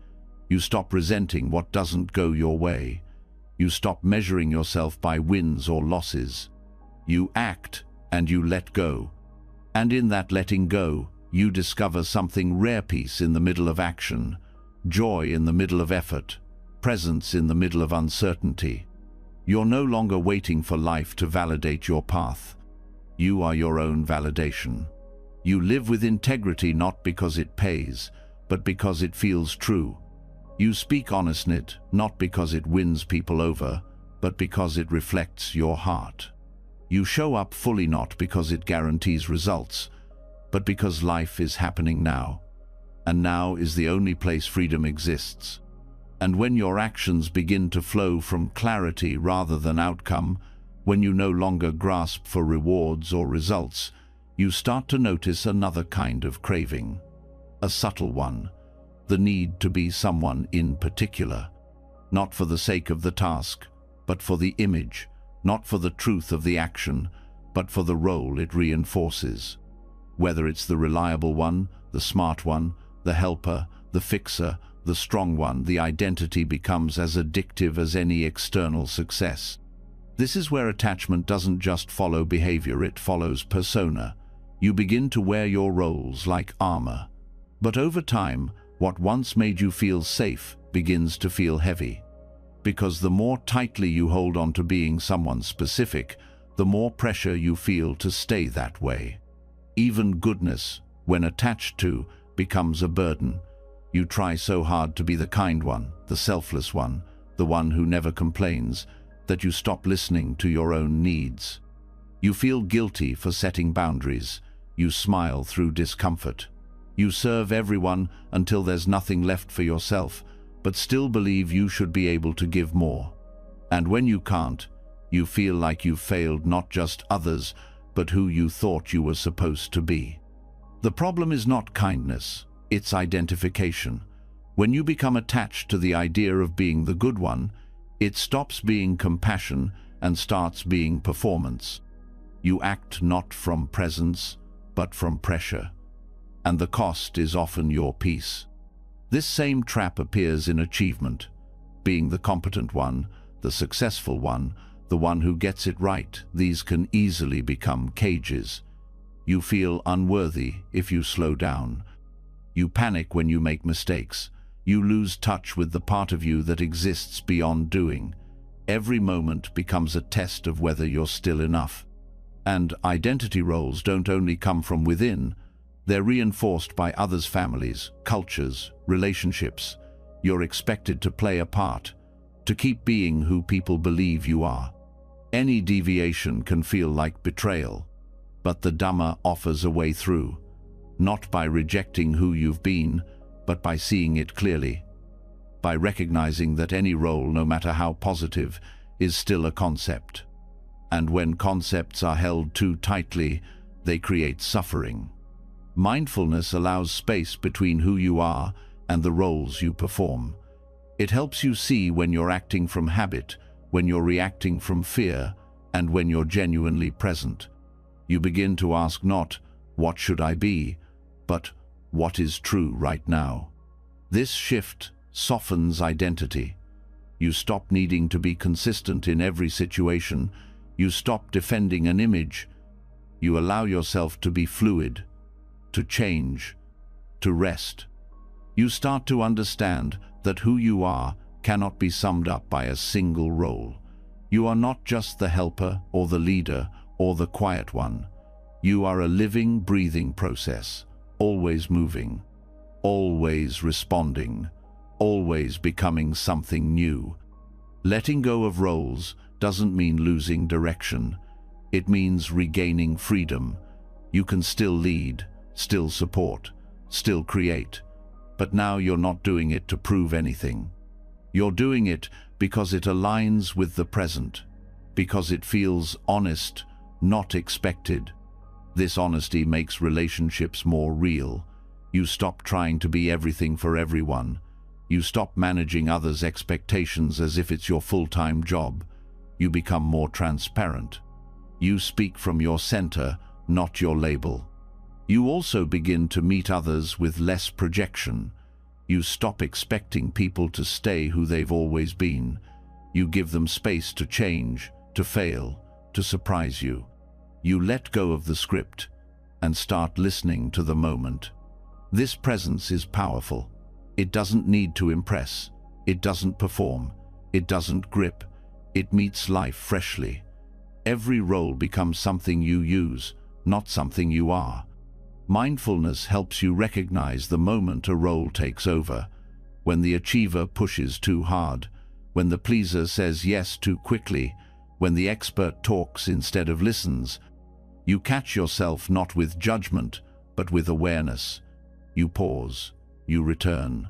You stop resenting what doesn't go your way. You stop measuring yourself by wins or losses. You act and you let go. And in that letting go, you discover something rare: peace in the middle of action, joy in the middle of effort, presence in the middle of uncertainty. You're no longer waiting for life to validate your path. You are your own validation. You live with integrity not because it pays, but because it feels true. You speak honestly, not because it wins people over, but because it reflects your heart. You show up fully not because it guarantees results, but because life is happening now. And now is the only place freedom exists. And when your actions begin to flow from clarity rather than outcome, when you no longer grasp for rewards or results, you start to notice another kind of craving. A subtle one. The need to be someone in particular. Not for the sake of the task, but for the image. Not for the truth of the action, but for the role it reinforces. Whether it's the reliable one, the smart one, the helper, the fixer, the strong one, the identity becomes as addictive as any external success. This is where attachment doesn't just follow behavior, it follows persona. You begin to wear your roles like armor. But over time, what once made you feel safe begins to feel heavy. Because the more tightly you hold on to being someone specific, the more pressure you feel to stay that way. Even goodness, when attached to, becomes a burden. You try so hard to be the kind one, the selfless one, the one who never complains, that you stop listening to your own needs. You feel guilty for setting boundaries. You smile through discomfort. You serve everyone until there's nothing left for yourself, but still believe you should be able to give more. And when you can't, you feel like you've failed not just others, but who you thought you were supposed to be. The problem is not kindness, it's identification. When you become attached to the idea of being the good one, it stops being compassion and starts being performance. You act not from presence, but from pressure. And the cost is often your peace. This same trap appears in achievement. Being the competent one, the successful one, the one who gets it right, these can easily become cages. You feel unworthy if you slow down. You panic when you make mistakes. You lose touch with the part of you that exists beyond doing. Every moment becomes a test of whether you're still enough. And identity roles don't only come from within, they're reinforced by others' families, cultures, relationships. You're expected to play a part, to keep being who people believe you are. Any deviation can feel like betrayal, but the Dhamma offers a way through, not by rejecting who you've been, but by seeing it clearly, by recognizing that any role, no matter how positive, is still a concept. And when concepts are held too tightly, they create suffering. Mindfulness allows space between who you are and the roles you perform. It helps you see when you're acting from habit, when you're reacting from fear, and when you're genuinely present. You begin to ask not, "What should I be?" but "What is true right now?" This shift softens identity. You stop needing to be consistent in every situation. You stop defending an image. You allow yourself to be fluid, to change, to rest. You start to understand that who you are cannot be summed up by a single role. You are not just the helper or the leader or the quiet one. You are a living, breathing process, always moving. always responding, always becoming something new. Letting go of roles doesn't mean losing direction. It means regaining freedom. You can still lead, still support, still create, but now you're not doing it to prove anything. You're doing it because it aligns with the present, because it feels honest, not expected. This honesty makes relationships more real. You stop trying to be everything for everyone. You stop managing others' expectations as if it's your full-time job. You become more transparent. You speak from your center, not your label. You also begin to meet others with less projection. You stop expecting people to stay who they've always been. You give them space to change, to fail, to surprise you. You let go of the script and start listening to the moment. This presence is powerful. It doesn't need to impress. It doesn't perform. It doesn't grip. It meets life freshly. Every role becomes something you use, not something you are. Mindfulness helps you recognize the moment a role takes over, when the achiever pushes too hard, when the pleaser says yes too quickly, when the expert talks instead of listens. You catch yourself not with judgment, but with awareness. You pause, you return,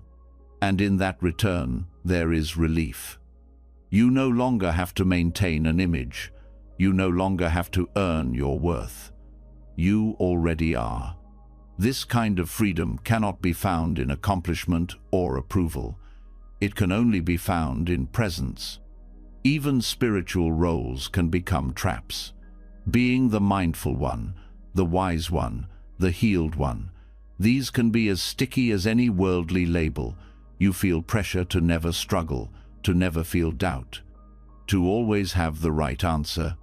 and in that return there is relief. You no longer have to maintain an image. You no longer have to earn your worth. You already are. This kind of freedom cannot be found in accomplishment or approval. It can only be found in presence. Even spiritual roles can become traps. Being the mindful one, the wise one, the healed one, these can be as sticky as any worldly label. You feel pressure to never struggle, to never feel doubt, to always have the right answer.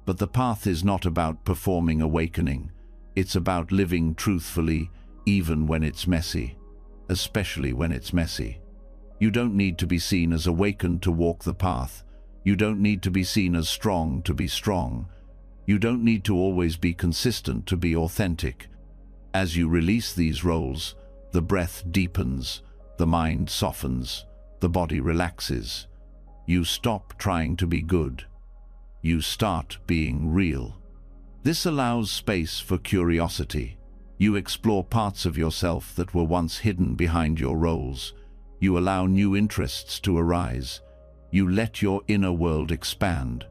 But the path is not about performing awakening. It's about living truthfully, even when it's messy, especially when it's messy. You don't need to be seen as awakened to walk the path. You don't need to be seen as strong to be strong. You don't need to always be consistent to be authentic. As you release these roles, the breath deepens, the mind softens, the body relaxes. You stop trying to be good. You start being real. This allows space for curiosity. You explore parts of yourself that were once hidden behind your roles. You allow new interests to arise. You let your inner world expand.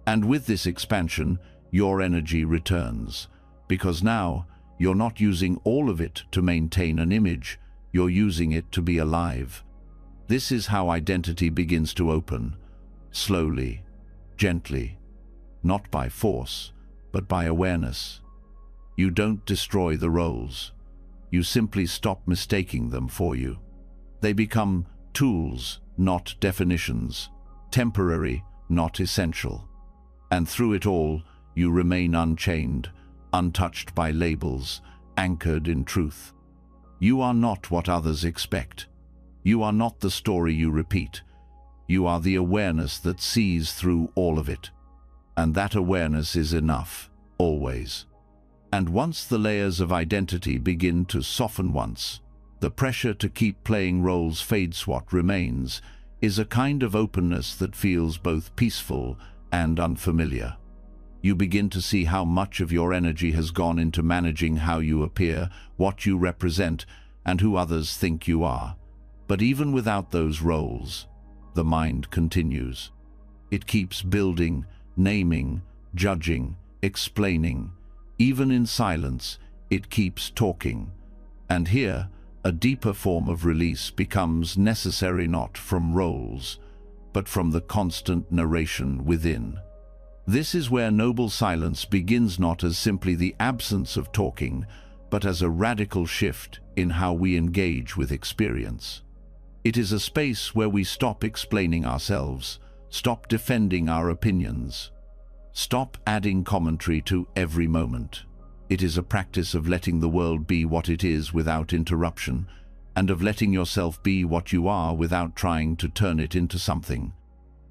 And with this expansion, your energy returns. Because now, you're not using all of it to maintain an image. You're using it to be alive. This is how identity begins to open. Slowly, gently, not by force, but by awareness. You don't destroy the roles. You simply stop mistaking them for you. They become tools, not definitions, temporary, not essential. And through it all, you remain unchained, untouched by labels, anchored in truth. You are not what others expect. You are not the story you repeat. You are the awareness that sees through all of it. And that awareness is enough, always. And once the layers of identity begin to soften the pressure to keep playing roles fades. What remains is a kind of openness that feels both peaceful and unfamiliar. You begin to see how much of your energy has gone into managing how you appear, what you represent, and who others think you are. But even without those roles, the mind continues. It keeps building, naming, judging, explaining. Even in silence, it keeps talking. And here, a deeper form of release becomes necessary, not from roles, but from the constant narration within. This is where noble silence begins, not as simply the absence of talking, but as a radical shift in how we engage with experience. It is a space where we stop explaining ourselves, stop defending our opinions, stop adding commentary to every moment. It is a practice of letting the world be what it is without interruption, and of letting yourself be what you are without trying to turn it into something.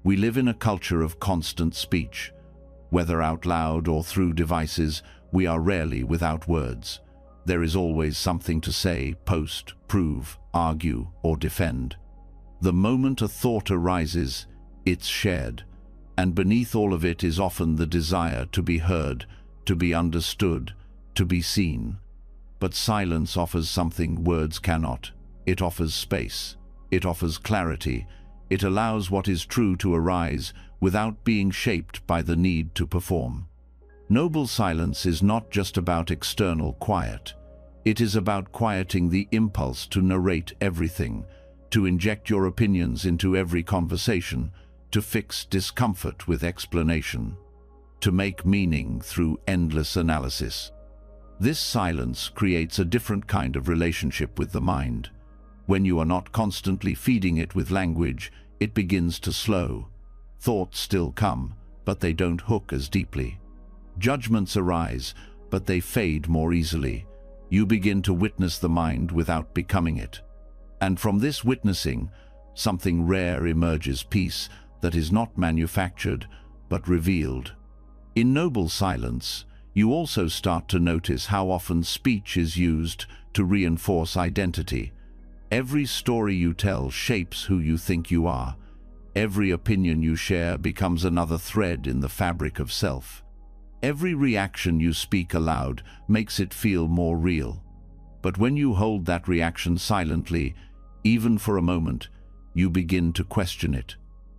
We live in a culture of constant speech. Whether out loud or through devices, we are rarely without words. There is always something to say, post, prove, argue, or defend. The moment a thought arises, it's shared, and beneath all of it is often the desire to be heard, to be understood, to be seen. But silence offers something words cannot. It offers space. It offers clarity. It allows what is true to arise without being shaped by the need to perform. Noble silence is not just about external quiet. It is about quieting the impulse to narrate everything, to inject your opinions into every conversation, to fix discomfort with explanation, to make meaning through endless analysis. This silence creates a different kind of relationship with the mind. When you are not constantly feeding it with language, it begins to slow. Thoughts still come, but they don't hook as deeply. Judgments arise, but they fade more easily. You begin to witness the mind without becoming it. And from this witnessing, something rare emerges, peace that is not manufactured, but revealed. In noble silence, you also start to notice how often speech is used to reinforce identity. Every story you tell shapes who you think you are. Every opinion you share becomes another thread in the fabric of self. Every reaction you speak aloud makes it feel more real. But when you hold that reaction silently, even for a moment, you begin to question it.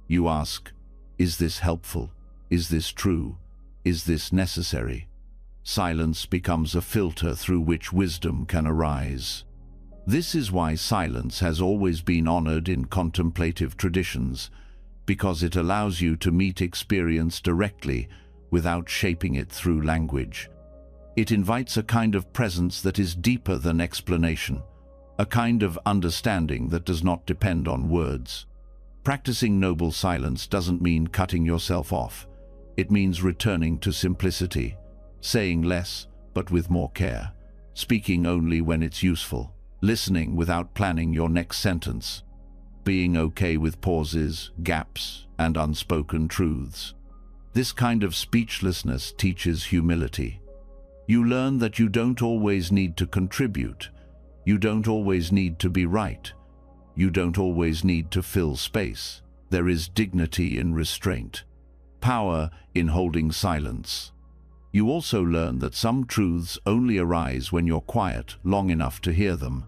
You ask, is this helpful? Is this true? Is this necessary? Silence becomes a filter through which wisdom can arise. This is why silence has always been honored in contemplative traditions, because it allows you to meet experience directly without shaping it through language. It invites a kind of presence that is deeper than explanation, a kind of understanding that does not depend on words. Practicing noble silence doesn't mean cutting yourself off. It means returning to simplicity, saying less but with more care, speaking only when it's useful, listening without planning your next sentence, being okay with pauses, gaps, and unspoken truths. This kind of speechlessness teaches humility. You learn that you don't always need to contribute. You don't always need to be right. You don't always need to fill space. There is dignity in restraint, power in holding silence. You also learn that some truths only arise when you're quiet long enough to hear them.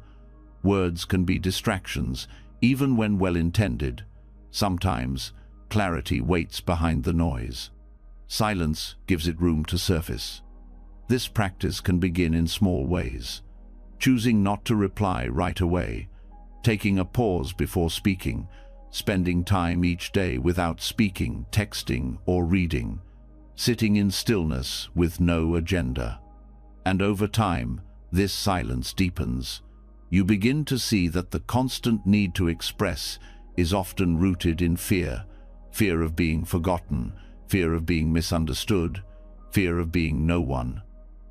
Words can be distractions, even when well-intended. Sometimes, clarity waits behind the noise. Silence gives it room to surface. This practice can begin in small ways. Choosing not to reply right away, taking a pause before speaking, spending time each day without speaking, texting, or reading, sitting in stillness with no agenda. And over time, this silence deepens. You begin to see that the constant need to express is often rooted in fear. Fear of being forgotten, fear of being misunderstood, fear of being no one.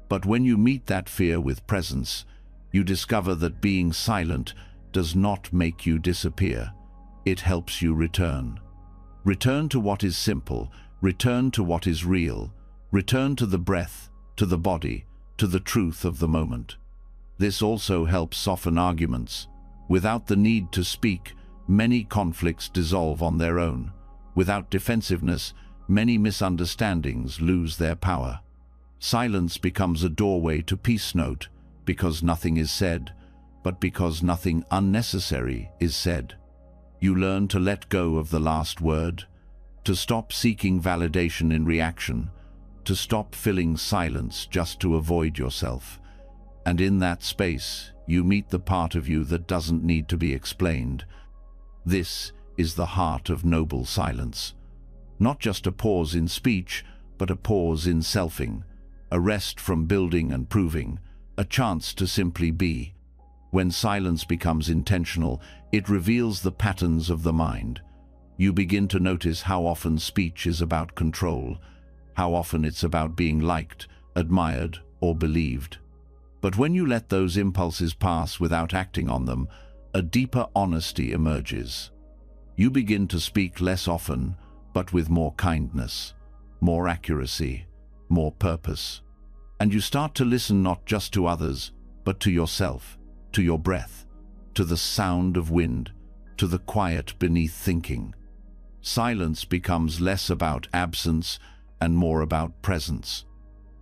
But when you meet that fear with presence, you discover that being silent does not make you disappear. It helps you return. Return to what is simple, return to what is real, return to the breath, to the body, to the truth of the moment. This also helps soften arguments. Without the need to speak, many conflicts dissolve on their own. Without defensiveness, many misunderstandings lose their power. Silence becomes a doorway to peace, not because nothing is said, but because nothing unnecessary is said. You learn to let go of the last word, to stop seeking validation in reaction, to stop filling silence just to avoid yourself. And in that space, you meet the part of you that doesn't need to be explained. This is the heart of noble silence. Not just a pause in speech, but a pause in selfing, a rest from building and proving, a chance to simply be. When silence becomes intentional, it reveals the patterns of the mind. You begin to notice how often speech is about control, how often it's about being liked, admired, or believed. But when you let those impulses pass without acting on them, a deeper honesty emerges. You begin to speak less often, but with more kindness, more accuracy, more purpose. And you start to listen not just to others, but to yourself, to your breath, to the sound of wind, to the quiet beneath thinking. Silence becomes less about absence and more about presence.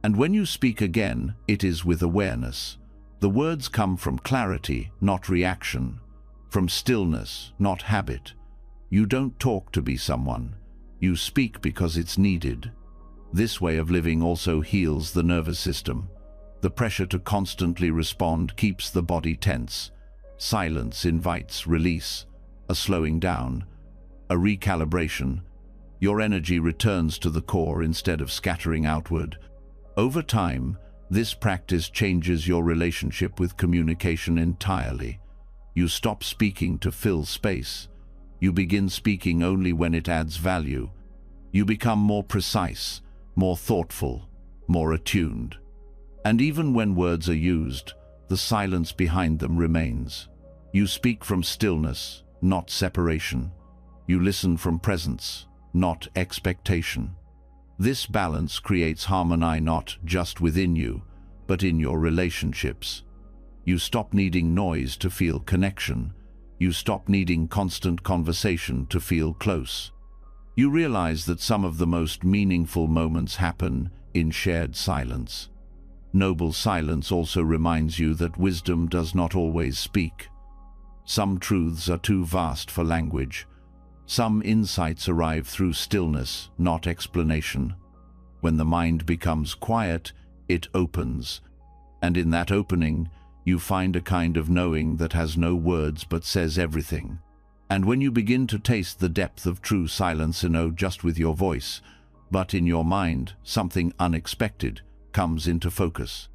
And when you speak again, it is with awareness. The words come from clarity, not reaction, from stillness, not habit. You don't talk to be someone. You speak because it's needed. This way of living also heals the nervous system. The pressure to constantly respond keeps the body tense. Silence invites release, a slowing down, a recalibration. Your energy returns to the core instead of scattering outward. Over time, this practice changes your relationship with communication entirely. You stop speaking to fill space. You begin speaking only when it adds value. You become more precise, more thoughtful, more attuned. And even when words are used, the silence behind them remains. You speak from stillness, not separation. You listen from presence, not expectation. This balance creates harmony not just within you, but in your relationships. You stop needing noise to feel connection. You stop needing constant conversation to feel close. You realize that some of the most meaningful moments happen in shared silence. Noble silence also reminds you that wisdom does not always speak. Some truths are too vast for language. Some insights arrive through stillness, not explanation. When the mind becomes quiet, it opens. And in that opening, you find a kind of knowing that has no words but says everything. And when you begin to taste the depth of true silence, just with your voice, but in your mind, something unexpected comes into focus.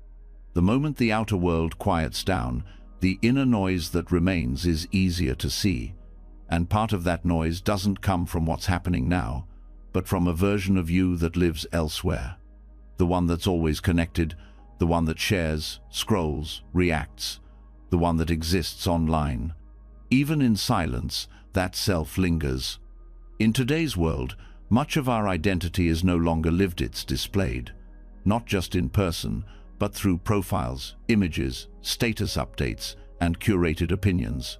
The moment the outer world quiets down, the inner noise that remains is easier to see. And part of that noise doesn't come from what's happening now, but from a version of you that lives elsewhere. The one that's always connected, the one that shares, scrolls, reacts, the one that exists online. Even in silence, that self lingers. In today's world, much of our identity is no longer lived, it's displayed. Not just in person, but through profiles, images, status updates, and curated opinions.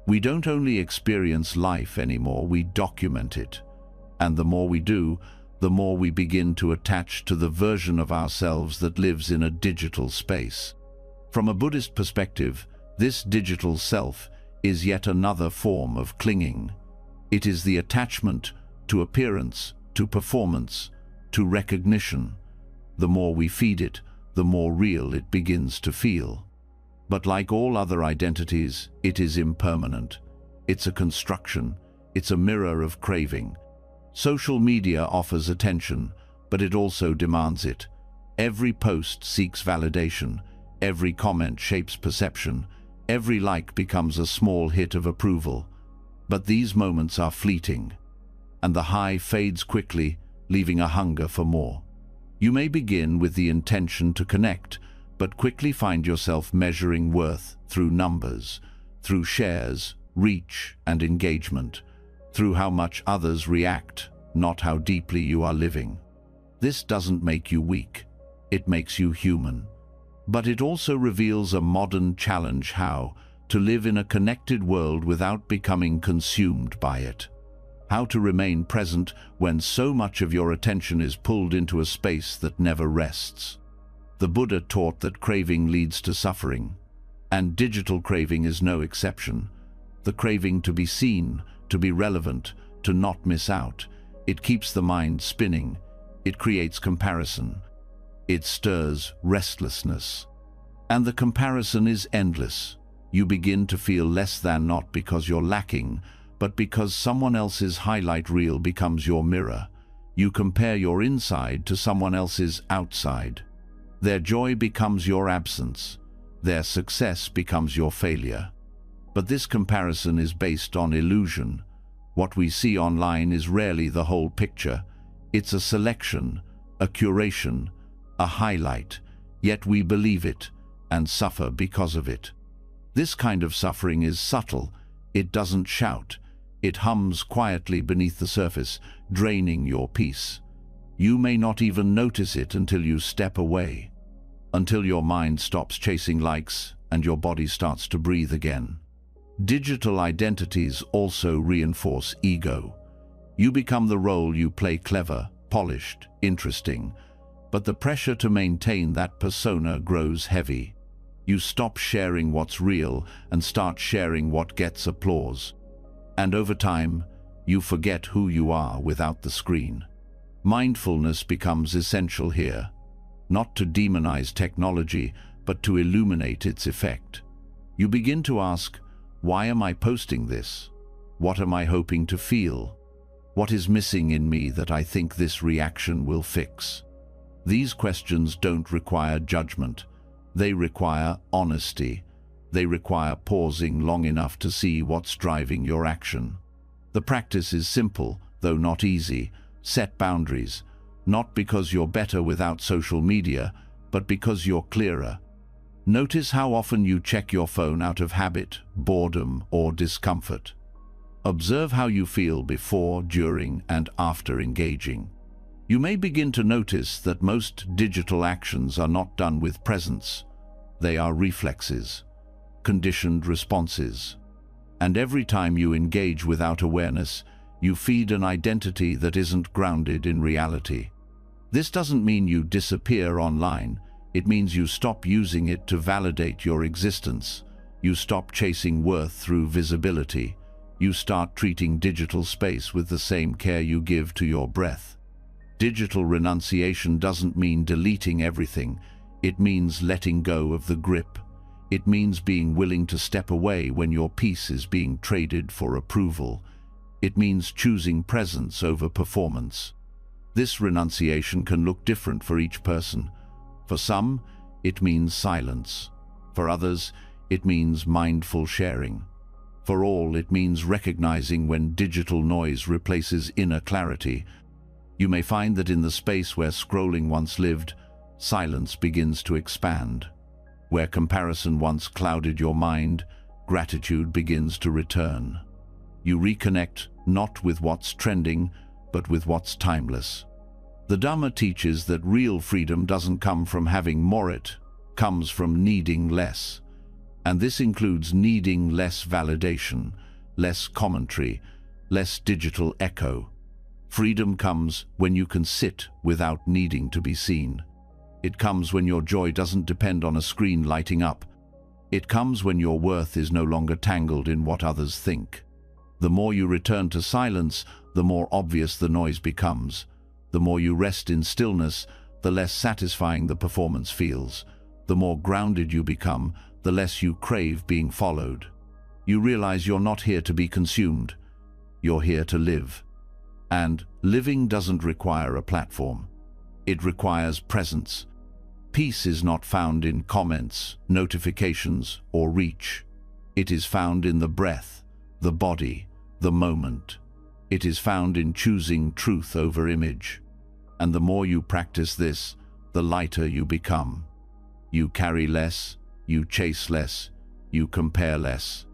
We don't only experience life anymore, we document it. And the more we do, the more we begin to attach to the version of ourselves that lives in a digital space. From a Buddhist perspective, this digital self is yet another form of clinging. It is the attachment to appearance, to performance, to recognition. The more we feed it, the more real it begins to feel. But like all other identities, it is impermanent. It's a construction. It's a mirror of craving. Social media offers attention, but it also demands it. Every post seeks validation. Every comment shapes perception. Every like becomes a small hit of approval. But these moments are fleeting, and the high fades quickly, leaving a hunger for more. You may begin with the intention to connect, but quickly find yourself measuring worth through numbers, through shares, reach, and engagement, through how much others react, not how deeply you are living. This doesn't make you weak. It makes you human. But it also reveals a modern challenge: how to live in a connected world without becoming consumed by it. How to remain present when so much of your attention is pulled into a space that never rests. The Buddha taught that craving leads to suffering, and digital craving is no exception. The craving to be seen, to be relevant, to not miss out. It keeps the mind spinning. It creates comparison. It stirs restlessness. And the comparison is endless. You begin to feel less than, not because you're lacking, but because someone else's highlight reel becomes your mirror. You compare your inside to someone else's outside. Their joy becomes your absence. Their success becomes your failure. But this comparison is based on illusion. What we see online is rarely the whole picture. It's a selection, a curation, a highlight, yet we believe it and suffer because of it. This kind of suffering is subtle. It doesn't shout. It hums quietly beneath the surface, draining your peace. You may not even notice it until you step away, until your mind stops chasing likes and your body starts to breathe again. Digital identities also reinforce ego. You become the role you play: clever, polished, interesting. But the pressure to maintain that persona grows heavy. You stop sharing what's real and start sharing what gets applause. And over time, you forget who you are without the screen. Mindfulness becomes essential here, not to demonize technology, but to illuminate its effect. You begin to ask, why am I posting this? What am I hoping to feel? What is missing in me that I think this reaction will fix? These questions don't require judgment. They require honesty. They require pausing long enough to see what's driving your action. The practice is simple, though not easy. Set boundaries, not because you're better without social media, but because you're clearer. Notice how often you check your phone out of habit, boredom, or discomfort. Observe how you feel before, during, and after engaging. You may begin to notice that most digital actions are not done with presence. They are reflexes, conditioned responses. And every time you engage without awareness, you feed an identity that isn't grounded in reality. This doesn't mean you disappear online. It means you stop using it to validate your existence. You stop chasing worth through visibility. You start treating digital space with the same care you give to your breath. Digital renunciation doesn't mean deleting everything. It means letting go of the grip. It means being willing to step away when your peace is being traded for approval. It means choosing presence over performance. This renunciation can look different for each person. For some, it means silence. For others, it means mindful sharing. For all, it means recognizing when digital noise replaces inner clarity. You may find that in the space where scrolling once lived, silence begins to expand. Where comparison once clouded your mind, gratitude begins to return. You reconnect not with what's trending, but with what's timeless. The Dhamma teaches that real freedom doesn't come from having more, it comes from needing less. And this includes needing less validation, less commentary, less digital echo. Freedom comes when you can sit without needing to be seen. It comes when your joy doesn't depend on a screen lighting up. It comes when your worth is no longer tangled in what others think. The more you return to silence, the more obvious the noise becomes. The more you rest in stillness, the less satisfying the performance feels. The more grounded you become, the less you crave being followed. You realize you're not here to be consumed. You're here to live. And living doesn't require a platform. It requires presence. Peace is not found in comments, notifications, or reach. It is found in the breath, the body, the moment. It is found in choosing truth over image. And the more you practice this, the lighter you become. You carry less, you chase less, you compare less.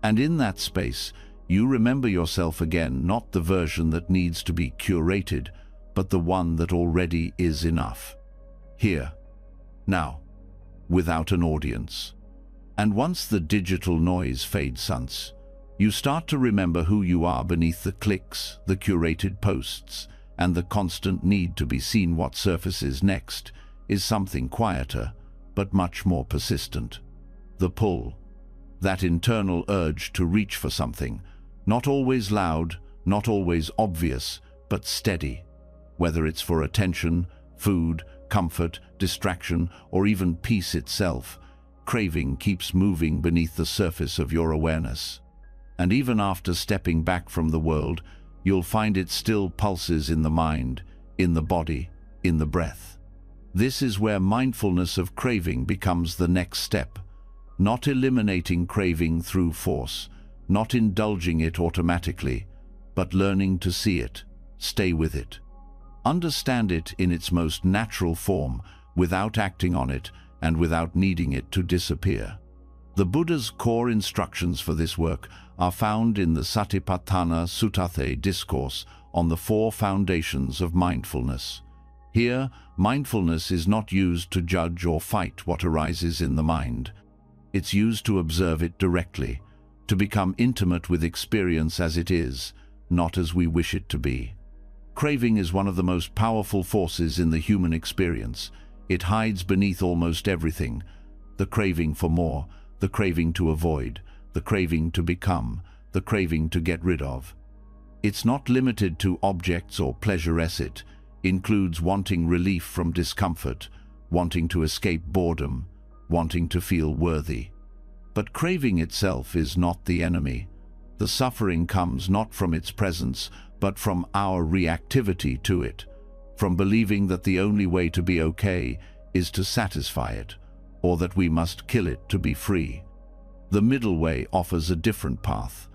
And in that space, you remember yourself again, not the version that needs to be curated, but the one that already is enough. Here, now, without an audience. And once the digital noise fades, you start to remember who you are beneath the clicks, the curated posts, and the constant need to be seen. What surfaces next is something quieter, but much more persistent. The pull, that internal urge to reach for something, not always loud, not always obvious, but steady. Whether it's for attention, food, comfort, distraction, or even peace itself, craving keeps moving beneath the surface of your awareness. And even after stepping back from the world, you'll find it still pulses in the mind, in the body, in the breath. This is where mindfulness of craving becomes the next step. Not eliminating craving through force, not indulging it automatically, but learning to see it, stay with it. Understand it in its most natural form, without acting on it and without needing it to disappear. The Buddha's core instructions for this work are found in the Satipatthana Sutta discourse on the 4 foundations of mindfulness. Here, mindfulness is not used to judge or fight what arises in the mind. It's used to observe it directly, to become intimate with experience as it is, not as we wish it to be. Craving is one of the most powerful forces in the human experience. It hides beneath almost everything: the craving for more, the craving to avoid, the craving to become, the craving to get rid of. It's not limited to objects or pleasures. It includes wanting relief from discomfort, wanting to escape boredom, wanting to feel worthy. But craving itself is not the enemy. The suffering comes not from its presence, but from our reactivity to it, from believing that the only way to be okay is to satisfy it, or that we must kill it to be free. The middle way offers a different path.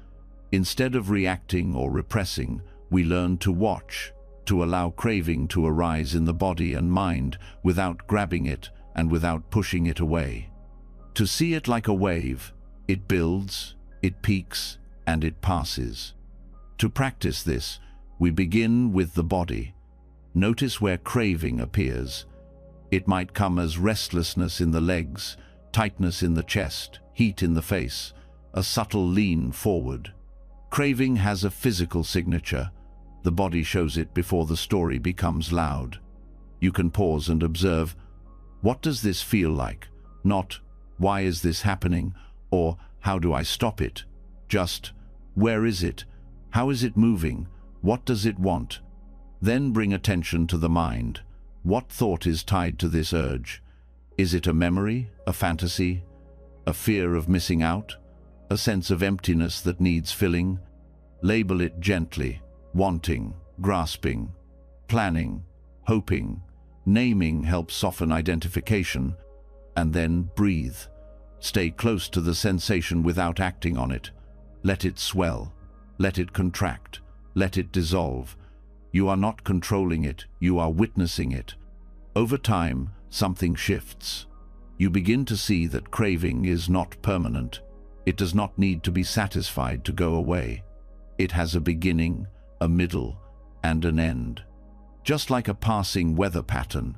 Instead of reacting or repressing, we learn to watch, to allow craving to arise in the body and mind without grabbing it and without pushing it away. To see it like a wave: it builds, it peaks, and it passes. To practice this, we begin with the body. Notice where craving appears. It might come as restlessness in the legs, tightness in the chest, heat in the face, a subtle lean forward. Craving has a physical signature. The body shows it before the story becomes loud. You can pause and observe, what does this feel like? Not, why is this happening? Or, how do I stop it? Just, where is it? How is it moving? What does it want? Then bring attention to the mind. What thought is tied to this urge? Is it a memory, a fantasy, a fear of missing out, a sense of emptiness that needs filling? Label it gently: wanting, grasping, planning, hoping. Naming helps soften identification. And then breathe. Stay close to the sensation without acting on it. Let it swell. Let it contract. Let it dissolve. You are not controlling it, you are witnessing it. Over time, something shifts. You begin to see that craving is not permanent. It does not need to be satisfied to go away. It has a beginning, a middle, and an end. Just like a passing weather pattern,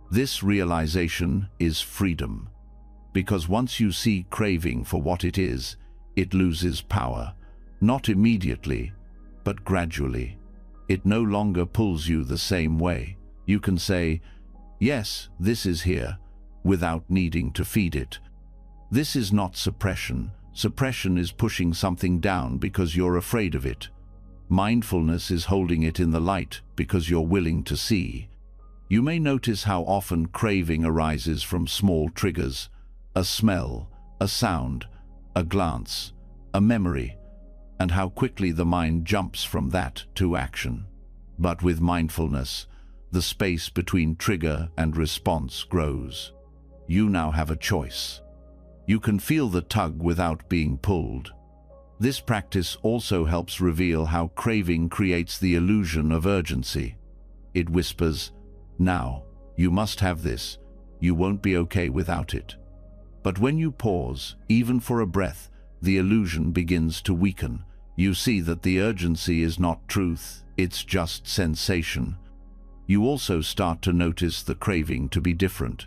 this realization is freedom. Because once you see craving for what it is, it loses power. Not immediately, but gradually. It no longer pulls you the same way. You can say, yes, this is here, without needing to feed it. This is not suppression. Suppression is pushing something down because you're afraid of it. Mindfulness is holding it in the light because you're willing to see. You may notice how often craving arises from small triggers: a smell, a sound, a glance, a memory, and how quickly the mind jumps from that to action. But with mindfulness, the space between trigger and response grows. You now have a choice. You can feel the tug without being pulled. This practice also helps reveal how craving creates the illusion of urgency. It whispers, now, you must have this. You won't be okay without it. But when you pause, even for a breath, the illusion begins to weaken. You see that the urgency is not truth, it's just sensation. You also start to notice the craving to be different,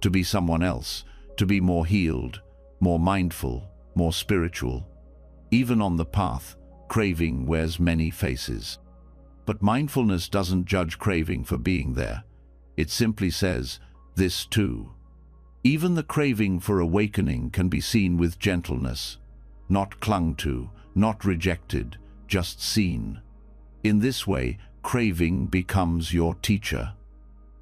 to be someone else, to be more healed, more mindful, more spiritual. Even on the path, craving wears many faces. But mindfulness doesn't judge craving for being there. It simply says, this too. Even the craving for awakening can be seen with gentleness, not clung to, not rejected, just seen. In this way, craving becomes your teacher.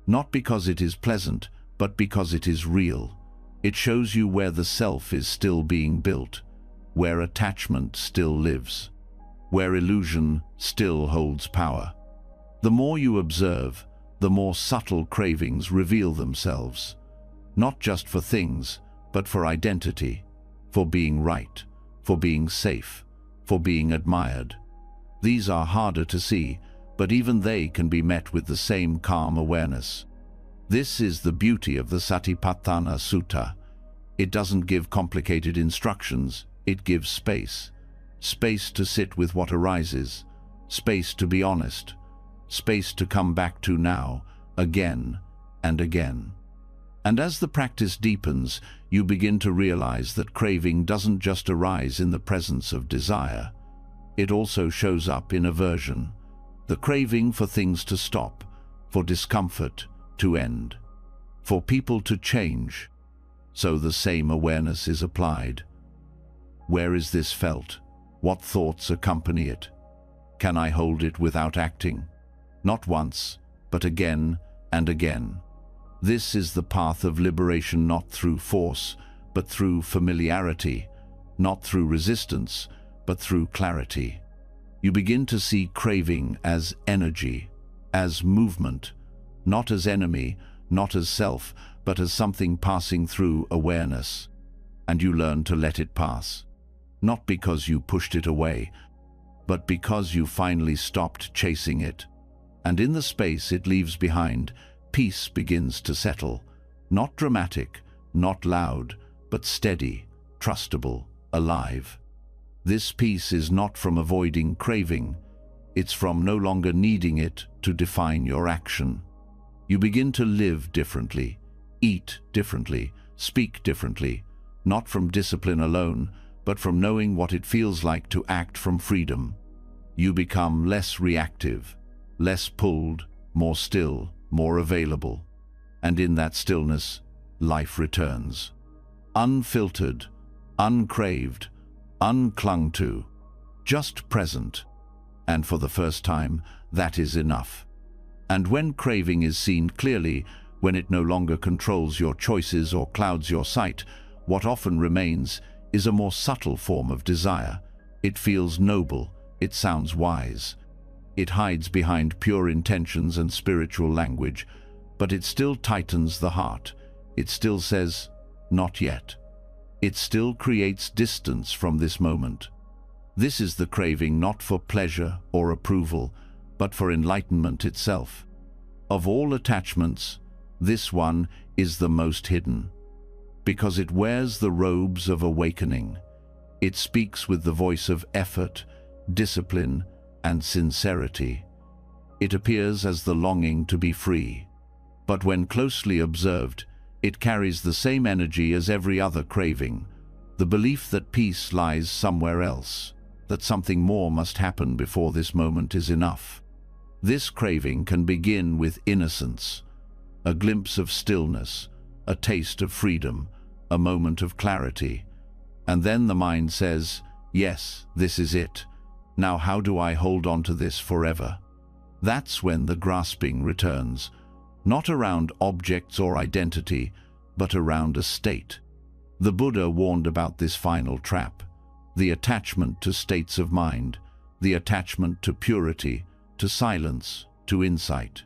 Not because it is pleasant, but because it is real. It shows you where the self is still being built, where attachment still lives, where illusion still holds power. The more you observe, the more subtle cravings reveal themselves, not just for things, but for identity, for being right, for being safe, for being admired. These are harder to see, but even they can be met with the same calm awareness. This is the beauty of the Satipatthana Sutta. It doesn't give complicated instructions, it gives space. Space to sit with what arises, space to be honest, space to come back to now, again and again. And as the practice deepens, you begin to realize that craving doesn't just arise in the presence of desire. It also shows up in aversion, the craving for things to stop, for discomfort to end, for people to change. So the same awareness is applied. Where is this felt? What thoughts accompany it? Can I hold it without acting? Not once, but again and again. This is the path of liberation, not through force, but through familiarity, not through resistance, but through clarity. You begin to see craving as energy, as movement, not as enemy, not as self, but as something passing through awareness. And you learn to let it pass, not because you pushed it away, but because you finally stopped chasing it. And in the space it leaves behind, peace begins to settle, not dramatic, not loud, but steady, trustable, alive. This peace is not from avoiding craving, it's from no longer needing it to define your action. You begin to live differently, eat differently, speak differently, not from discipline alone, but from knowing what it feels like to act from freedom. You become less reactive, less pulled, more still, more available. And in that stillness, life returns. Unfiltered, uncraved, unclung to, just present. And for the first time, that is enough. And when craving is seen clearly, when it no longer controls your choices or clouds your sight, what often remains is a more subtle form of desire. It feels noble, it sounds wise. It hides behind pure intentions and spiritual language, but it still tightens the heart. It still says, not yet. It still creates distance from this moment. This is the craving not for pleasure or approval, but for enlightenment itself. Of all attachments, this one is the most hidden, because it wears the robes of awakening. It speaks with the voice of effort, discipline, and sincerity. It appears as the longing to be free. But when closely observed, it carries the same energy as every other craving, the belief that peace lies somewhere else, that something more must happen before this moment is enough. This craving can begin with innocence, a glimpse of stillness, a taste of freedom, a moment of clarity. And then the mind says, yes, this is it. Now how do I hold on to this forever? That's when the grasping returns, not around objects or identity, but around a state. The Buddha warned about this final trap, the attachment to states of mind, the attachment to purity, to silence, to insight.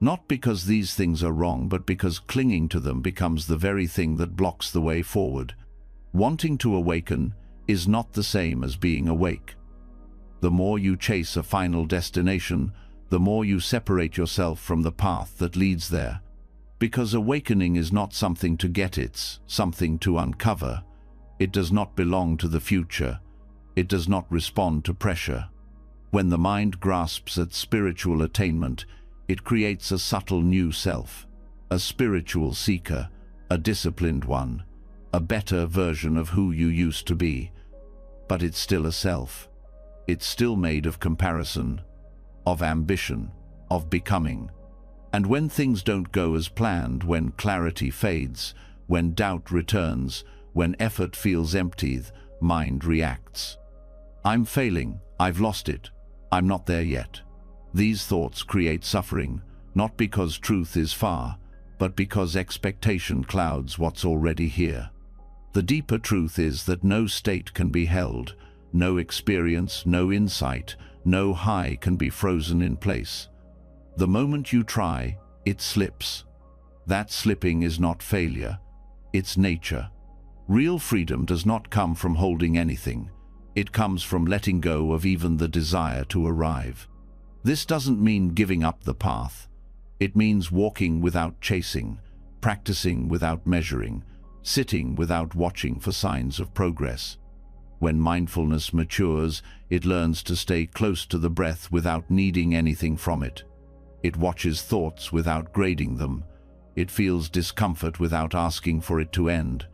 Not because these things are wrong, but because clinging to them becomes the very thing that blocks the way forward. Wanting to awaken is not the same as being awake. The more you chase a final destination, the more you separate yourself from the path that leads there. Because awakening is not something to get, it's something to uncover. It does not belong to the future. It does not respond to pressure. When the mind grasps at spiritual attainment, it creates a subtle new self, a spiritual seeker, a disciplined one, a better version of who you used to be. But it's still a self. It's still made of comparison, of ambition, of becoming. And when things don't go as planned, when clarity fades, when doubt returns, when effort feels empty, mind reacts. I'm failing, I've lost it, I'm not there yet. These thoughts create suffering, not because truth is far, but because expectation clouds what's already here. The deeper truth is that no state can be held, no experience, no insight, no high can be frozen in place. The moment you try, it slips. That slipping is not failure, it's nature. Real freedom does not come from holding anything. It comes from letting go of even the desire to arrive. This doesn't mean giving up the path. It means walking without chasing, practicing without measuring, sitting without watching for signs of progress. When mindfulness matures, it learns to stay close to the breath without needing anything from it. It watches thoughts without grading them. It feels discomfort without asking for it to end.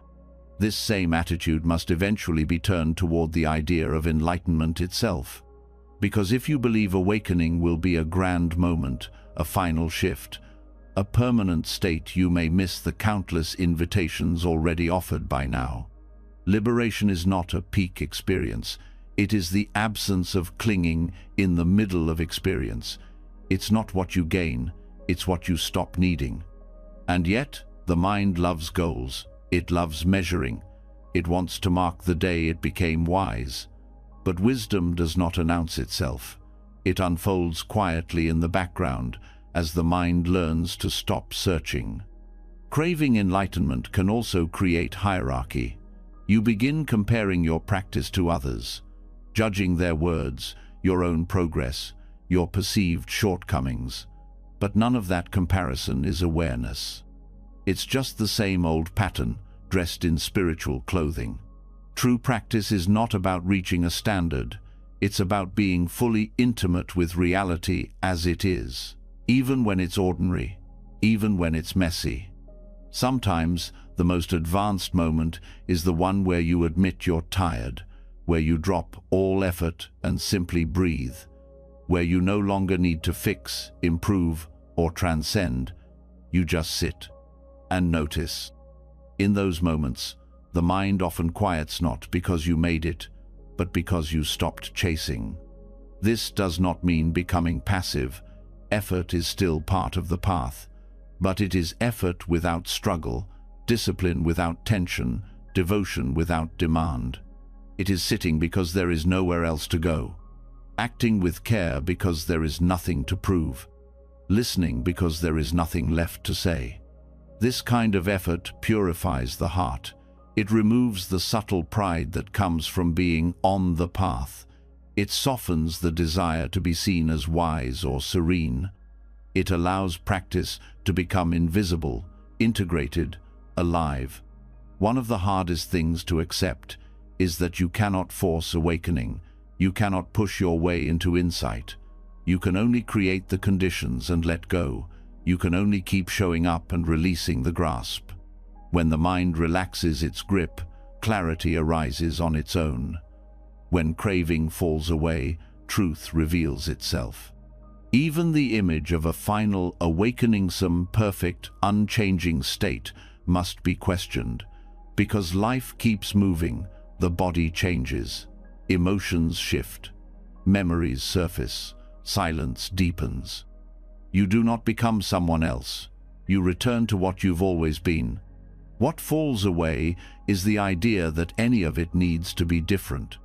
This same attitude must eventually be turned toward the idea of enlightenment itself. Because if you believe awakening will be a grand moment, a final shift, a permanent state, you may miss the countless invitations already offered by now. Liberation is not a peak experience. It is the absence of clinging in the middle of experience. It's not what you gain, it's what you stop needing. And yet, the mind loves goals. It loves measuring. It wants to mark the day it became wise. But wisdom does not announce itself. It unfolds quietly in the background as the mind learns to stop searching. Craving enlightenment can also create hierarchy. You begin comparing your practice to others, judging their words, your own progress, your perceived shortcomings. But none of that comparison is awareness. It's just the same old pattern, dressed in spiritual clothing. True practice is not about reaching a standard. It's about being fully intimate with reality as it is, even when it's ordinary, even when it's messy. Sometimes, the most advanced moment is the one where you admit you're tired, where you drop all effort and simply breathe, where you no longer need to fix, improve, or transcend. You just sit and notice. In those moments, the mind often quiets not because you made it, but because you stopped chasing. This does not mean becoming passive. Effort is still part of the path, but it is effort without struggle, discipline without tension, devotion without demand. It is sitting because there is nowhere else to go, acting with care because there is nothing to prove, listening because there is nothing left to say. This kind of effort purifies the heart. It removes the subtle pride that comes from being on the path. It softens the desire to be seen as wise or serene. It allows practice to become invisible, integrated, alive. One of the hardest things to accept is that you cannot force awakening. You cannot push your way into insight. You can only create the conditions and let go. You can only keep showing up and releasing the grasp. When the mind relaxes its grip, clarity arises on its own. When craving falls away, truth reveals itself. Even the image of a final awakening, some perfect, unchanging state, must be questioned. Because life keeps moving, the body changes, emotions shift, memories surface, silence deepens. You do not become someone else. You return to what you've always been. What falls away is the idea that any of it needs to be different.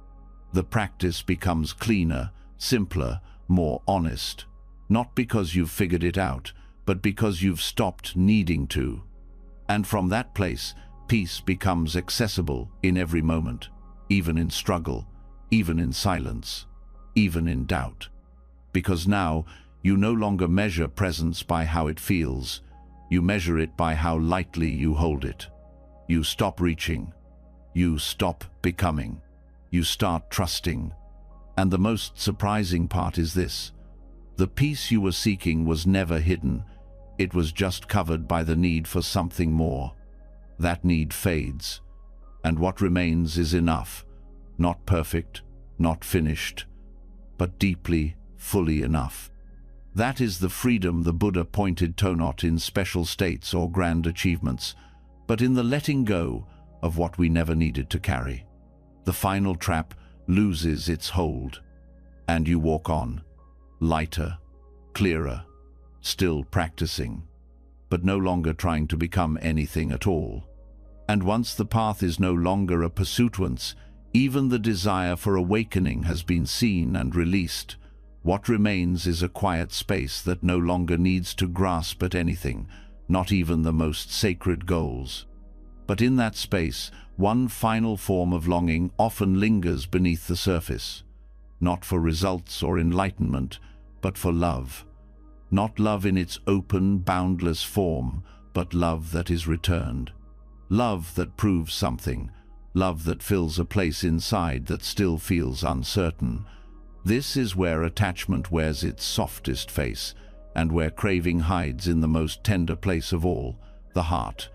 The practice becomes cleaner, simpler, more honest. Not because you've figured it out, but because you've stopped needing to. And from that place, peace becomes accessible in every moment, even in struggle, even in silence, even in doubt. Because now, you no longer measure presence by how it feels. You measure it by how lightly you hold it. You stop reaching. You stop becoming. You start trusting. And the most surprising part is this. The peace you were seeking was never hidden. It was just covered by the need for something more. That need fades, and what remains is enough. Not perfect, not finished, but deeply, fully enough. That is the freedom the Buddha pointed to not in special states or grand achievements, but in the letting go of what we never needed to carry. The final trap loses its hold, and you walk on, lighter, clearer, still practicing, but no longer trying to become anything at all. And once the path is no longer a pursuance, even the desire for awakening has been seen and released. What remains is a quiet space that no longer needs to grasp at anything, not even the most sacred goals. But in that space, one final form of longing often lingers beneath the surface, not for results or enlightenment, but for love. Not love in its open, boundless form, but love that is returned. Love that proves something, love that fills a place inside that still feels uncertain. This is where attachment wears its softest face, and where craving hides in the most tender place of all, the heart.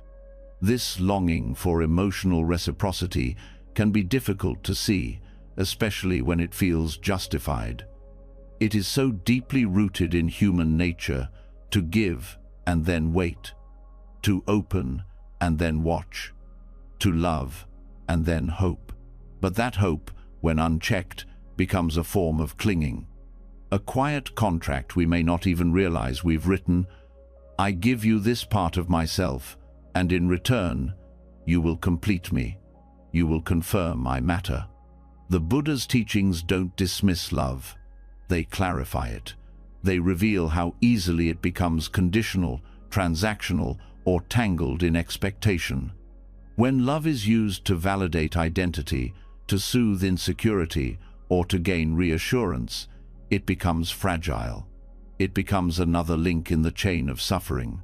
This longing for emotional reciprocity can be difficult to see, especially when it feels justified. It is so deeply rooted in human nature to give and then wait, to open and then watch, to love and then hope. But that hope, when unchecked, becomes a form of clinging. A quiet contract we may not even realize we've written. I give you this part of myself, and in return, you will complete me. You will confirm I matter. The Buddha's teachings don't dismiss love. They clarify it. They reveal how easily it becomes conditional, transactional, or tangled in expectation. When love is used to validate identity, to soothe insecurity, or to gain reassurance, it becomes fragile. It becomes another link in the chain of suffering.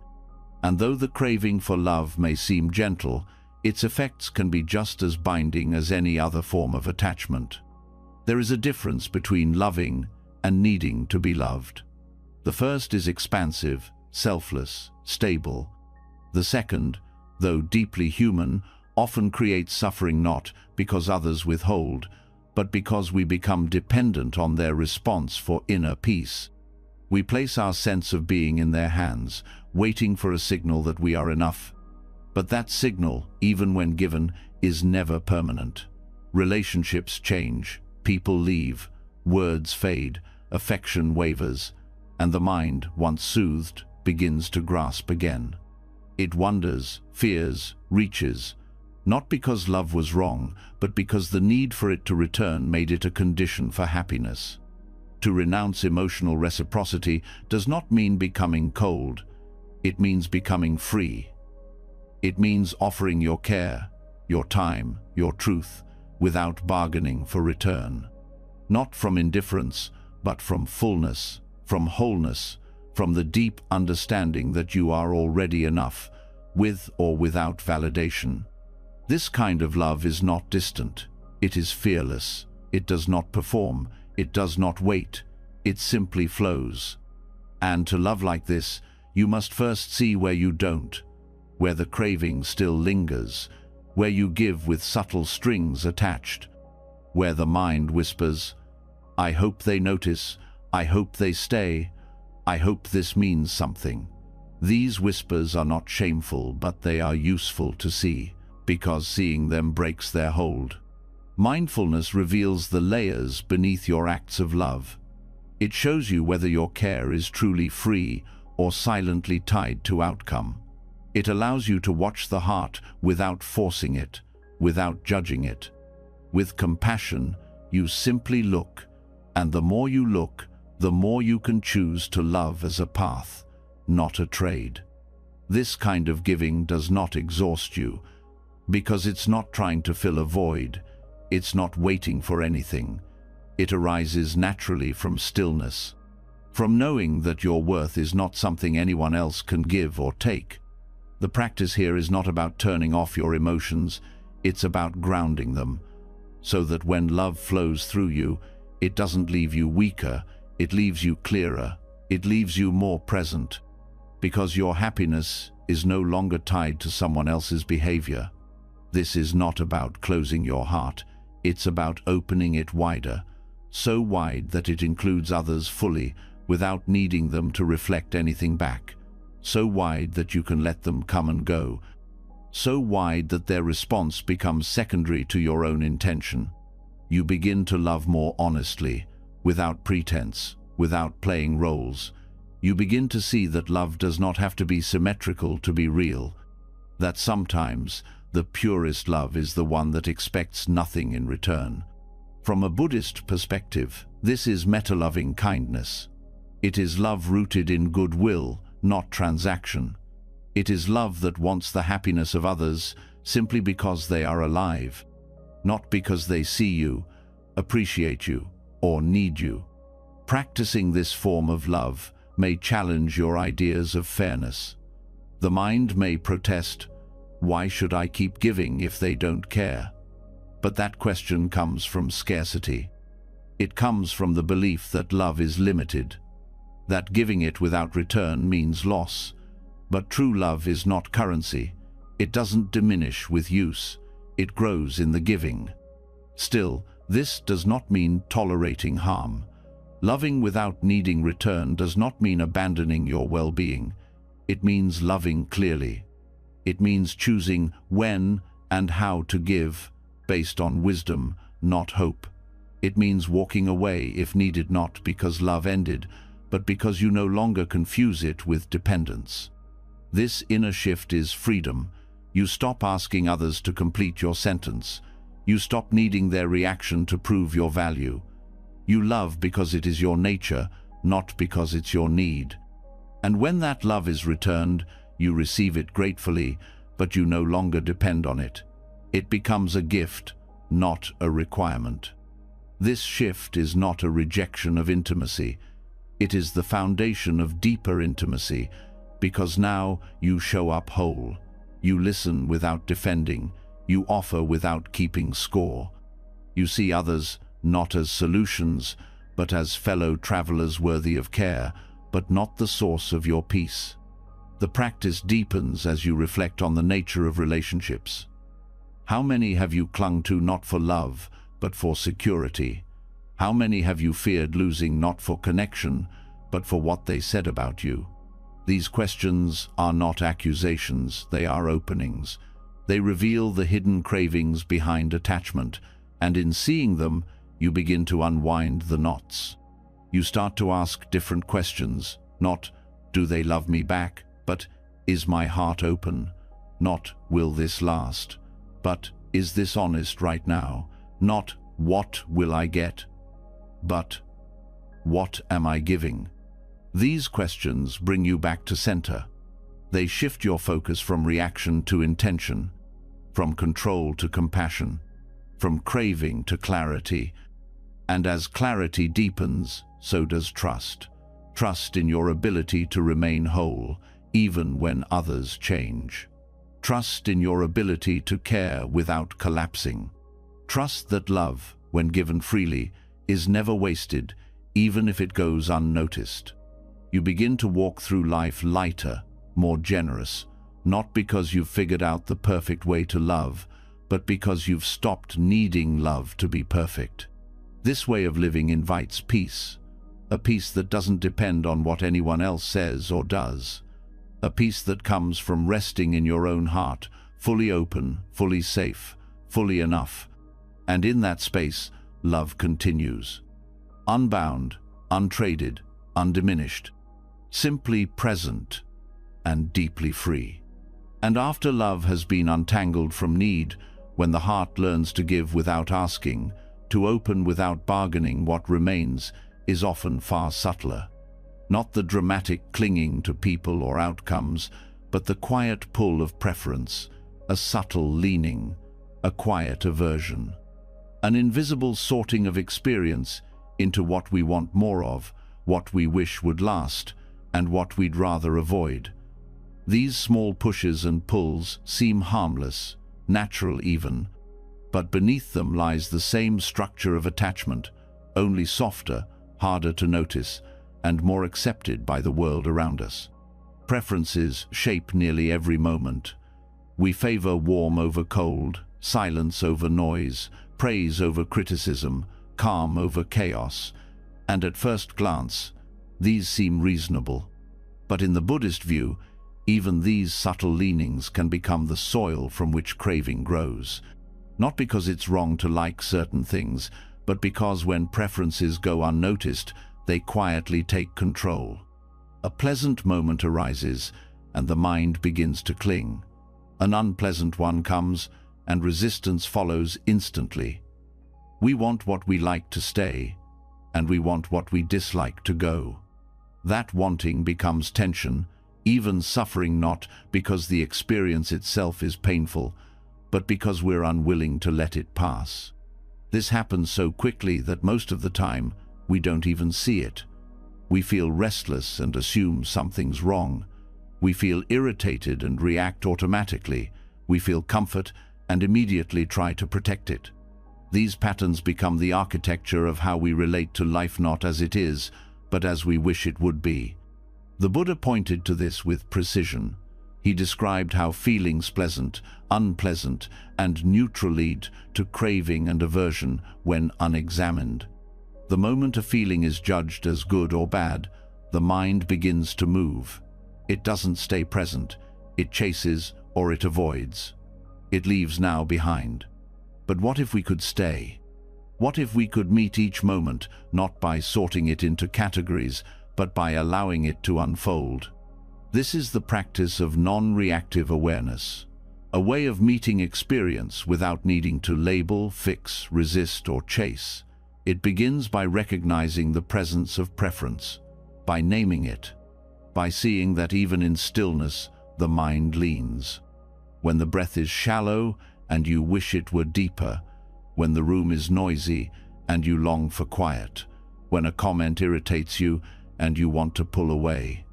And though the craving for love may seem gentle, its effects can be just as binding as any other form of attachment. There is a difference between loving and needing to be loved. The first is expansive, selfless, stable. The second, though deeply human, often creates suffering not because others withhold, but because we become dependent on their response for inner peace. We place our sense of being in their hands, waiting for a signal that we are enough. But that signal, even when given, is never permanent. Relationships change, people leave, words fade, affection wavers, and the mind, once soothed, begins to grasp again. It wonders, fears, reaches, not because love was wrong, but because the need for it to return made it a condition for happiness. To renounce emotional reciprocity does not mean becoming cold. It means becoming free. It means offering your care, your time, your truth, without bargaining for return. Not from indifference, but from fullness, from wholeness, from the deep understanding that you are already enough, with or without validation. This kind of love is not distant. It is fearless. It does not perform. It does not wait. It simply flows. And to love like this, you must first see where you don't, where the craving still lingers, where you give with subtle strings attached, where the mind whispers, I hope they notice, I hope they stay, I hope this means something. These whispers are not shameful, but they are useful to see, because seeing them breaks their hold. Mindfulness reveals the layers beneath your acts of love. It shows you whether your care is truly free or silently tied to outcome. It allows you to watch the heart without forcing it, without judging it. With compassion, you simply look, and the more you look, the more you can choose to love as a path, not a trade. This kind of giving does not exhaust you, because it's not trying to fill a void. It's not waiting for anything. It arises naturally from stillness, from knowing that your worth is not something anyone else can give or take. The practice here is not about turning off your emotions, it's about grounding them, so that when love flows through you, it doesn't leave you weaker, it leaves you clearer, it leaves you more present, because your happiness is no longer tied to someone else's behavior. This is not about closing your heart, it's about opening it wider, so wide that it includes others fully without needing them to reflect anything back, so wide that you can let them come and go, so wide that their response becomes secondary to your own intention. You begin to love more honestly, without pretense, without playing roles. You begin to see that love does not have to be symmetrical to be real, that sometimes the purest love is the one that expects nothing in return. From a Buddhist perspective, this is meta-loving kindness. It is love rooted in goodwill, not transaction. It is love that wants the happiness of others simply because they are alive, not because they see you, appreciate you, or need you. Practicing this form of love may challenge your ideas of fairness. The mind may protest, why should I keep giving if they don't care? But that question comes from scarcity. It comes from the belief that love is limited, that giving it without return means loss, But true love is not currency. It doesn't diminish with use. It grows in the giving. Still, this does not mean tolerating harm. Loving without needing return does not mean abandoning your well-being. It means loving clearly. It means choosing when and how to give, based on wisdom, not hope. It means walking away if needed, not because love ended, but because you no longer confuse it with dependence. This inner shift is freedom. You stop asking others to complete your sentence. You stop needing their reaction to prove your value. You love because it is your nature, not because it's your need. And when that love is returned, you receive it gratefully, but you no longer depend on it. It becomes a gift, not a requirement. This shift is not a rejection of intimacy. It is the foundation of deeper intimacy, because now you show up whole. You listen without defending. You offer without keeping score. You see others not as solutions, but as fellow travelers worthy of care, but not the source of your peace. The practice deepens as you reflect on the nature of relationships. How many have you clung to not for love, but for security? How many have you feared losing not for connection, but for what they said about you? These questions are not accusations, they are openings. They reveal the hidden cravings behind attachment, and in seeing them, you begin to unwind the knots. You start to ask different questions, not, do they love me back, but, is my heart open? Not, will this last? But, is this honest right now? Not, what will I get? But, what am I giving? These questions bring you back to center. They shift your focus from reaction to intention, from control to compassion, from craving to clarity. And as clarity deepens, so does trust. Trust in your ability to remain whole, even when others change. Trust in your ability to care without collapsing. Trust that love, when given freely, is never wasted, even if it goes unnoticed. You begin to walk through life lighter, more generous, not because you've figured out the perfect way to love, but because you've stopped needing love to be perfect. This way of living invites peace, a peace that doesn't depend on what anyone else says or does, a peace that comes from resting in your own heart, fully open, fully safe, fully enough. And in that space, love continues. Unbound, untraded, undiminished, simply present and deeply free. And after love has been untangled from need, when the heart learns to give without asking, to open without bargaining, what remains is often far subtler. Not the dramatic clinging to people or outcomes, but the quiet pull of preference, a subtle leaning, a quiet aversion. An invisible sorting of experience into what we want more of, what we wish would last, and what we'd rather avoid. These small pushes and pulls seem harmless, natural even, but beneath them lies the same structure of attachment, only softer, harder to notice, and more accepted by the world around us. Preferences shape nearly every moment. We favor warm over cold, silence over noise, praise over criticism, calm over chaos, and at first glance, these seem reasonable. But in the Buddhist view, even these subtle leanings can become the soil from which craving grows. Not because it's wrong to like certain things, but because when preferences go unnoticed, they quietly take control. A pleasant moment arises, and the mind begins to cling. An unpleasant one comes, and resistance follows instantly. We want what we like to stay, and we want what we dislike to go. That wanting becomes tension, even suffering, not because the experience itself is painful, but because we're unwilling to let it pass. This happens so quickly that most of the time we don't even see it. We feel restless and assume something's wrong. We feel irritated and react automatically. We feel comfort and immediately try to protect it. These patterns become the architecture of how we relate to life, not as it is, but as we wish it would be. The Buddha pointed to this with precision. He described how feelings pleasant, unpleasant, and neutral lead to craving and aversion when unexamined. The moment a feeling is judged as good or bad, the mind begins to move. It doesn't stay present. It chases or it avoids. It leaves now behind. But what if we could stay? What if we could meet each moment, not by sorting it into categories, but by allowing it to unfold? This is the practice of non-reactive awareness, a way of meeting experience without needing to label, fix, resist, or chase. It begins by recognizing the presence of preference, by naming it, by seeing that even in stillness, the mind leans. When the breath is shallow and you wish it were deeper, when the room is noisy and you long for quiet, when a comment irritates you and you want to pull away.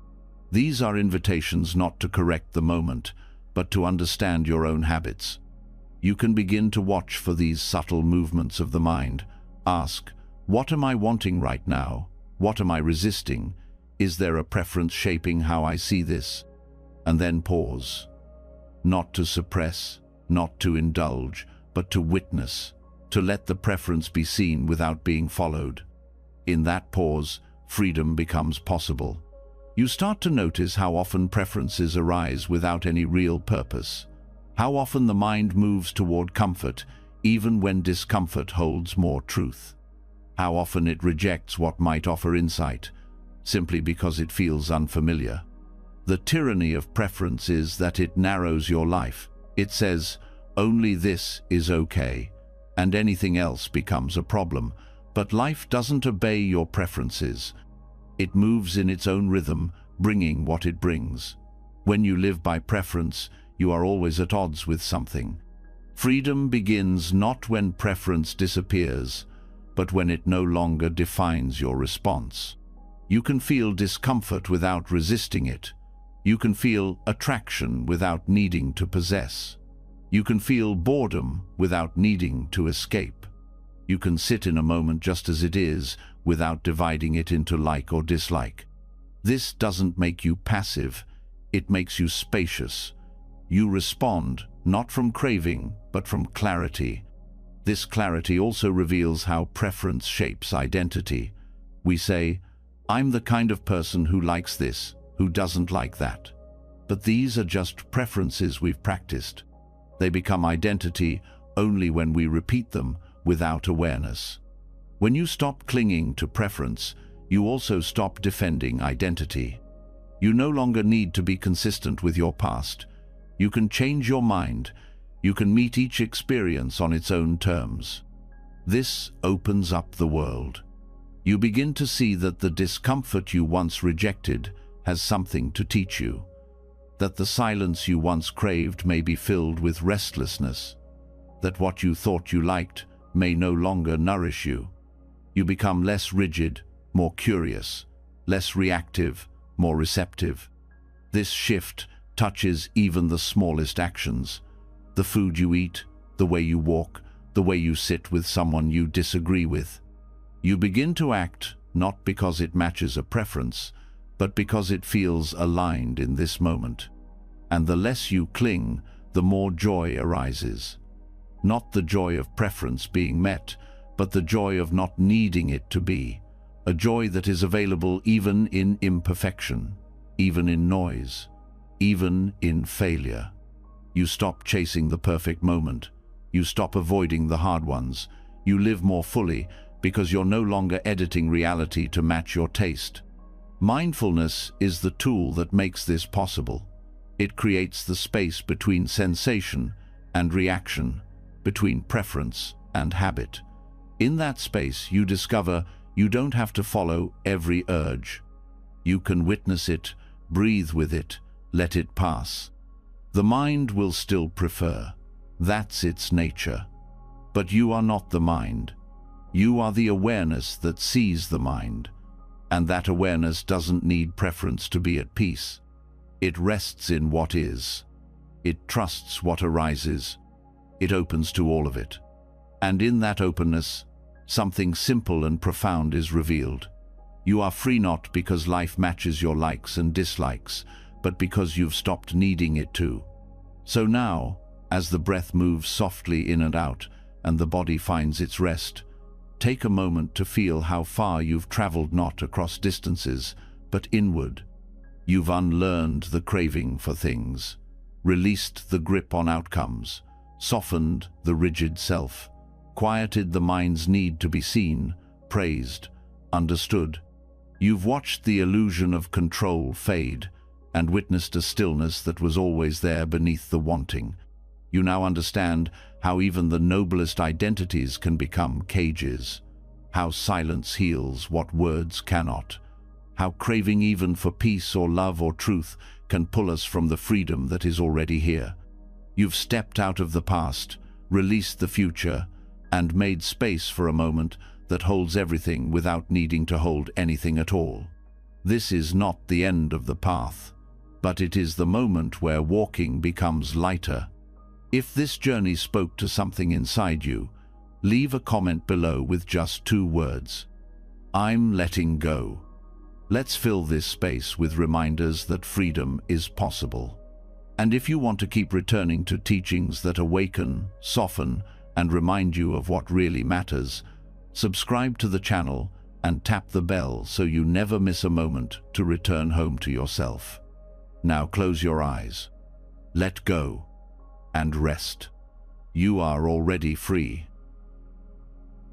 These are invitations not to correct the moment, but to understand your own habits. You can begin to watch for these subtle movements of the mind. Ask, what am I wanting right now? What am I resisting? Is there a preference shaping how I see this? And then pause. Not to suppress, not to indulge, but to witness, to let the preference be seen without being followed. In that pause, freedom becomes possible. You start to notice how often preferences arise without any real purpose, how often the mind moves toward comfort, even when discomfort holds more truth, how often it rejects what might offer insight, simply because it feels unfamiliar. The tyranny of preference is that it narrows your life. It says, only this is okay, and anything else becomes a problem. But life doesn't obey your preferences. It moves in its own rhythm, bringing what it brings. When you live by preference, you are always at odds with something. Freedom begins not when preference disappears, but when it no longer defines your response. You can feel discomfort without resisting it. You can feel attraction without needing to possess. You can feel boredom without needing to escape. You can sit in a moment just as it is, without dividing it into like or dislike. This doesn't make you passive, it makes you spacious. You respond, not from craving, but from clarity. This clarity also reveals how preference shapes identity. We say, I'm the kind of person who likes this, who doesn't like that. But these are just preferences we've practiced. They become identity only when we repeat them without awareness. When you stop clinging to preference, you also stop defending identity. You no longer need to be consistent with your past. You can change your mind. You can meet each experience on its own terms. This opens up the world. You begin to see that the discomfort you once rejected has something to teach you, that the silence you once craved may be filled with restlessness, that what you thought you liked may no longer nourish you. You become less rigid, more curious, less reactive, more receptive. This shift touches even the smallest actions: the food you eat, the way you walk, the way you sit with someone you disagree with. You begin to act not because it matches a preference, but because it feels aligned in this moment. And the less you cling, the more joy arises. Not the joy of preference being met, but the joy of not needing it to be. A joy that is available even in imperfection, even in noise, even in failure. You stop chasing the perfect moment. You stop avoiding the hard ones. You live more fully because you're no longer editing reality to match your taste. Mindfulness is the tool that makes this possible. It creates the space between sensation and reaction, between preference and habit. In that space, you discover you don't have to follow every urge. You can witness it, breathe with it, let it pass. The mind will still prefer. That's its nature. But you are not the mind. You are the awareness that sees the mind. And that awareness doesn't need preference to be at peace. It rests in what is. It trusts what arises. It opens to all of it. And in that openness, something simple and profound is revealed. You are free not because life matches your likes and dislikes, but because you've stopped needing it to. So now, as the breath moves softly in and out and the body finds its rest, take a moment to feel how far you've traveled, not across distances, but inward. You've unlearned the craving for things, released the grip on outcomes, softened the rigid self, quieted the mind's need to be seen, praised, understood. You've watched the illusion of control fade and witnessed a stillness that was always there beneath the wanting. You now understand how even the noblest identities can become cages, how silence heals what words cannot, how craving even for peace or love or truth can pull us from the freedom that is already here. You've stepped out of the past, released the future, and made space for a moment that holds everything without needing to hold anything at all. This is not the end of the path, but it is the moment where walking becomes lighter. If this journey spoke to something inside you, leave a comment below with just 2 words. I'm letting go. Let's fill this space with reminders that freedom is possible. And if you want to keep returning to teachings that awaken, soften, and remind you of what really matters, subscribe to the channel and tap the bell so you never miss a moment to return home to yourself. Now close your eyes, let go, and rest. You are already free.